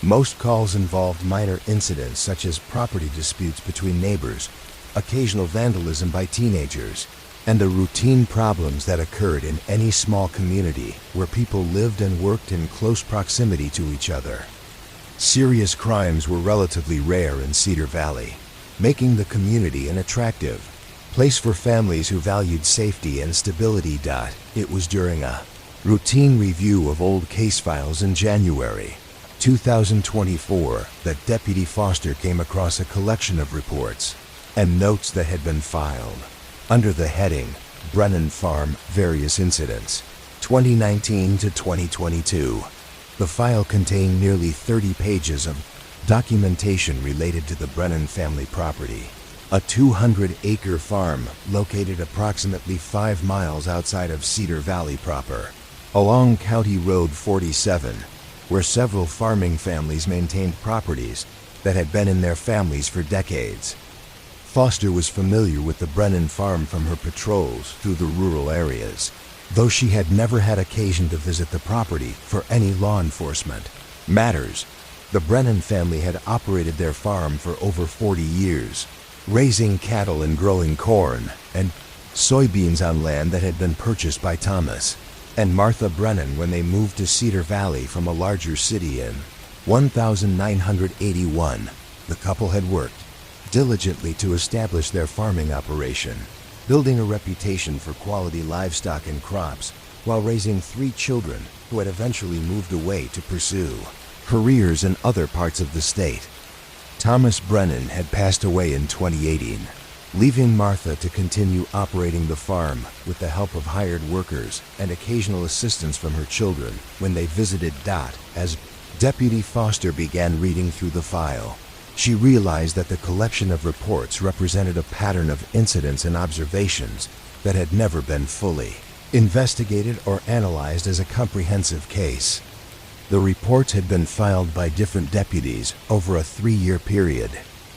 Most calls involved minor incidents such as property disputes between neighbors, occasional vandalism by teenagers, and the routine problems that occurred in any small community where people lived and worked in close proximity to each other. Serious crimes were relatively rare in Cedar Valley, making the community an attractive place for families who valued safety and stability. It was during a routine review of old case files in January 2024 that Deputy Foster came across a collection of reports and notes that had been filed under the heading Brennan Farm Various Incidents, 2019 to 2022. The file contained nearly 30 pages of documentation related to the Brennan family property, a 200-acre farm located approximately 5 miles outside of Cedar Valley proper, along County Road 47, where several farming families maintained properties that had been in their families for decades. Foster was familiar with the Brennan farm from her patrols through the rural areas, though she had never had occasion to visit the property for any law enforcement matters. The Brennan family had operated their farm for over 40 years, raising cattle and growing corn and soybeans on land that had been purchased by Thomas and Martha Brennan when they moved to Cedar Valley from a larger city in 1981. The couple had worked diligently to establish their farming operation, building a reputation for quality livestock and crops while raising 3 children who had eventually moved away to pursue careers in other parts of the state. Thomas Brennan had passed away in 2018, leaving Martha to continue operating the farm with the help of hired workers and occasional assistance from her children when they visited Dot. As Deputy Foster began reading through the file, she realized that the collection of reports represented a pattern of incidents and observations that had never been fully investigated or analyzed as a comprehensive case. The reports had been filed by different deputies over a 3-year period,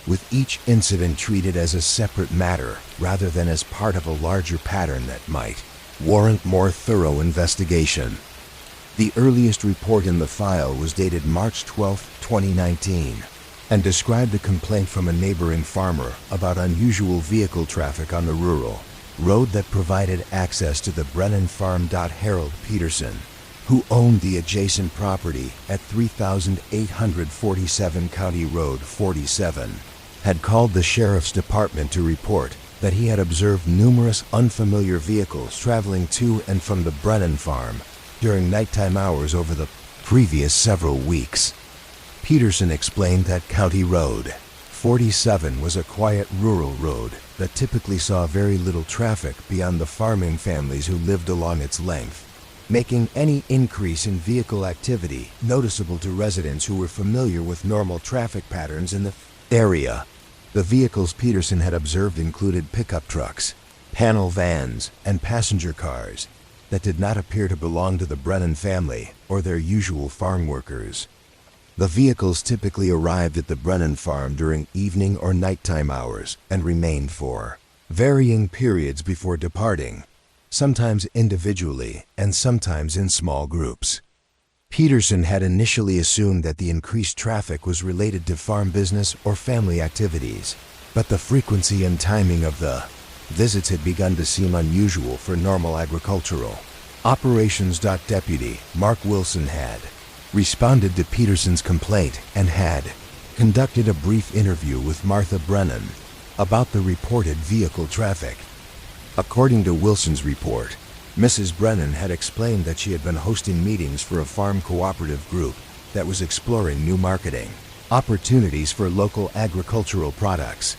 with each incident treated as a separate matter rather than as part of a larger pattern that might warrant more thorough investigation. The earliest report in the file was dated March 12, 2019, and described a complaint from a neighboring farmer about unusual vehicle traffic on the rural road that provided access to the Brennan farm. Harold Peterson, who owned the adjacent property at 3847 County Road 47, had called the sheriff's department to report that he had observed numerous unfamiliar vehicles traveling to and from the Brennan farm during nighttime hours over the previous several weeks. Peterson explained that County Road 47 was a quiet rural road that typically saw very little traffic beyond the farming families who lived along its length, making any increase in vehicle activity noticeable to residents who were familiar with normal traffic patterns in the area. The vehicles Peterson had observed included pickup trucks, panel vans, and passenger cars that did not appear to belong to the Brennan family or their usual farm workers. The vehicles typically arrived at the Brennan farm during evening or nighttime hours and remained for varying periods before departing, sometimes individually and sometimes in small groups. Peterson had initially assumed that the increased traffic was related to farm business or family activities, but the frequency and timing of the visits had begun to seem unusual for normal agricultural operations. Deputy Mark Wilson had responded to Peterson's complaint and had conducted a brief interview with Martha Brennan about the reported vehicle traffic. According to Wilson's report, Mrs. Brennan had explained that she had been hosting meetings for a farm cooperative group that was exploring new marketing opportunities for local agricultural products.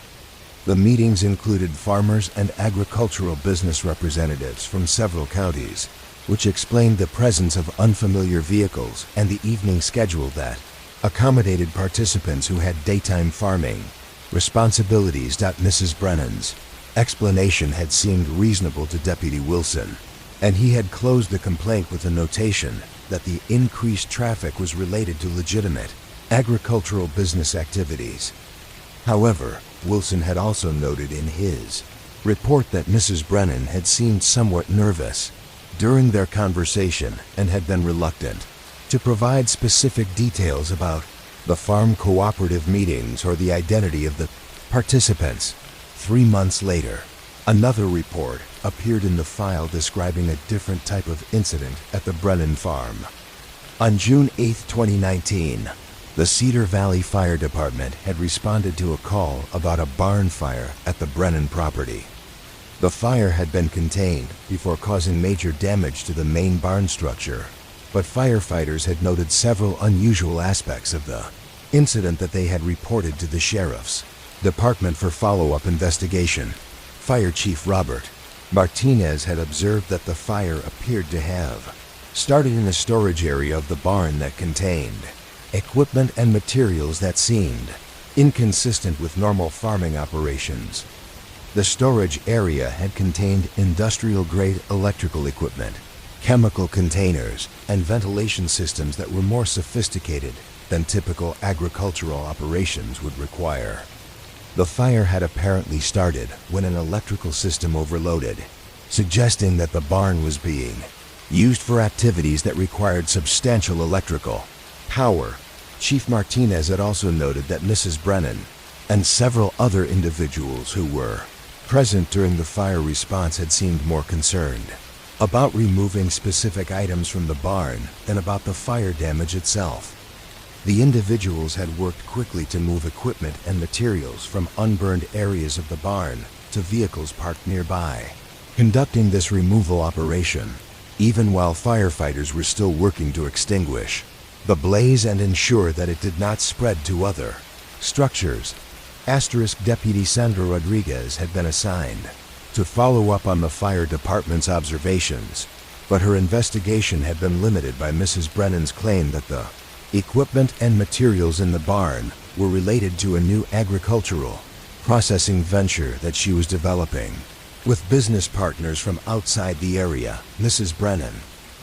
The meetings included farmers and agricultural business representatives from several counties, which explained the presence of unfamiliar vehicles and the evening schedule that accommodated participants who had daytime farming responsibilities. Mrs. Brennan's explanation had seemed reasonable to Deputy Wilson, and he had closed the complaint with a notation that the increased traffic was related to legitimate agricultural business activities. However, Wilson had also noted in his report that Mrs. Brennan had seemed somewhat nervous during their conversation and had been reluctant to provide specific details about the farm cooperative meetings or the identity of the participants. 3 months later, another report appeared in the file describing a different type of incident at the Brennan farm. On June 8, 2019, the Cedar Valley Fire Department had responded to a call about a barn fire at the Brennan property. The fire had been contained before causing major damage to the main barn structure, but firefighters had noted several unusual aspects of the incident that they had reported to the sheriff's department for follow-up investigation. Fire Chief Robert Martinez had observed that the fire appeared to have started in a storage area of the barn that contained equipment and materials that seemed inconsistent with normal farming operations. The storage area had contained industrial-grade electrical equipment, chemical containers, and ventilation systems that were more sophisticated than typical agricultural operations would require. The fire had apparently started when an electrical system overloaded, suggesting that the barn was being used for activities that required substantial electrical power. Chief Martinez had also noted that Mrs. Brennan and several other individuals who were present during the fire response had seemed more concerned about removing specific items from the barn than about the fire damage itself. The individuals had worked quickly to move equipment and materials from unburned areas of the barn to vehicles parked nearby, conducting this removal operation even while firefighters were still working to extinguish the blaze and ensure that it did not spread to other structures. Deputy Sandra Rodriguez had been assigned to follow up on the fire department's observations, but her investigation had been limited by Mrs. Brennan's claim that the equipment and materials in the barn were related to a new agricultural processing venture that she was developing. With business partners from outside the area, Mrs. Brennan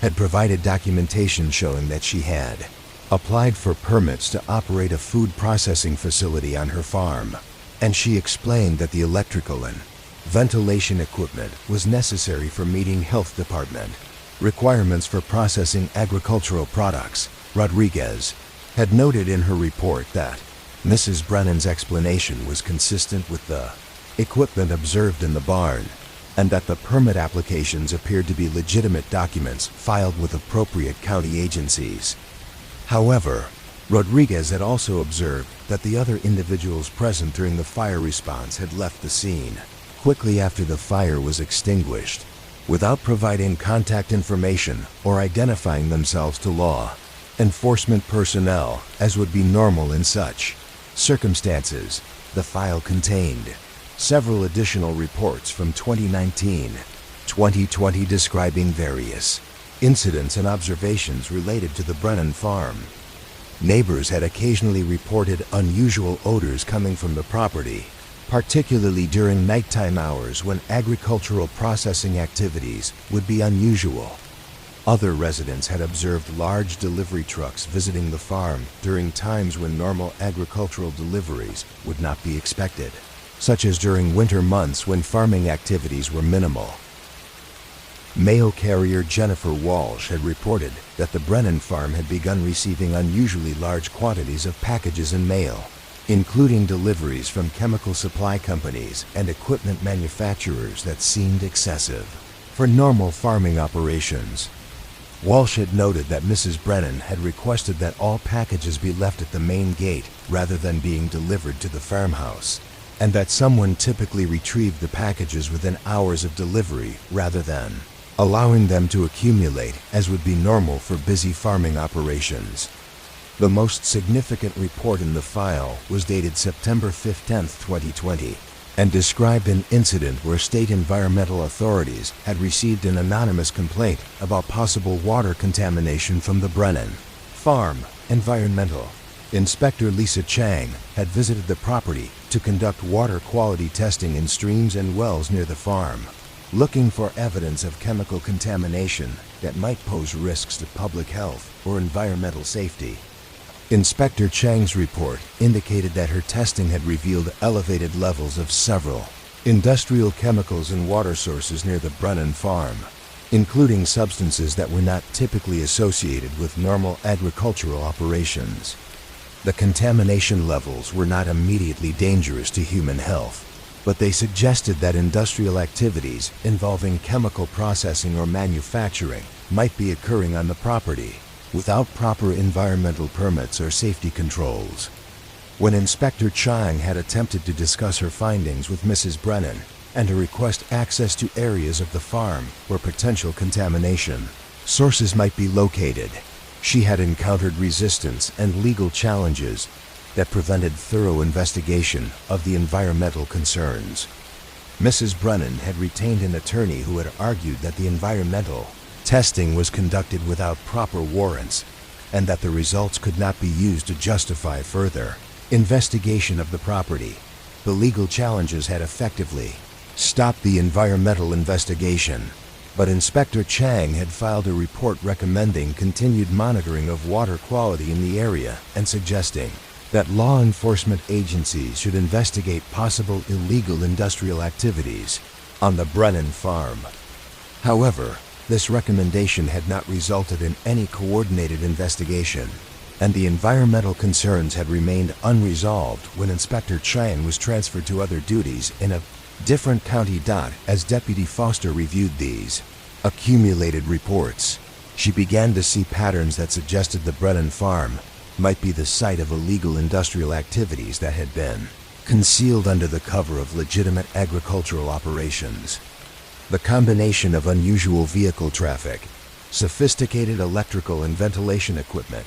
had provided documentation showing that she had applied for permits to operate a food processing facility on her farm, and she explained that the electrical and ventilation equipment was necessary for meeting health department requirements for processing agricultural products. Rodriguez had noted in her report that Mrs. Brennan's explanation was consistent with the equipment observed in the barn, and that the permit applications appeared to be legitimate documents filed with appropriate county agencies. However, Rodriguez had also observed that the other individuals present during the fire response had left the scene quickly after the fire was extinguished, without providing contact information or identifying themselves to law enforcement personnel, as would be normal in such circumstances. The file contained several additional reports from 2019-2020 describing various incidents and observations related to the Brennan farm. Neighbors had occasionally reported unusual odors coming from the property, particularly during nighttime hours when agricultural processing activities would be unusual. Other residents had observed large delivery trucks visiting the farm during times when normal agricultural deliveries would not be expected, such as during winter months when farming activities were minimal. Mail carrier Jennifer Walsh had reported that the Brennan farm had begun receiving unusually large quantities of packages and mail, including deliveries from chemical supply companies and equipment manufacturers that seemed excessive for normal farming operations. Walsh had noted that Mrs. Brennan had requested that all packages be left at the main gate rather than being delivered to the farmhouse, and that someone typically retrieved the packages within hours of delivery rather than allowing them to accumulate, as would be normal for busy farming operations. The most significant report in the file was dated September 15, 2020, and described an incident where state environmental authorities had received an anonymous complaint about possible water contamination from the Brennan farm. Environmental Inspector Lisa Chang had visited the property to conduct water quality testing in streams and wells near the farm, looking for evidence of chemical contamination that might pose risks to public health or environmental safety. Inspector Chang's report indicated that her testing had revealed elevated levels of several industrial chemicals in water sources near the Brennan farm, including substances that were not typically associated with normal agricultural operations. The contamination levels were not immediately dangerous to human health, but they suggested that industrial activities involving chemical processing or manufacturing might be occurring on the property without proper environmental permits or safety controls. When Inspector Chang had attempted to discuss her findings with Mrs. Brennan and to request access to areas of the farm where potential contamination sources might be located, she had encountered resistance and legal challenges that prevented thorough investigation of the environmental concerns. Mrs. Brennan had retained an attorney who had argued that the environmental testing was conducted without proper warrants and that the results could not be used to justify further investigation of the property. The legal challenges had effectively stopped the environmental investigation, but Inspector Chang had filed a report recommending continued monitoring of water quality in the area and suggesting that law enforcement agencies should investigate possible illegal industrial activities on the Brennan farm. However, this recommendation had not resulted in any coordinated investigation, and the environmental concerns had remained unresolved when Inspector Chang was transferred to other duties in a different county. As Deputy Foster reviewed these accumulated reports, she began to see patterns that suggested the Brennan farm might be the site of illegal industrial activities that had been concealed under the cover of legitimate agricultural operations. The combination of unusual vehicle traffic, sophisticated electrical and ventilation equipment,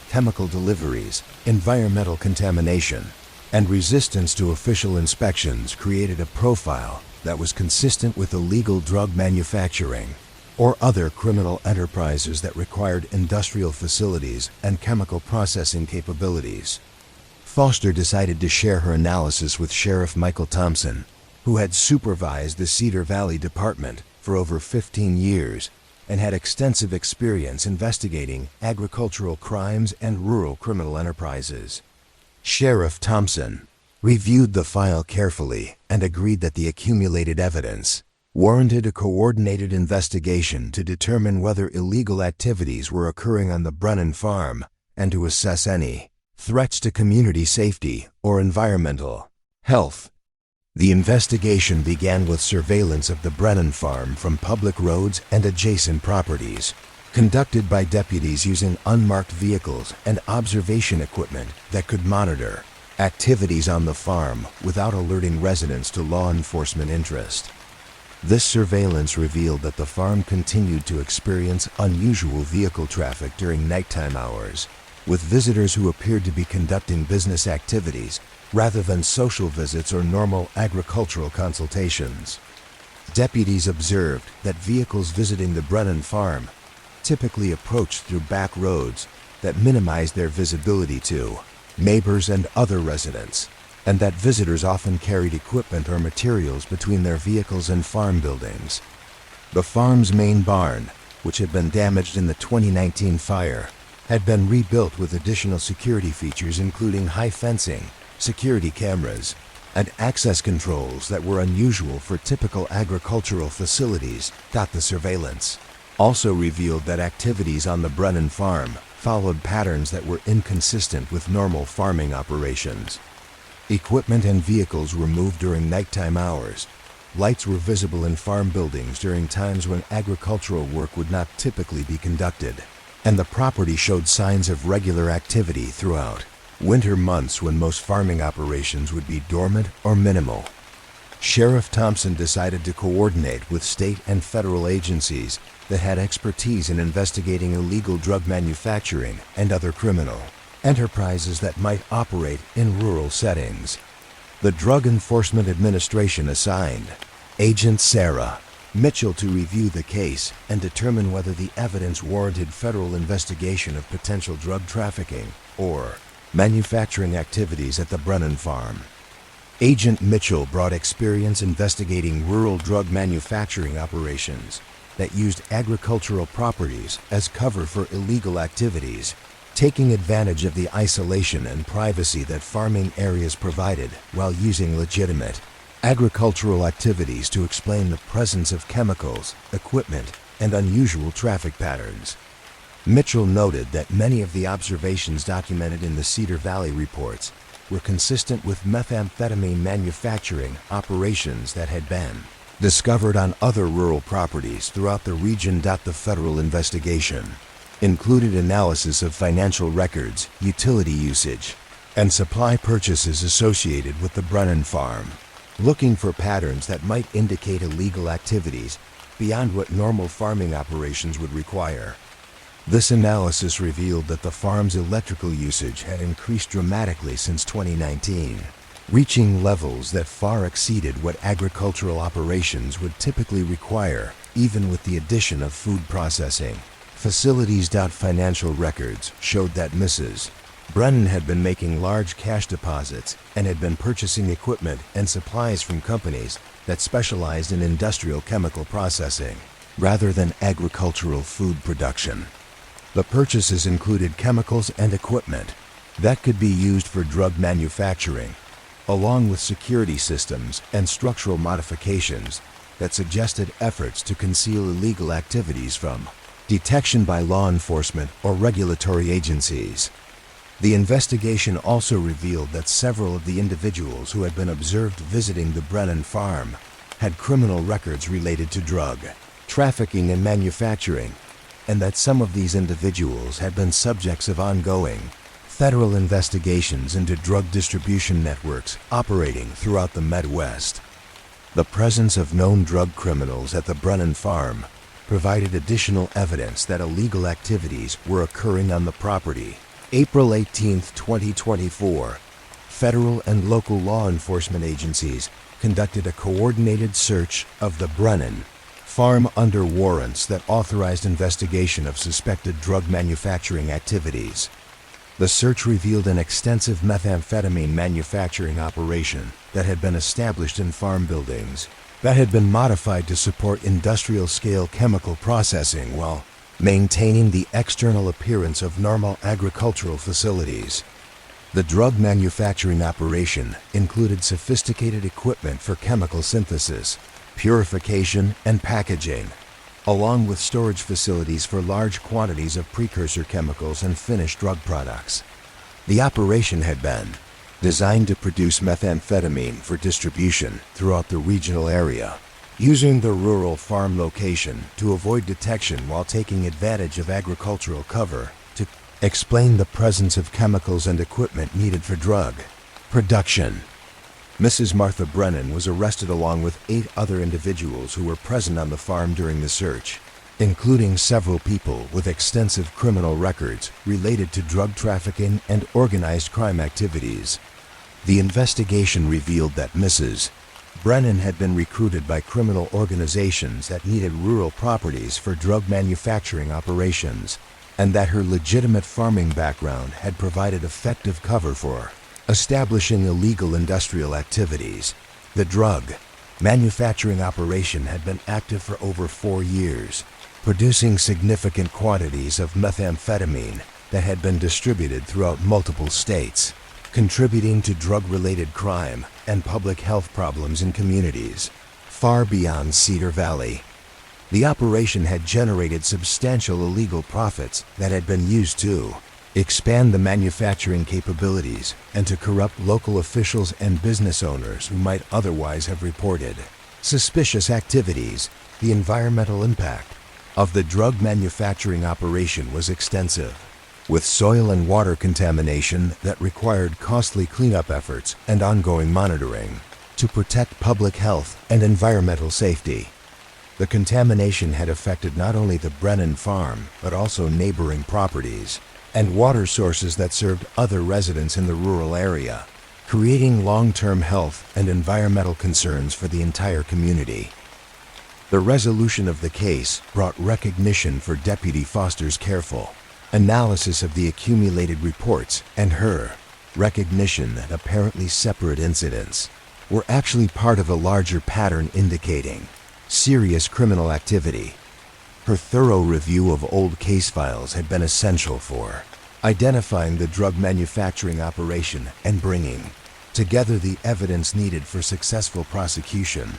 chemical deliveries, environmental contamination, and resistance to official inspections created a profile that was consistent with illegal drug manufacturing or other criminal enterprises that required industrial facilities and chemical processing capabilities. Foster decided to share her analysis with Sheriff Michael Thompson, who had supervised the Cedar Valley Department for over 15 years and had extensive experience investigating agricultural crimes and rural criminal enterprises. Sheriff Thompson reviewed the file carefully and agreed that the accumulated evidence warranted a coordinated investigation to determine whether illegal activities were occurring on the Brennan farm and to assess any threats to community safety or environmental health. The investigation began with surveillance of the Brennan farm from public roads and adjacent properties, conducted by deputies using unmarked vehicles and observation equipment that could monitor activities on the farm without alerting residents to law enforcement interest. This surveillance revealed that the farm continued to experience unusual vehicle traffic during nighttime hours, with visitors who appeared to be conducting business activities rather than social visits or normal agricultural consultations. Deputies observed that vehicles visiting the Brennan farm typically approached through back roads that minimized their visibility to neighbors and other residents, and that visitors often carried equipment or materials between their vehicles and farm buildings. The farm's main barn, which had been damaged in the 2019 fire, had been rebuilt with additional security features including high fencing, security cameras, and access controls that were unusual for typical agricultural facilities. The surveillance also revealed that activities on the Brennan farm followed patterns that were inconsistent with normal farming operations. Equipment and vehicles were moved during nighttime hours. Lights were visible in farm buildings during times when agricultural work would not typically be conducted, and the property showed signs of regular activity throughout winter months when most farming operations would be dormant or minimal. Sheriff Thompson decided to coordinate with state and federal agencies that had expertise in investigating illegal drug manufacturing and other criminal enterprises that might operate in rural settings. The Drug Enforcement Administration assigned Agent Sarah Mitchell to review the case and determine whether the evidence warranted federal investigation of potential drug trafficking or manufacturing activities at the Brennan farm. Agent Mitchell brought experience investigating rural drug manufacturing operations that used agricultural properties as cover for illegal activities, taking advantage of the isolation and privacy that farming areas provided while using legitimate agricultural activities to explain the presence of chemicals, equipment, and unusual traffic patterns. Mitchell noted that many of the observations documented in the Cedar Valley reports were consistent with methamphetamine manufacturing operations that had been discovered on other rural properties throughout the region. The federal investigation included analysis of financial records, utility usage, and supply purchases associated with the Brennan farm, looking for patterns that might indicate illegal activities beyond what normal farming operations would require. This analysis revealed that the farm's electrical usage had increased dramatically since 2019, reaching levels that far exceeded what agricultural operations would typically require, even with the addition of food processing facilities. Financial records showed that Mrs. Brennan had been making large cash deposits and had been purchasing equipment and supplies from companies that specialized in industrial chemical processing rather than agricultural food production. The purchases included chemicals and equipment that could be used for drug manufacturing, along with security systems and structural modifications that suggested efforts to conceal illegal activities from detection by law enforcement or regulatory agencies. The investigation also revealed that several of the individuals who had been observed visiting the Brennan farm had criminal records related to drug trafficking and manufacturing, and that some of these individuals had been subjects of ongoing federal investigations into drug distribution networks operating throughout the Midwest. The presence of known drug criminals at the Brennan farm provided additional evidence that illegal activities were occurring on the property. April 18, 2024, federal and local law enforcement agencies conducted a coordinated search of the Brennan farm under warrants that authorized investigation of suspected drug manufacturing activities. The search revealed an extensive methamphetamine manufacturing operation that had been established in farm buildings that had been modified to support industrial-scale chemical processing while maintaining the external appearance of normal agricultural facilities. The drug manufacturing operation included sophisticated equipment for chemical synthesis, purification, and packaging, along with storage facilities for large quantities of precursor chemicals and finished drug products. The operation had been designed to produce methamphetamine for distribution throughout the regional area, using the rural farm location to avoid detection while taking advantage of agricultural cover to explain the presence of chemicals and equipment needed for drug production. Mrs. Martha Brennan was arrested along with 8 other individuals who were present on the farm during the search, including several people with extensive criminal records related to drug trafficking and organized crime activities. The investigation revealed that Mrs. Brennan had been recruited by criminal organizations that needed rural properties for drug manufacturing operations, and that her legitimate farming background had provided effective cover for establishing illegal industrial activities. The drug manufacturing operation had been active for over 4 years, producing significant quantities of methamphetamine that had been distributed throughout multiple states, contributing to drug-related crime and public health problems in communities far beyond Cedar Valley. The operation had generated substantial illegal profits that had been used to expand the manufacturing capabilities and to corrupt local officials and business owners who might otherwise have reported suspicious activities. The environmental impact of the drug manufacturing operation was extensive, with soil and water contamination that required costly cleanup efforts and ongoing monitoring to protect public health and environmental safety. The contamination had affected not only the Brennan farm, but also neighboring properties and water sources that served other residents in the rural area, creating long-term health and environmental concerns for the entire community. The resolution of the case brought recognition for Deputy Foster's careful analysis of the accumulated reports and her recognition that apparently separate incidents were actually part of a larger pattern indicating serious criminal activity. Her thorough review of old case files had been essential for identifying the drug manufacturing operation and bringing together the evidence needed for successful prosecution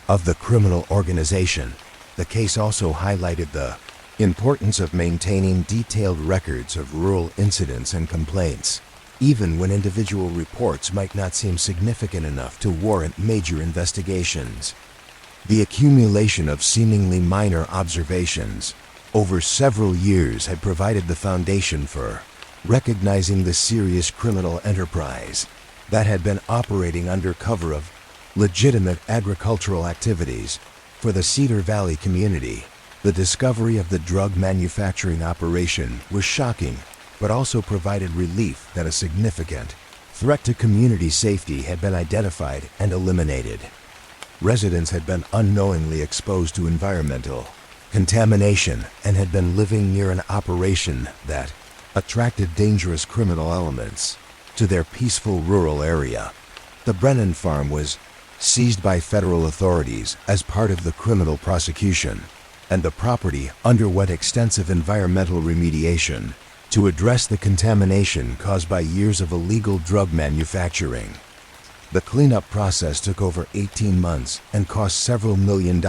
of the criminal organization. The case also highlighted the importance of maintaining detailed records of rural incidents and complaints, even when individual reports might not seem significant enough to warrant major investigations. The accumulation of seemingly minor observations over several years had provided the foundation for recognizing the serious criminal enterprise that had been operating under cover of legitimate agricultural activities for the Cedar Valley community. The discovery of the drug manufacturing operation was shocking, but also provided relief that a significant Threat to community safety had been identified and eliminated. Residents had been unknowingly exposed to environmental contamination and had been living near an operation that attracted dangerous criminal elements to their peaceful rural area. The Brennan farm was seized by federal authorities as part of the criminal prosecution, and the property underwent extensive environmental remediation to address the contamination caused by years of illegal drug manufacturing. The cleanup process took over 18 months and cost several $million,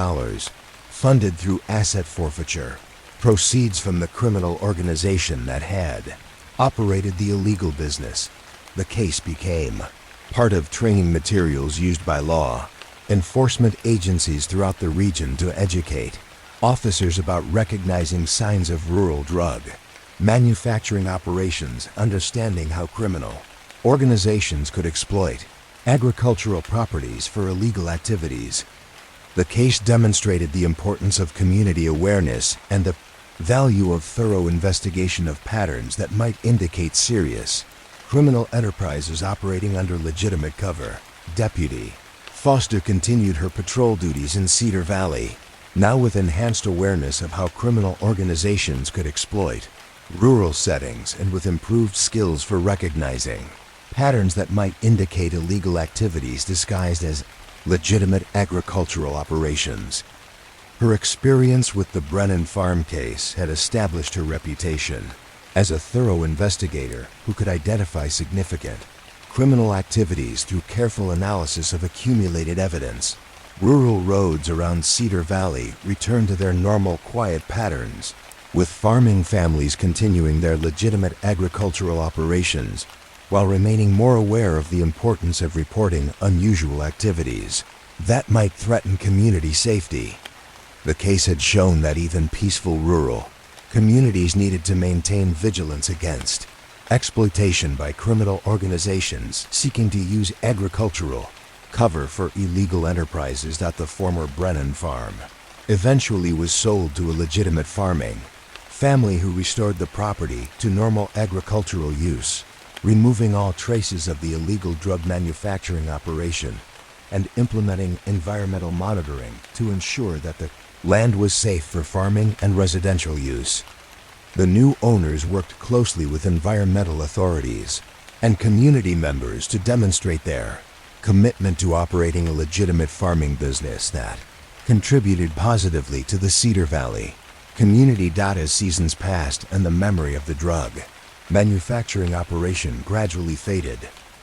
funded through asset forfeiture, proceeds from the criminal organization that had operated the illegal business. The case became part of training materials used by law enforcement agencies throughout the region to educate officers about recognizing signs of rural drug manufacturing operations, understanding how criminal organizations could exploit agricultural properties for illegal activities. The case demonstrated the importance of community awareness and the value of thorough investigation of patterns that might indicate serious criminal enterprises operating under legitimate cover. Deputy Foster continued her patrol duties in Cedar Valley, now with enhanced awareness of how criminal organizations could exploit rural settings and with improved skills for recognizing patterns that might indicate illegal activities disguised as legitimate agricultural operations. Her experience with the Brennan farm case had established her reputation as a thorough investigator who could identify significant criminal activities through careful analysis of accumulated evidence. Rural roads around Cedar Valley returned to their normal quiet patterns, with farming families continuing their legitimate agricultural operations while remaining more aware of the importance of reporting unusual activities that might threaten community safety. The case had shown that even peaceful rural communities needed to maintain vigilance against exploitation by criminal organizations seeking to use agricultural cover for illegal enterprises. That the former Brennan farm eventually was sold to a legitimate farming family who restored the property to normal agricultural use, removing all traces of the illegal drug manufacturing operation and implementing environmental monitoring to ensure that the land was safe for farming and residential use. The new owners worked closely with environmental authorities and community members to demonstrate their commitment to operating a legitimate farming business that contributed positively to the Cedar Valley community. As seasons passed and the memory of the drug manufacturing operation gradually faded,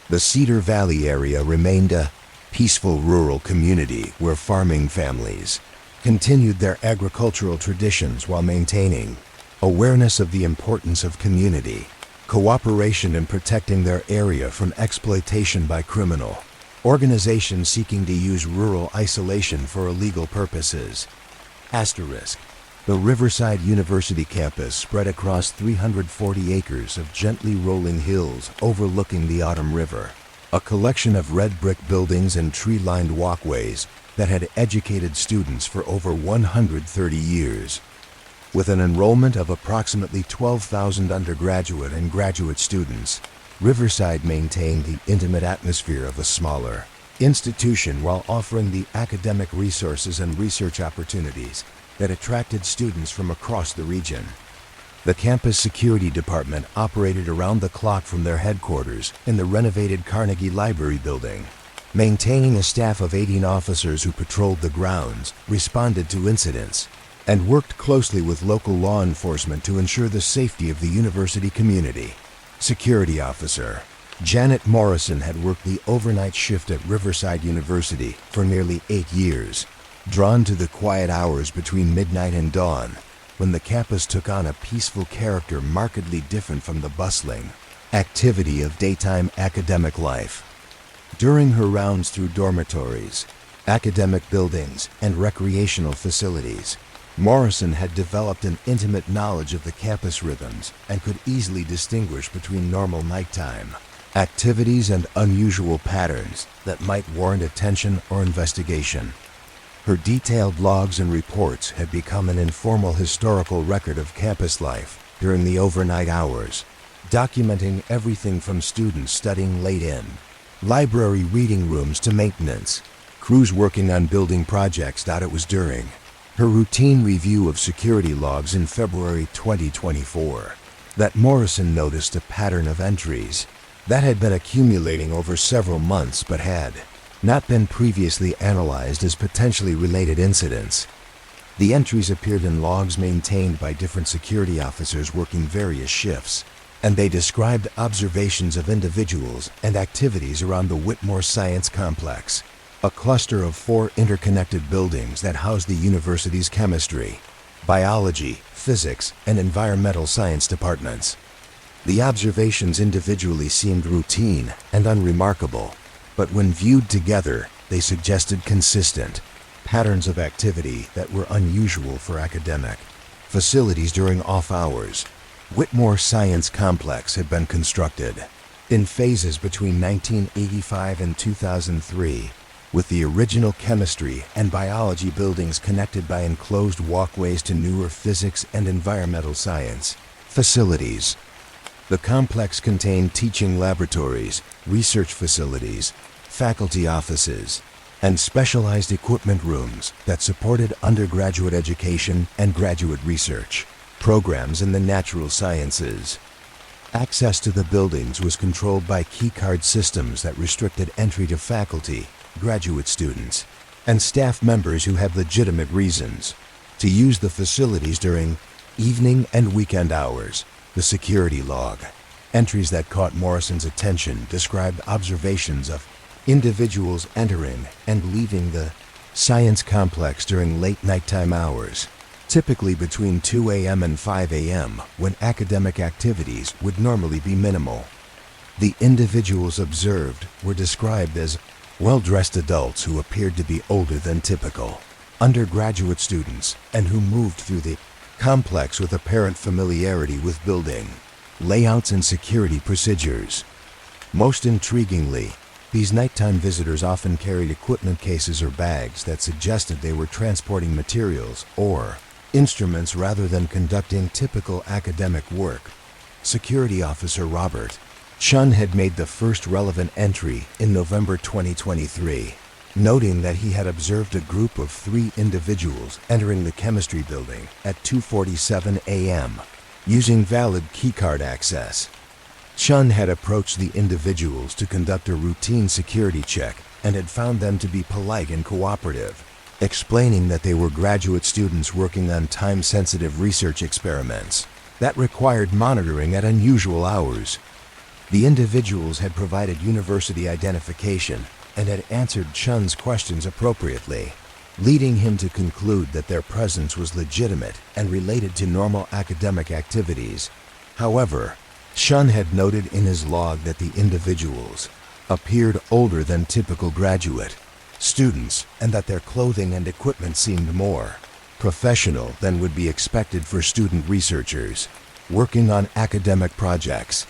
the Cedar Valley area remained a peaceful rural community where farming families continued their agricultural traditions while maintaining awareness of the importance of community cooperation in protecting their area from exploitation by criminal organizations seeking to use rural isolation for illegal purposes. Asterisk. The Riverside University campus spread across 340 acres of gently rolling hills overlooking the Autumn River, a collection of red brick buildings and tree-lined walkways that had educated students for over 130 years. With an enrollment of approximately 12,000 undergraduate and graduate students, Riverside maintained the intimate atmosphere of a smaller institution while offering the academic resources and research opportunities that attracted students from across the region. The campus security department operated around the clock from their headquarters in the renovated Carnegie Library building, maintaining a staff of 18 officers who patrolled the grounds, responded to incidents, and worked closely with local law enforcement to ensure the safety of the university community. Security officer Janet Morrison had worked the overnight shift at Riverside University for nearly 8 years, drawn to the quiet hours between midnight and dawn, when the campus took on a peaceful character markedly different from the bustling activity of daytime academic life. During her rounds through dormitories, academic buildings, and recreational facilities, Morrison had developed an intimate knowledge of the campus rhythms and could easily distinguish between normal nighttime activities and unusual patterns that might warrant attention or investigation. Her detailed logs and reports had become an informal historical record of campus life during the overnight hours, documenting everything from students studying late in, library reading rooms to maintenance, crews working on building projects. It was during her routine review of security logs in February 2024 that Morrison noticed a pattern of entries that had been accumulating over several months but had not been previously analyzed as potentially related incidents. The entries appeared in logs maintained by different security officers working various shifts, and they described observations of individuals and activities around the Whitmore Science Complex, a cluster of 4 interconnected buildings that house the university's chemistry, biology, physics, and environmental science departments. The observations individually seemed routine and unremarkable, but when viewed together, they suggested consistent patterns of activity that were unusual for academic facilities during off hours. Whitmore Science Complex had been constructed in phases between 1985 and 2003, with the original chemistry and biology buildings connected by enclosed walkways to newer physics and environmental science facilities. The complex contained teaching laboratories, research facilities, faculty offices, and specialized equipment rooms that supported undergraduate education and graduate research programs in the natural sciences. Access to the buildings was controlled by keycard systems that restricted entry to faculty, graduate students, and staff members who had legitimate reasons to use the facilities during evening and weekend hours. The security log entries that caught Morrison's attention described observations of individuals entering and leaving the science complex during late nighttime hours, typically between 2 a.m. and 5 a.m., when academic activities would normally be minimal. The individuals observed were described as well-dressed adults who appeared to be older than typical undergraduate students and who moved through the complex with apparent familiarity with building layouts and security procedures. Most intriguingly, these nighttime visitors often carried equipment cases or bags that suggested they were transporting materials or instruments rather than conducting typical academic work. Security Officer Robert Chun had made the first relevant entry in November 2023, noting that he had observed a group of 3 individuals entering the chemistry building at 2:47 a.m. using valid keycard access. Chun had approached the individuals to conduct a routine security check and had found them to be polite and cooperative, explaining that they were graduate students working on time-sensitive research experiments that required monitoring at unusual hours. The individuals had provided university identification and had answered Chun's questions appropriately, leading him to conclude that their presence was legitimate and related to normal academic activities. However, Chun had noted in his log that the individuals appeared older than typical graduate students and that their clothing and equipment seemed more professional than would be expected for student researchers working on academic projects.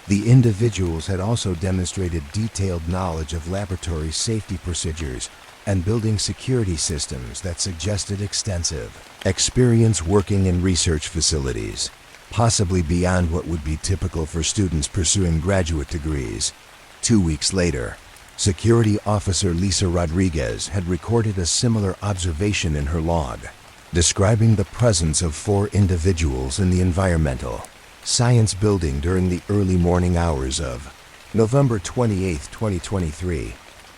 The individuals had also demonstrated detailed knowledge of laboratory safety procedures and building security systems that suggested extensive experience working in research facilities, possibly beyond what would be typical for students pursuing graduate degrees. 2 weeks later, Security Officer Lisa Rodriguez had recorded a similar observation in her log, describing the presence of 4 individuals in the environmental science building during the early morning hours of November 28, 2023.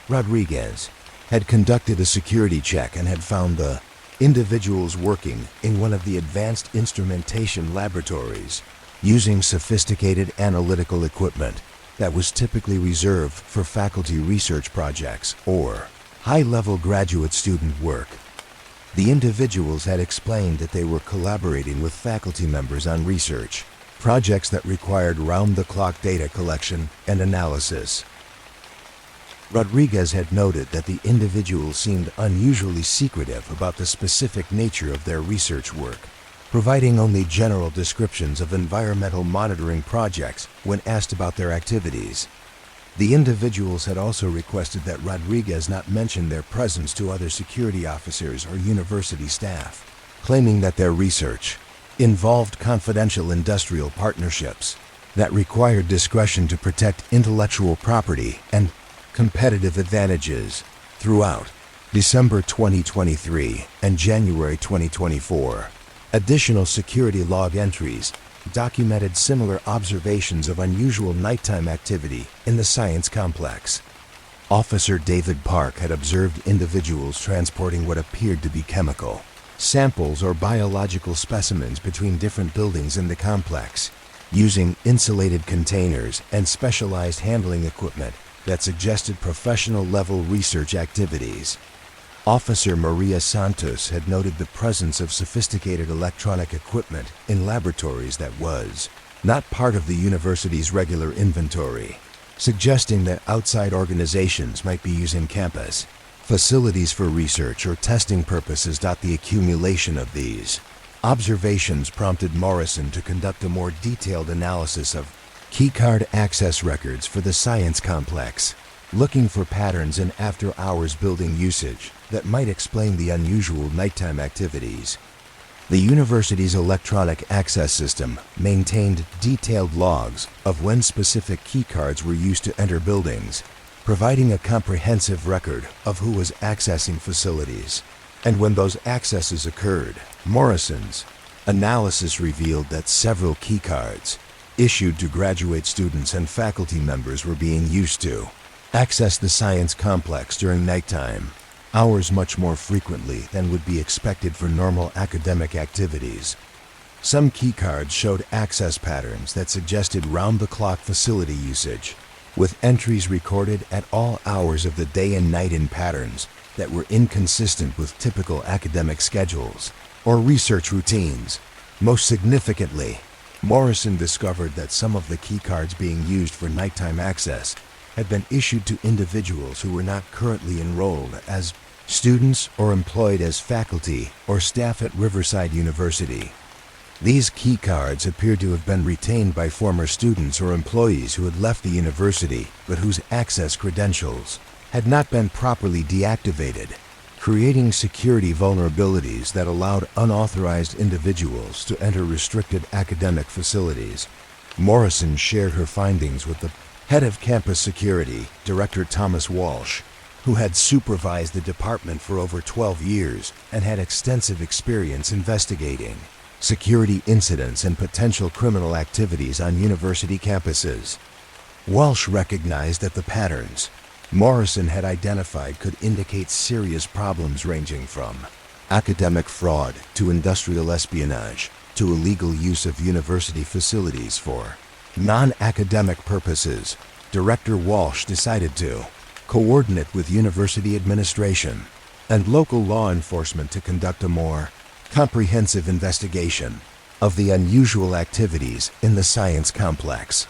Rodriguez had conducted a security check and had found the individuals working in one of the advanced instrumentation laboratories using sophisticated analytical equipment that was typically reserved for faculty research projects or high-level graduate student work. The individuals had explained that they were collaborating with faculty members on research projects that required round-the-clock data collection and analysis. Rodriguez had noted that the individuals seemed unusually secretive about the specific nature of their research work, providing only general descriptions of environmental monitoring projects when asked about their activities. The individuals had also requested that Rodriguez not mention their presence to other security officers or university staff, claiming that their research involved confidential industrial partnerships. that required discretion to protect intellectual property and competitive advantages. Throughout December 2023 and January 2024, additional security log entries documented similar observations of unusual nighttime activity in the science complex. Officer David Park had observed individuals transporting what appeared to be chemical samples or biological specimens between different buildings in the complex, using insulated containers and specialized handling equipment that suggested professional-level research activities. Officer Maria Santos had noted the presence of sophisticated electronic equipment in laboratories that was not part of the university's regular inventory, suggesting that outside organizations might be using campus facilities for research or testing purposes. The accumulation of these observations prompted Morrison to conduct a more detailed analysis of keycard access records for the science complex, looking for patterns in after-hours building usage that might explain the unusual nighttime activities. The university's electronic access system maintained detailed logs of when specific keycards were used to enter buildings, providing a comprehensive record of who was accessing facilities. And when those accesses occurred, Morrison's analysis revealed that several keycards issued to graduate students and faculty members were being used to access the science complex during nighttime hours much more frequently than would be expected for normal academic activities. Some keycards showed access patterns that suggested round-the-clock facility usage, with entries recorded at all hours of the day and night in patterns that were inconsistent with typical academic schedules or research routines. Most significantly, Morrison discovered that some of the keycards being used for nighttime access had been issued to individuals who were not currently enrolled as students or employed as faculty or staff at Riverside University. These keycards appeared to have been retained by former students or employees who had left the university but whose access credentials had not been properly deactivated, creating security vulnerabilities that allowed unauthorized individuals to enter restricted academic facilities. Morrison shared her findings with the head of campus security, Director Thomas Walsh, who had supervised the department for over 12 years and had extensive experience investigating security incidents and potential criminal activities on university campuses. Walsh recognized that the patterns Morrison had identified could indicate serious problems ranging from academic fraud to industrial espionage to illegal use of university facilities for non-academic purposes. Director Walsh decided to coordinate with university administration and local law enforcement to conduct a more comprehensive investigation of the unusual activities in the science complex.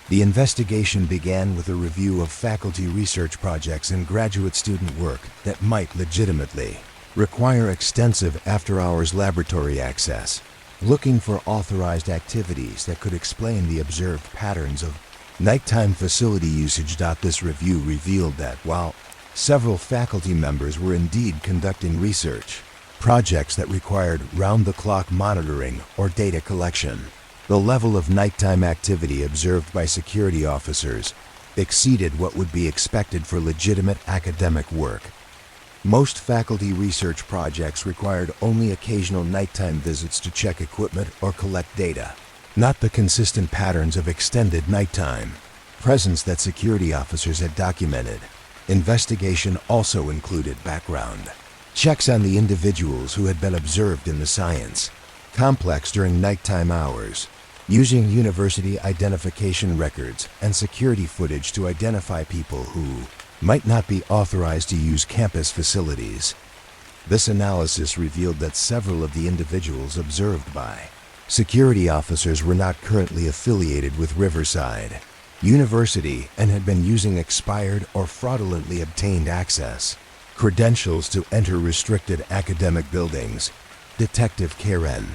The investigation began with a review of faculty research projects and graduate student work that might legitimately require extensive after-hours laboratory access, looking for authorized activities that could explain the observed patterns of nighttime facility usage. This review revealed that while several faculty members were indeed conducting research projects that required round-the-clock monitoring or data collection, the level of nighttime activity observed by security officers exceeded what would be expected for legitimate academic work. Most faculty research projects required only occasional nighttime visits to check equipment or collect data, not the consistent patterns of extended nighttime presence that security officers had documented. Investigation also included background checks on the individuals who had been observed in the science complex during nighttime hours, using university identification records and security footage to identify people who might not be authorized to use campus facilities. This analysis revealed that several of the individuals observed by security officers were not currently affiliated with Riverside University and had been using expired or fraudulently obtained access credentials to enter restricted academic buildings. Detective Karen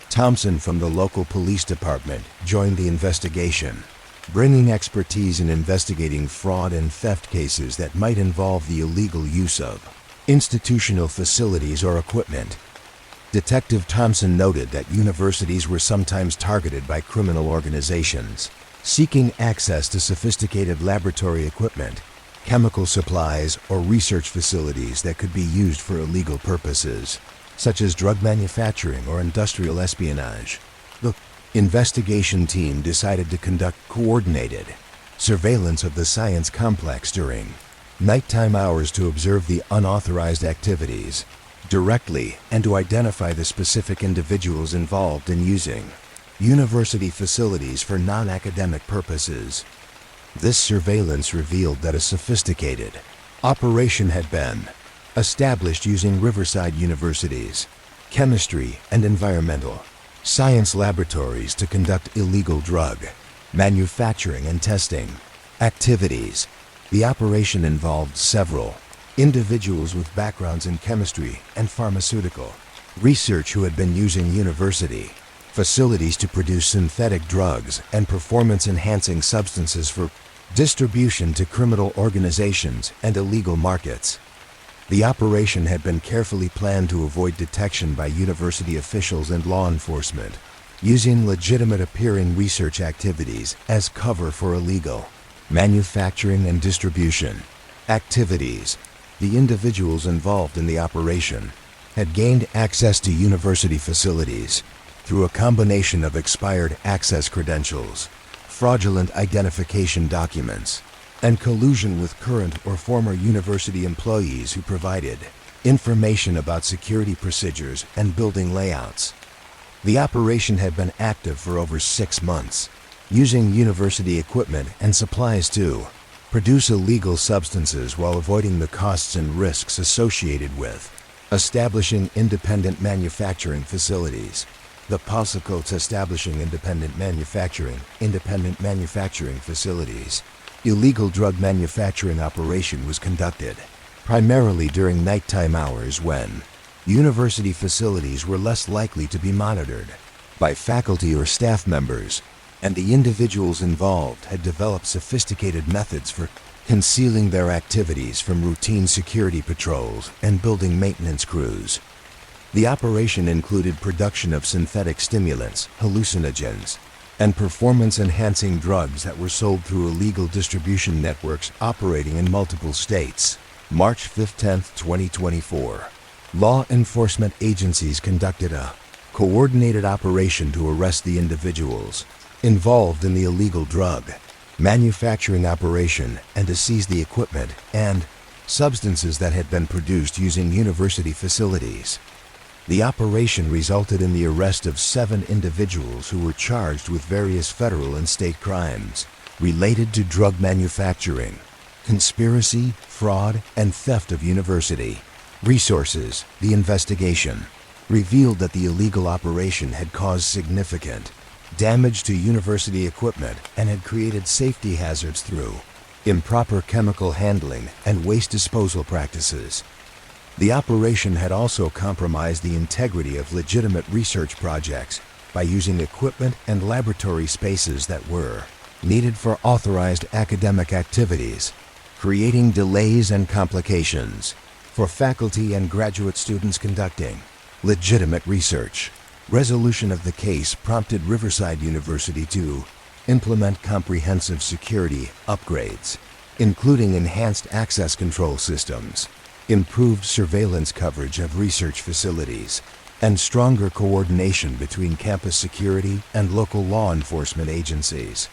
Thompson from the local police department joined the investigation, bringing expertise in investigating fraud and theft cases that might involve the illegal use of institutional facilities or equipment. Detective Thompson noted that universities were sometimes targeted by criminal organizations seeking access to sophisticated laboratory equipment, chemical supplies, or research facilities that could be used for illegal purposes, such as drug manufacturing or industrial espionage. The investigation team decided to conduct coordinated surveillance of the science complex during nighttime hours to observe the unauthorized activities directly and to identify the specific individuals involved in using university facilities for non-academic purposes. This surveillance revealed that a sophisticated operation had been established using Riverside University's chemistry and environmental science laboratories to conduct illegal drug manufacturing and testing activities. The operation involved several individuals with backgrounds in chemistry and pharmaceutical research who had been using university facilities to produce synthetic drugs and performance-enhancing substances for distribution to criminal organizations and illegal markets. The operation had been carefully planned to avoid detection by university officials and law enforcement, using legitimate-appearing research activities as cover for illegal manufacturing and distribution activities. The individuals involved in the operation had gained access to university facilities through a combination of expired access credentials, fraudulent identification documents, and collusion with current or former university employees who provided information about security procedures and building layouts. The operation had been active for over 6 months, using university equipment and supplies to produce illegal substances while avoiding the costs and risks associated with establishing independent manufacturing facilities. The Possicoats establishing independent manufacturing facilities. Illegal drug manufacturing operation was conducted primarily during nighttime hours when university facilities were less likely to be monitored by faculty or staff members, and the individuals involved had developed sophisticated methods for concealing their activities from routine security patrols and building maintenance crews. The operation included production of synthetic stimulants, hallucinogens, and performance-enhancing drugs that were sold through illegal distribution networks operating in multiple states. March 15, 2024. Law enforcement agencies conducted a coordinated operation to arrest the individuals involved in the illegal drug manufacturing operation and to seize the equipment and substances that had been produced using university facilities. The operation resulted in the arrest of 7 individuals who were charged with various federal and state crimes related to drug manufacturing, conspiracy, fraud, and theft of university resources. The investigation revealed that the illegal operation had caused significant damage to university equipment and had created safety hazards through improper chemical handling and waste disposal practices. The operation had also compromised the integrity of legitimate research projects by using equipment and laboratory spaces that were needed for authorized academic activities, creating delays and complications for faculty and graduate students conducting legitimate research. Resolution of the case prompted Riverside University to implement comprehensive security upgrades, including enhanced access control systems, improved surveillance coverage of research facilities, and stronger coordination between campus security and local law enforcement agencies.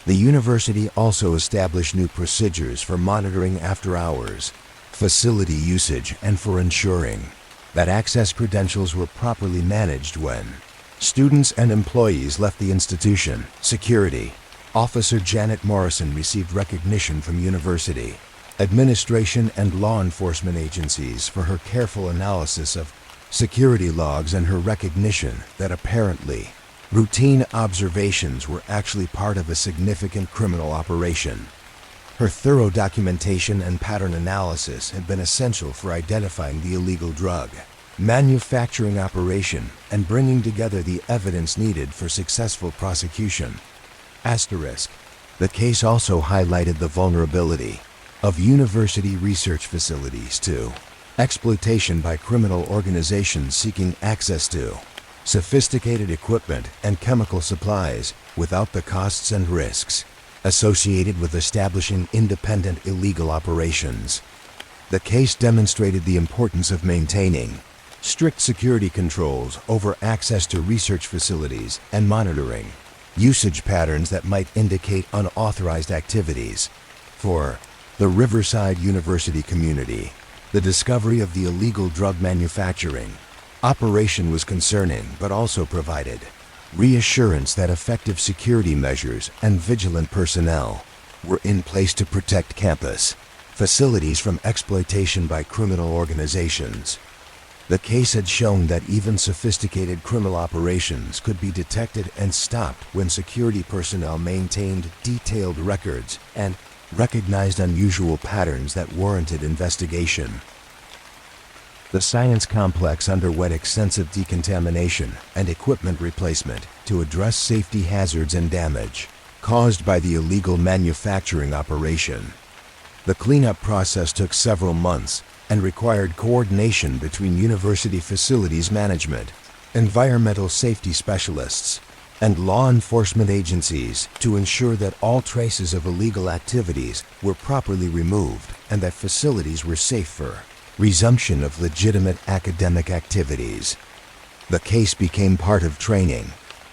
The university also established new procedures for monitoring after hours, facility usage, and for ensuring that access credentials were properly managed when students and employees left the institution. Security Officer Janet Morrison received recognition from university administration and law enforcement agencies for her careful analysis of security logs and her recognition that apparently routine observations were actually part of a significant criminal operation. Her thorough documentation and pattern analysis had been essential for identifying the illegal drug manufacturing operation and bringing together the evidence needed for successful prosecution. Asterisk. The case also highlighted the vulnerability of university research facilities to exploitation by criminal organizations seeking access to sophisticated equipment, and chemical supplies without the costs and risks associated with establishing independent illegal operations. The case demonstrated the importance of maintaining strict security controls over access to research facilities and monitoring usage patterns that might indicate unauthorized activities. For the Riverside University community, the discovery of the illegal drug manufacturing operation was concerning, but also provided reassurance that effective security measures and vigilant personnel were in place to protect campus facilities from exploitation by criminal organizations. The case had shown that even sophisticated criminal operations could be detected and stopped when security personnel maintained detailed records and recognized unusual patterns that warranted investigation. The science complex underwent extensive decontamination and equipment replacement to address safety hazards and damage caused by the illegal manufacturing operation. The cleanup process took several months and required coordination between university facilities management, environmental safety specialists, and law enforcement agencies to ensure that all traces of illegal activities were properly removed and that facilities were safe for resumption of legitimate academic activities. The case became part of training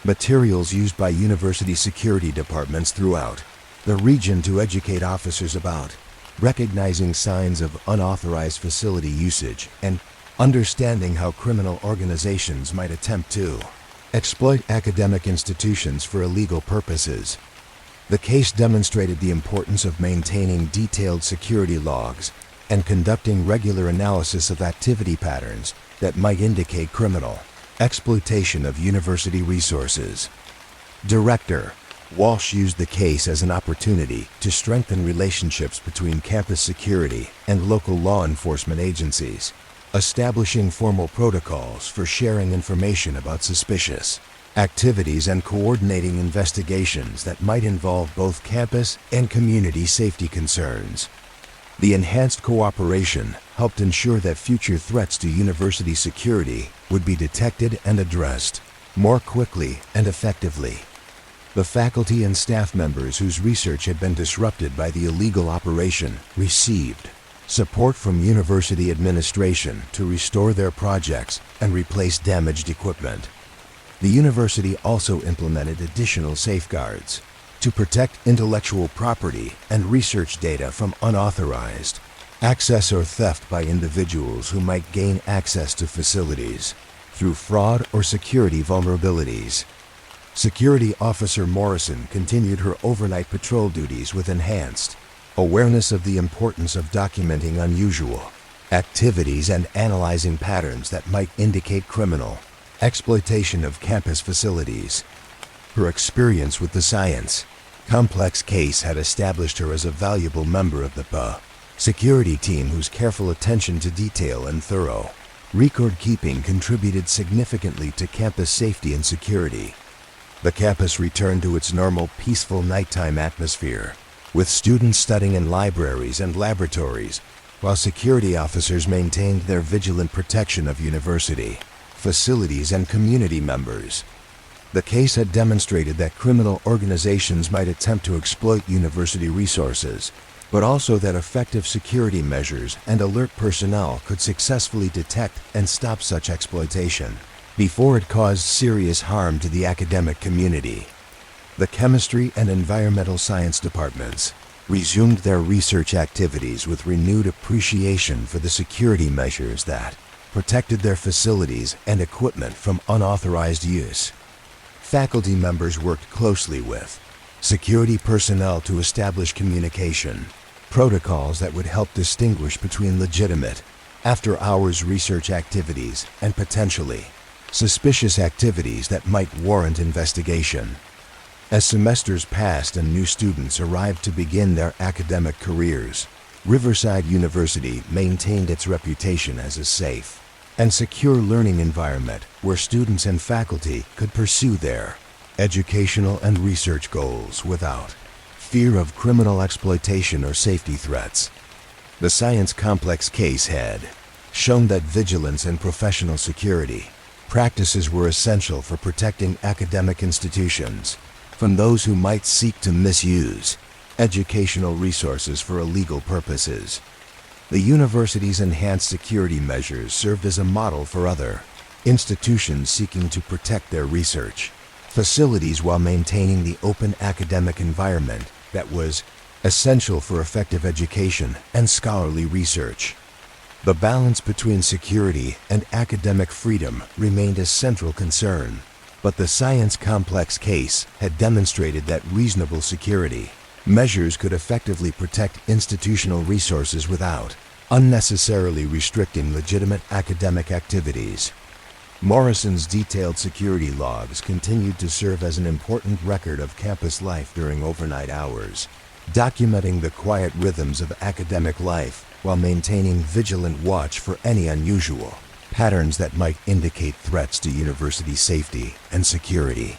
materials used by university security departments throughout the region to educate officers about recognizing signs of unauthorized facility usage and understanding how criminal organizations might attempt to exploit academic institutions for illegal purposes. The case demonstrated the importance of maintaining detailed security logs and conducting regular analysis of activity patterns that might indicate criminal exploitation of university resources. Director Walsh used the case as an opportunity to strengthen relationships between campus security and local law enforcement agencies, establishing formal protocols for sharing information about suspicious activities and coordinating investigations that might involve both campus and community safety concerns. The enhanced cooperation helped ensure that future threats to university security would be detected and addressed more quickly and effectively. The faculty and staff members whose research had been disrupted by the illegal operation received support from university administration to restore their projects and replace damaged equipment. The university also implemented additional safeguards to protect intellectual property and research data from unauthorized access or theft by individuals who might gain access to facilities through fraud or security vulnerabilities. Security Officer Morrison continued her overnight patrol duties with enhanced awareness of the importance of documenting unusual activities and analyzing patterns that might indicate criminal exploitation of campus facilities. Her experience with the science complex case had established her as a valuable member of the PA security team whose careful attention to detail and thorough record-keeping contributed significantly to campus safety and security. The campus returned to its normal, peaceful nighttime atmosphere, with students studying in libraries and laboratories, while security officers maintained their vigilant protection of university facilities and community members. The case had demonstrated that criminal organizations might attempt to exploit university resources, but also that effective security measures and alert personnel could successfully detect and stop such exploitation before it caused serious harm to the academic community. The chemistry and environmental science departments resumed their research activities with renewed appreciation for the security measures that protected their facilities and equipment from unauthorized use. Faculty members worked closely with security personnel to establish communication protocols that would help distinguish between legitimate, after-hours research activities and potentially suspicious activities that might warrant investigation. As semesters passed and new students arrived to begin their academic careers, Riverside University maintained its reputation as a safe and secure learning environment where students and faculty could pursue their educational and research goals without fear of criminal exploitation or safety threats. The science complex case had shown that vigilance and professional security Practices were essential for protecting academic institutions from those who might seek to misuse educational resources for illegal purposes. The university's enhanced security measures served as a model for other institutions seeking to protect their research facilities while maintaining the open academic environment that was essential for effective education and scholarly research. The balance between security and academic freedom remained a central concern, but the science complex case had demonstrated that reasonable security measures could effectively protect institutional resources without unnecessarily restricting legitimate academic activities. Morrison's detailed security logs continued to serve as an important record of campus life during overnight hours, documenting the quiet rhythms of academic life while maintaining vigilant watch for any unusual patterns that might indicate threats to university safety and security.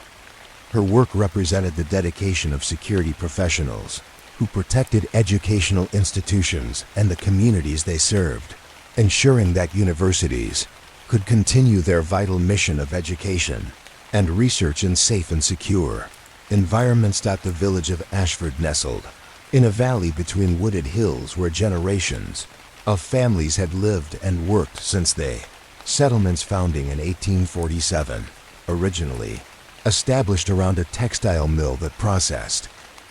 Her work represented the dedication of security professionals who protected educational institutions and the communities they served, ensuring that universities could continue their vital mission of education and research in safe and secure environments. The village of Ashford nestled in a valley between wooded hills where generations of families had lived and worked since the settlement's founding in 1847, originally established around a textile mill that processed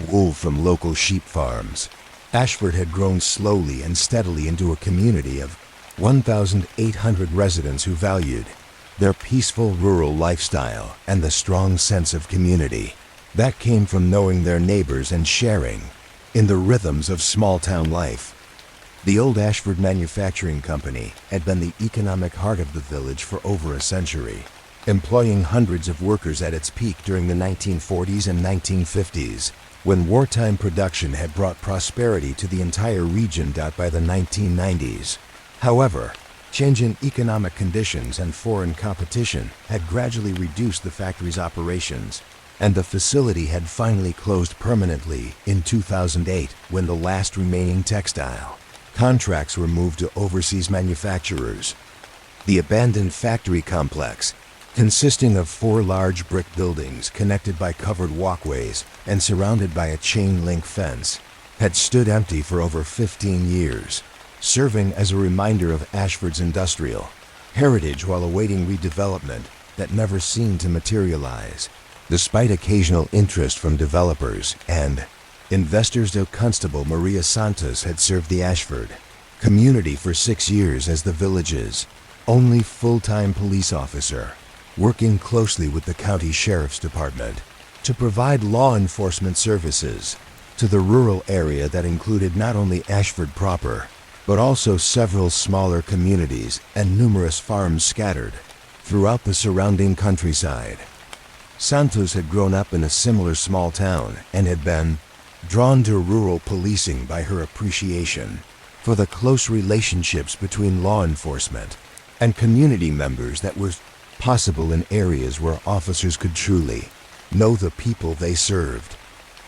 wool from local sheep farms. Ashford had grown slowly and steadily into a community of 1,800 residents who valued their peaceful rural lifestyle and the strong sense of community that came from knowing their neighbors and sharing in the rhythms of small-town life. The old Ashford Manufacturing Company had been the economic heart of the village for over a century, employing hundreds of workers at its peak during the 1940s and 1950s, when wartime production had brought prosperity to the entire region. By the 1990s, however, changing economic conditions and foreign competition had gradually reduced the factory's operations, and the facility had finally closed permanently in 2008 when the last remaining textile contracts were moved to overseas manufacturers. The abandoned factory complex, consisting of 4 large brick buildings connected by covered walkways and surrounded by a chain-link fence, had stood empty for over 15 years, serving as a reminder of Ashford's industrial heritage while awaiting redevelopment that never seemed to materialize. Despite occasional interest from developers and investors, Constable Maria Santos had served the Ashford community for 6 years as the village's only full-time police officer, working closely with the county sheriff's department to provide law enforcement services to the rural area that included not only Ashford proper, but also several smaller communities and numerous farms scattered throughout the surrounding countryside. Santos had grown up in a similar small town and had been drawn to rural policing by her appreciation for the close relationships between law enforcement and community members that was possible in areas where officers could truly know the people they served.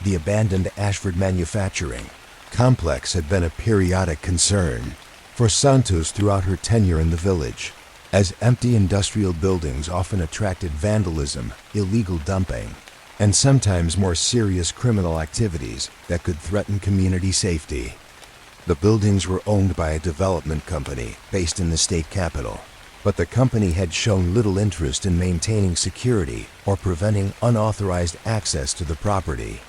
The abandoned Ashford Manufacturing Complex had been a periodic concern for Santos throughout her tenure in the village, as empty industrial buildings often attracted vandalism, illegal dumping, and sometimes more serious criminal activities that could threaten community safety. The buildings were owned by a development company based in the state capital, but the company had shown little interest in maintaining security or preventing unauthorized access to the property.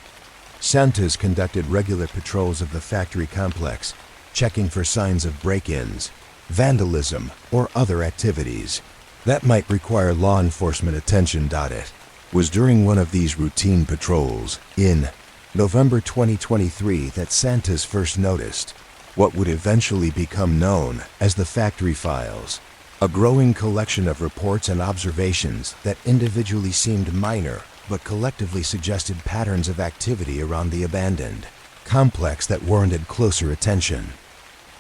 Santos conducted regular patrols of the factory complex, checking for signs of break-ins, vandalism, or other activities that might require law enforcement attention. It was during one of these routine patrols in November 2023 that Santos first noticed what would eventually become known as the Factory Files, a growing collection of reports and observations that individually seemed minor but collectively suggested patterns of activity around the abandoned complex that warranted closer attention.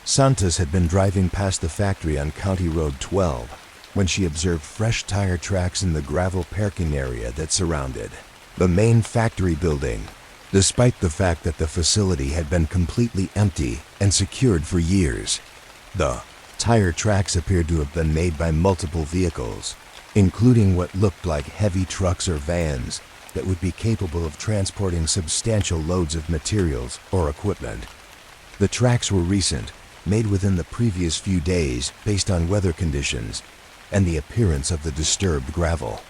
Santos had been driving past the factory on County Road 12 when she observed fresh tire tracks in the gravel parking area that surrounded the main factory building, despite the fact that the facility had been completely empty and secured for years. The tire tracks appeared to have been made by multiple vehicles, including what looked like heavy trucks or vans that would be capable of transporting substantial loads of materials or equipment. The tracks were recent, made within the previous few days based on weather conditions and the appearance of the disturbed gravel.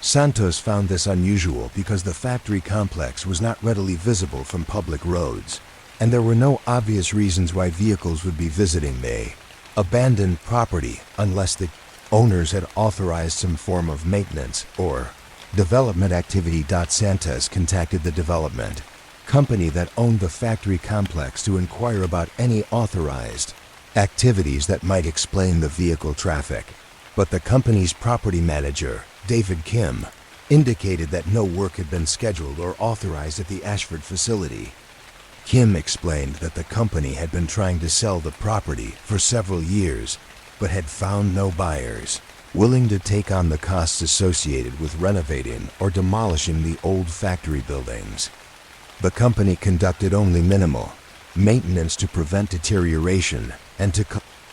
Santos found this unusual because the factory complex was not readily visible from public roads, and there were no obvious reasons why vehicles would be visiting the abandoned property unless the owners had authorized some form of maintenance or development activity. Santos contacted the development company that owned the factory complex to inquire about any authorized activities that might explain the vehicle traffic, but the company's property manager, David Kim, indicated that no work had been scheduled or authorized at the Ashford facility. Kim explained that the company had been trying to sell the property for several years, but had found no buyers willing to take on the costs associated with renovating or demolishing the old factory buildings. The company conducted only minimal maintenance to prevent deterioration and to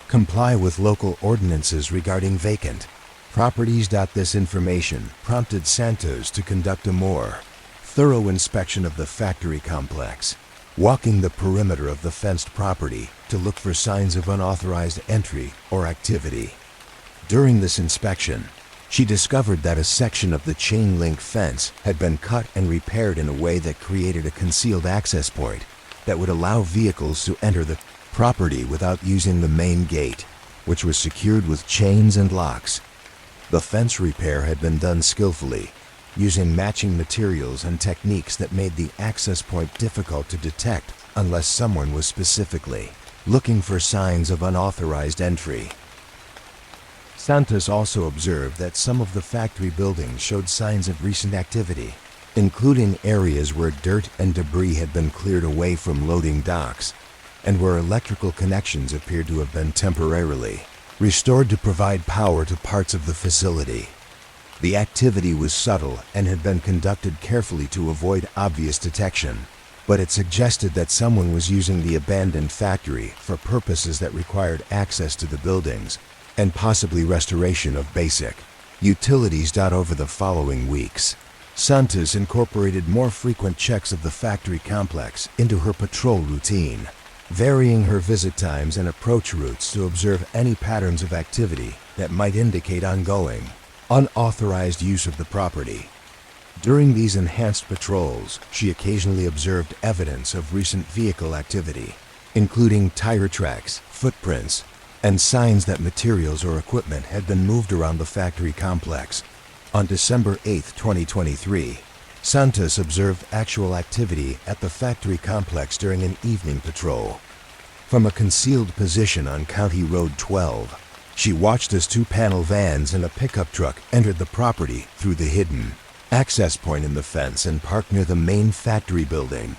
comply with local ordinances regarding vacant properties. This information prompted Santos to conduct a more thorough inspection of the factory complex, walking the perimeter of the fenced property to look for signs of unauthorized entry or activity. During this inspection, she discovered that a section of the chain link fence had been cut and repaired in a way that created a concealed access point that would allow vehicles to enter the property without using the main gate, which was secured with chains and locks. The fence repair had been done skillfully, using matching materials and techniques that made the access point difficult to detect unless someone was specifically looking for signs of unauthorized entry. Santos also observed that some of the factory buildings showed signs of recent activity, including areas where dirt and debris had been cleared away from loading docks, and where electrical connections appeared to have been temporarily restored to provide power to parts of the facility. The activity was subtle and had been conducted carefully to avoid obvious detection, but it suggested that someone was using the abandoned factory for purposes that required access to the buildings and possibly restoration of basic utilities. Over the following weeks, Santos incorporated more frequent checks of the factory complex into her patrol routine, varying her visit times and approach routes to observe any patterns of activity that might indicate ongoing, unauthorized use of the property. During these enhanced patrols, she occasionally observed evidence of recent vehicle activity, including tire tracks, footprints, and signs that materials or equipment had been moved around the factory complex. On December 8, 2023, Santos observed actual activity at the factory complex during an evening patrol. From a concealed position on County Road 12, she watched as two panel vans and a pickup truck entered the property through the hidden access point in the fence and parked near the main factory building.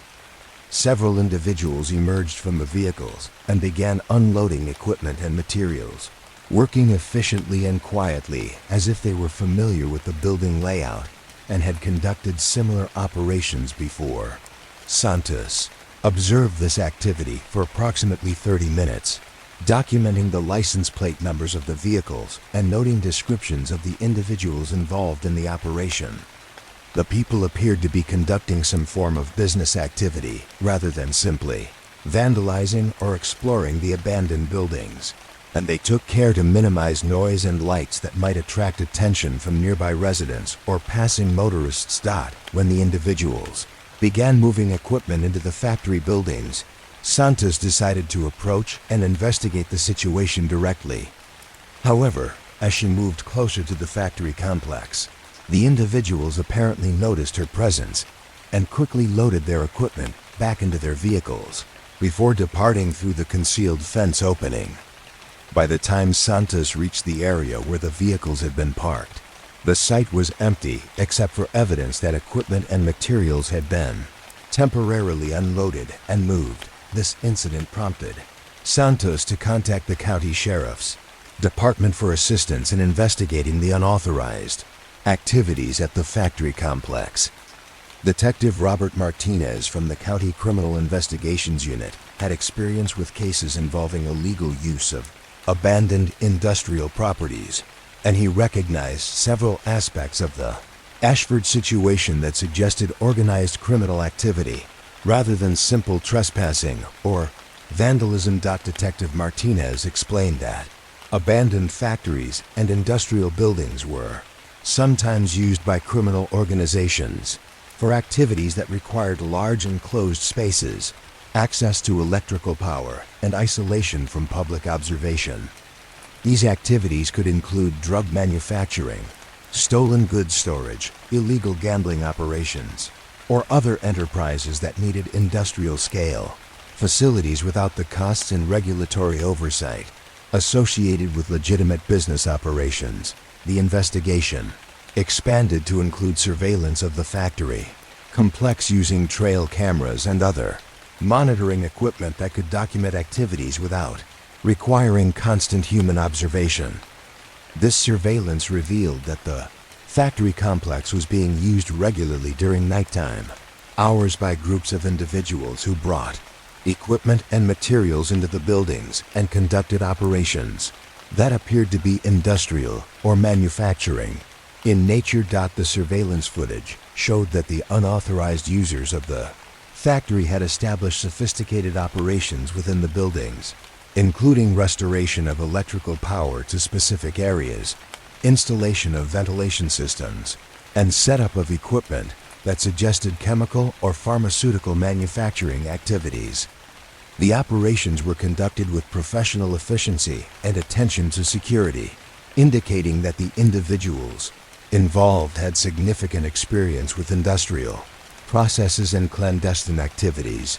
Several individuals emerged from the vehicles and began unloading equipment and materials, working efficiently and quietly as if they were familiar with the building layout and had conducted similar operations before. Santos observed this activity for approximately 30 minutes, documenting the license plate numbers of the vehicles and noting descriptions of the individuals involved in the operation. The people appeared to be conducting some form of business activity rather than simply vandalizing or exploring the abandoned buildings, and they took care to minimize noise and lights that might attract attention from nearby residents or passing motorists. When the individuals began moving equipment into the factory buildings, Santos decided to approach and investigate the situation directly. However, as she moved closer to the factory complex, the individuals apparently noticed her presence and quickly loaded their equipment back into their vehicles before departing through the concealed fence opening. By the time Santos reached the area where the vehicles had been parked, the site was empty except for evidence that equipment and materials had been temporarily unloaded and moved. This incident prompted Santos to contact the county sheriff's department for assistance in investigating the unauthorized activities at the factory complex. Detective Robert Martinez from the County Criminal Investigations Unit had experience with cases involving illegal use of abandoned industrial properties, and he recognized several aspects of the Ashford situation that suggested organized criminal activity rather than simple trespassing or vandalism. Detective Martinez explained that abandoned factories and industrial buildings were sometimes used by criminal organizations for activities that required large enclosed spaces, access to electrical power, and isolation from public observation. These activities could include drug manufacturing, stolen goods storage, illegal gambling operations, or other enterprises that needed industrial scale facilities without the costs and regulatory oversight associated with legitimate business operations. The investigation expanded to include surveillance of the factory complex using trail cameras and other monitoring equipment that could document activities without requiring constant human observation. This surveillance revealed that the factory complex was being used regularly during nighttime hours by groups of individuals who brought equipment and materials into the buildings and conducted operations that appeared to be industrial or manufacturing in nature. The surveillance footage showed that the unauthorized users of the factory had established sophisticated operations within the buildings, including restoration of electrical power to specific areas, installation of ventilation systems, and setup of equipment that suggested chemical or pharmaceutical manufacturing activities. The operations were conducted with professional efficiency and attention to security, indicating that the individuals involved had significant experience with industrial processes and clandestine activities.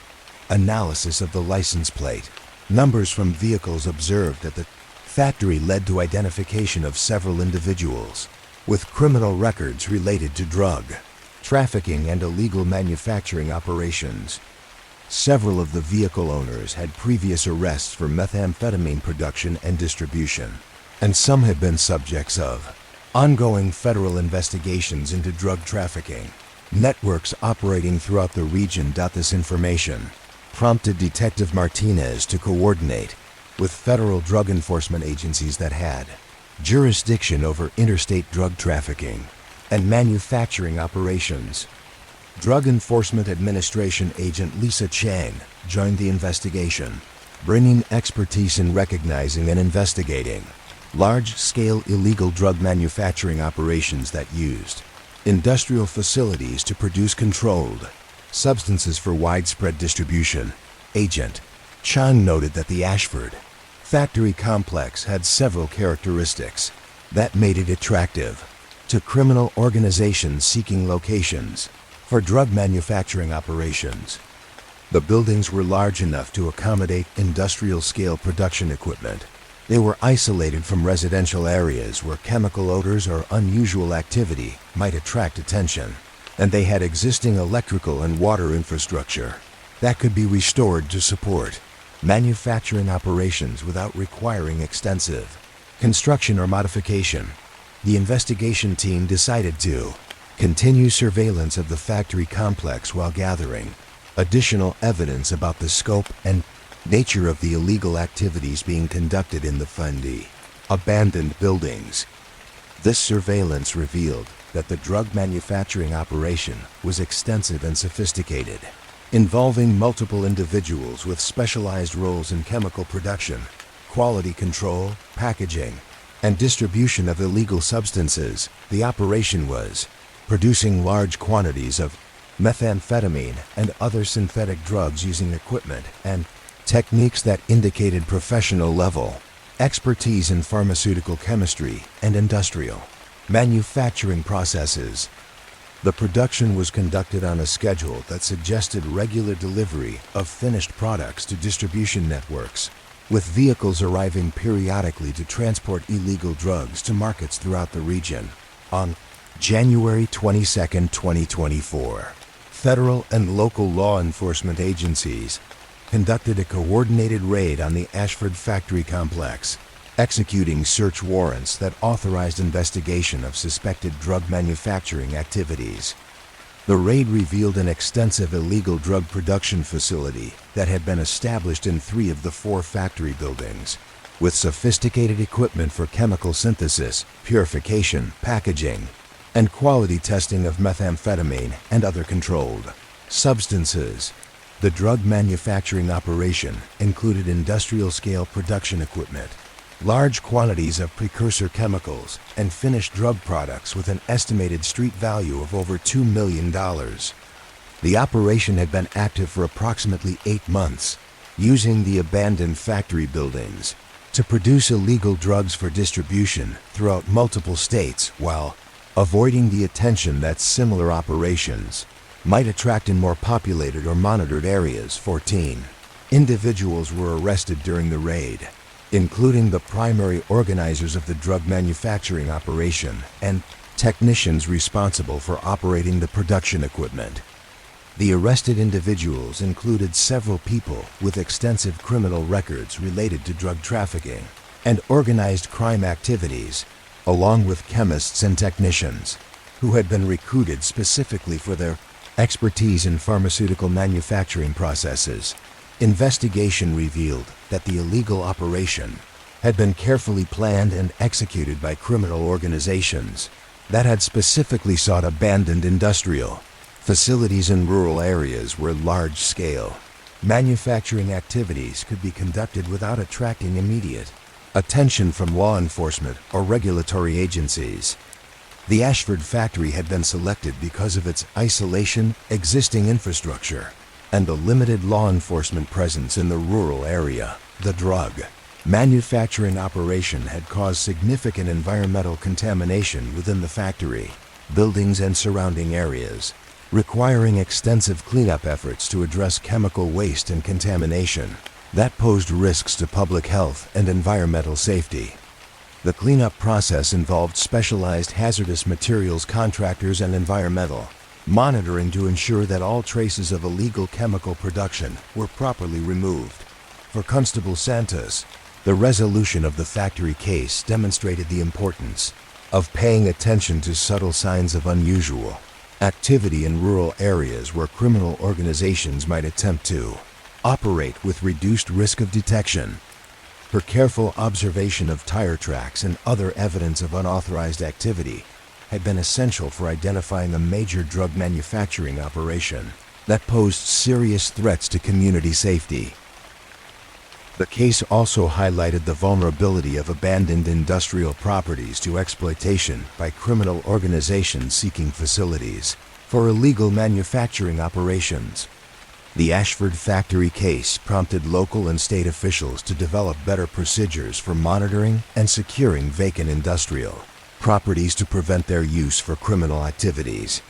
Analysis of the license plate numbers from vehicles observed at the factory led to identification of several individuals with criminal records related to drug trafficking and illegal manufacturing operations. Several of the vehicle owners had previous arrests for methamphetamine production and distribution, and some had been subjects of ongoing federal investigations into drug trafficking networks operating throughout the region. This information prompted Detective Martinez to coordinate with federal drug enforcement agencies that had jurisdiction over interstate drug trafficking and manufacturing operations. Drug Enforcement Administration agent Lisa Chang joined the investigation, bringing expertise in recognizing and investigating large-scale illegal drug manufacturing operations that used industrial facilities to produce controlled substances for widespread distribution. Agent Chang noted that the Ashford factory complex had several characteristics that made it attractive to criminal organizations seeking locations for drug manufacturing operations. The buildings were large enough to accommodate industrial-scale production equipment. They were isolated from residential areas where chemical odors or unusual activity might attract attention, and they had existing electrical and water infrastructure that could be restored to support manufacturing operations without requiring extensive construction or modification. The investigation team decided to continue surveillance of the factory complex while gathering additional evidence about the scope and nature of the illegal activities being conducted in the Fundy abandoned buildings. This surveillance revealed that the drug manufacturing operation was extensive and sophisticated, involving multiple individuals with specialized roles in chemical production, quality control, packaging, and distribution of illegal substances. The operation was producing large quantities of methamphetamine and other synthetic drugs using equipment and techniques that indicated professional level expertise in pharmaceutical chemistry and industrial manufacturing processes. The production was conducted on a schedule that suggested regular delivery of finished products to distribution networks, with vehicles arriving periodically to transport illegal drugs to markets throughout the region. On January 22, 2024, federal and local law enforcement agencies conducted a coordinated raid on the Ashford factory complex, executing search warrants that authorized investigation of suspected drug manufacturing activities. The raid revealed an extensive illegal drug production facility that had been established in 3 of the 4 factory buildings. with sophisticated equipment for chemical synthesis, purification, packaging, and quality testing of methamphetamine and other controlled substances. The drug manufacturing operation included industrial-scale production equipment, large quantities of precursor chemicals, and finished drug products with an estimated street value of over $2 million. The operation had been active for approximately 8 months, using the abandoned factory buildings to produce illegal drugs for distribution throughout multiple states while avoiding the attention that similar operations might attract in more populated or monitored areas. 14 individuals were arrested during the raid, including the primary organizers of the drug manufacturing operation and technicians responsible for operating the production equipment. The arrested individuals included several people with extensive criminal records related to drug trafficking and organized crime activities, along with chemists and technicians who had been recruited specifically for their expertise in pharmaceutical manufacturing processes. Investigation revealed that the illegal operation had been carefully planned and executed by criminal organizations that had specifically sought abandoned industrial facilities in rural areas where large-scale manufacturing activities could be conducted without attracting immediate attention from law enforcement or regulatory agencies. The Ashford factory had been selected because of its isolation, existing infrastructure, and the limited law enforcement presence in the rural area. The drug manufacturing operation had caused significant environmental contamination within the factory, buildings, and surrounding areas, requiring extensive cleanup efforts to address chemical waste and contamination that posed risks to public health and environmental safety. The cleanup process involved specialized hazardous materials contractors and environmental monitoring to ensure that all traces of illegal chemical production were properly removed. For Constable Santos, the resolution of the factory case demonstrated the importance of paying attention to subtle signs of unusual activity in rural areas where criminal organizations might attempt to operate with reduced risk of detection. Her careful observation of tire tracks and other evidence of unauthorized activity had been essential for identifying a major drug manufacturing operation that posed serious threats to community safety. The case also highlighted the vulnerability of abandoned industrial properties to exploitation by criminal organizations seeking facilities for illegal manufacturing operations. The Ashford factory case prompted local and state officials to develop better procedures for monitoring and securing vacant industrial properties to prevent their use for criminal activities.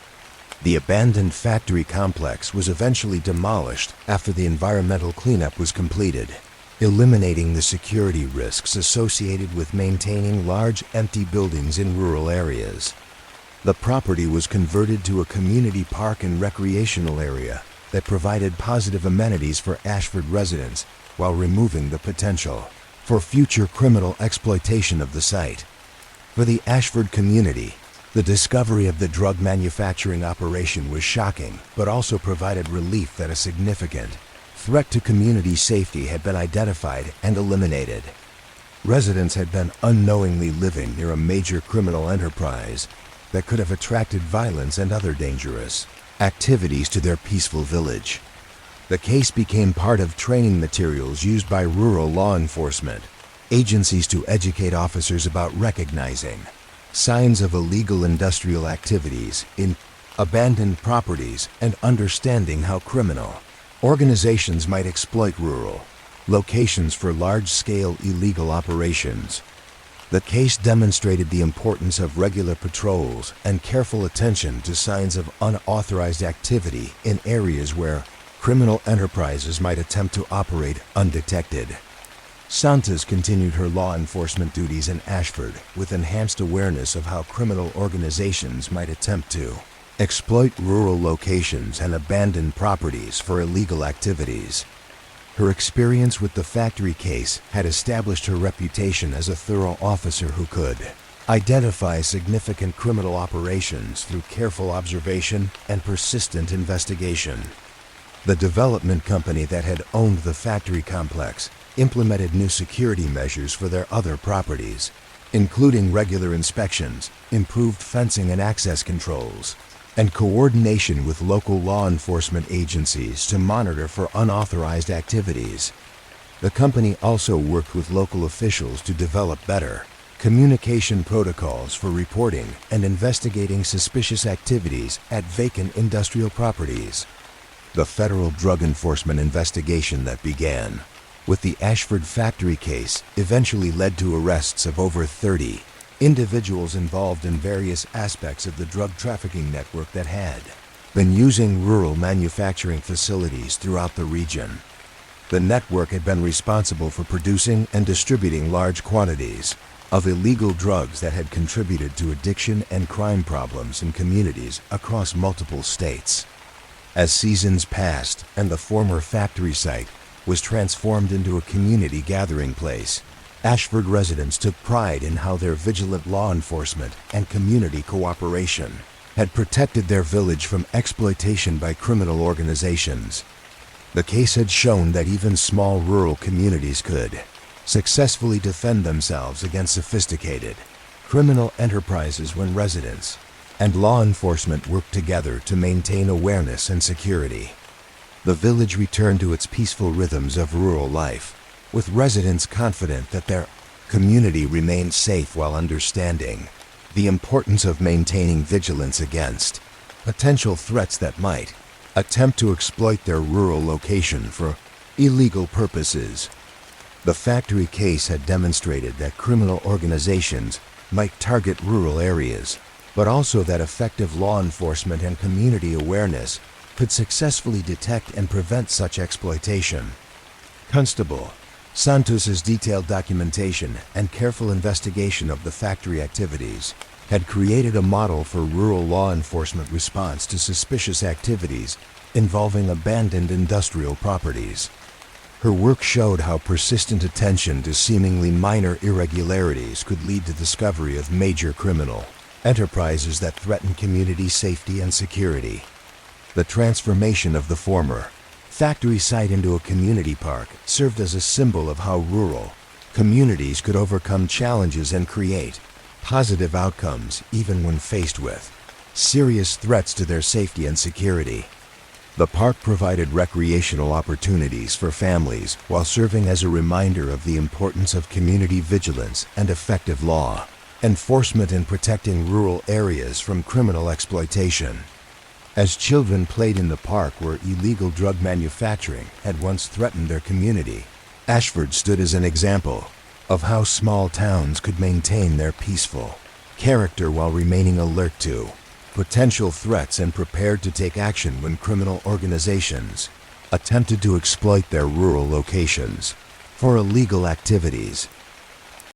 The abandoned factory complex was eventually demolished after the environmental cleanup was completed, eliminating the security risks associated with maintaining large empty buildings in rural areas. The property was converted to a community park and recreational area that provided positive amenities for Ashford residents while removing the potential for future criminal exploitation of the site. For the Ashford community, the discovery of the drug manufacturing operation was shocking, but also provided relief that a significant threat to community safety had been identified and eliminated. Residents had been unknowingly living near a major criminal enterprise that could have attracted violence and other dangerous activities to their peaceful village. The case became part of training materials used by rural law enforcement agencies to educate officers about recognizing signs of illegal industrial activities in abandoned properties and understanding how criminal organizations might exploit rural locations for large-scale illegal operations. The case demonstrated the importance of regular patrols and careful attention to signs of unauthorized activity in areas where criminal enterprises might attempt to operate undetected. Santos continued her law enforcement duties in Ashford with enhanced awareness of how criminal organizations might attempt to exploit rural locations and abandoned properties for illegal activities. Her experience with the factory case had established her reputation as a thorough officer who could identify significant criminal operations through careful observation and persistent investigation. The development company that had owned the factory complex implemented new security measures for their other properties, including regular inspections, improved fencing and access controls, and coordination with local law enforcement agencies to monitor for unauthorized activities. The company also worked with local officials to develop better communication protocols for reporting and investigating suspicious activities at vacant industrial properties. The federal drug enforcement investigation that began with the Ashford factory case eventually led to arrests of over 30 individuals involved in various aspects of the drug trafficking network that had been using rural manufacturing facilities throughout the region. The network had been responsible for producing and distributing large quantities of illegal drugs that had contributed to addiction and crime problems in communities across multiple states. As seasons passed and the former factory site was transformed into a community gathering place, Ashford residents took pride in how their vigilant law enforcement and community cooperation had protected their village from exploitation by criminal organizations. The case had shown that even small rural communities could successfully defend themselves against sophisticated criminal enterprises when residents and law enforcement worked together to maintain awareness and security. The village returned to its peaceful rhythms of rural life, with residents confident that their community remained safe while understanding the importance of maintaining vigilance against potential threats that might attempt to exploit their rural location for illegal purposes. The factory case had demonstrated that criminal organizations might target rural areas, but also that effective law enforcement and community awareness could successfully detect and prevent such exploitation. Constable Santos's detailed documentation and careful investigation of the factory activities had created a model for rural law enforcement response to suspicious activities involving abandoned industrial properties. Her work showed how persistent attention to seemingly minor irregularities could lead to discovery of major criminal enterprises that threaten community safety and security. The transformation of the former factory site into a community park served as a symbol of how rural communities could overcome challenges and create positive outcomes even when faced with serious threats to their safety and security. The park provided recreational opportunities for families while serving as a reminder of the importance of community vigilance and effective law enforcement in protecting rural areas from criminal exploitation. As children played in the park where illegal drug manufacturing had once threatened their community, Ashford stood as an example of how small towns could maintain their peaceful character while remaining alert to potential threats and prepared to take action when criminal organizations attempted to exploit their rural locations for illegal activities.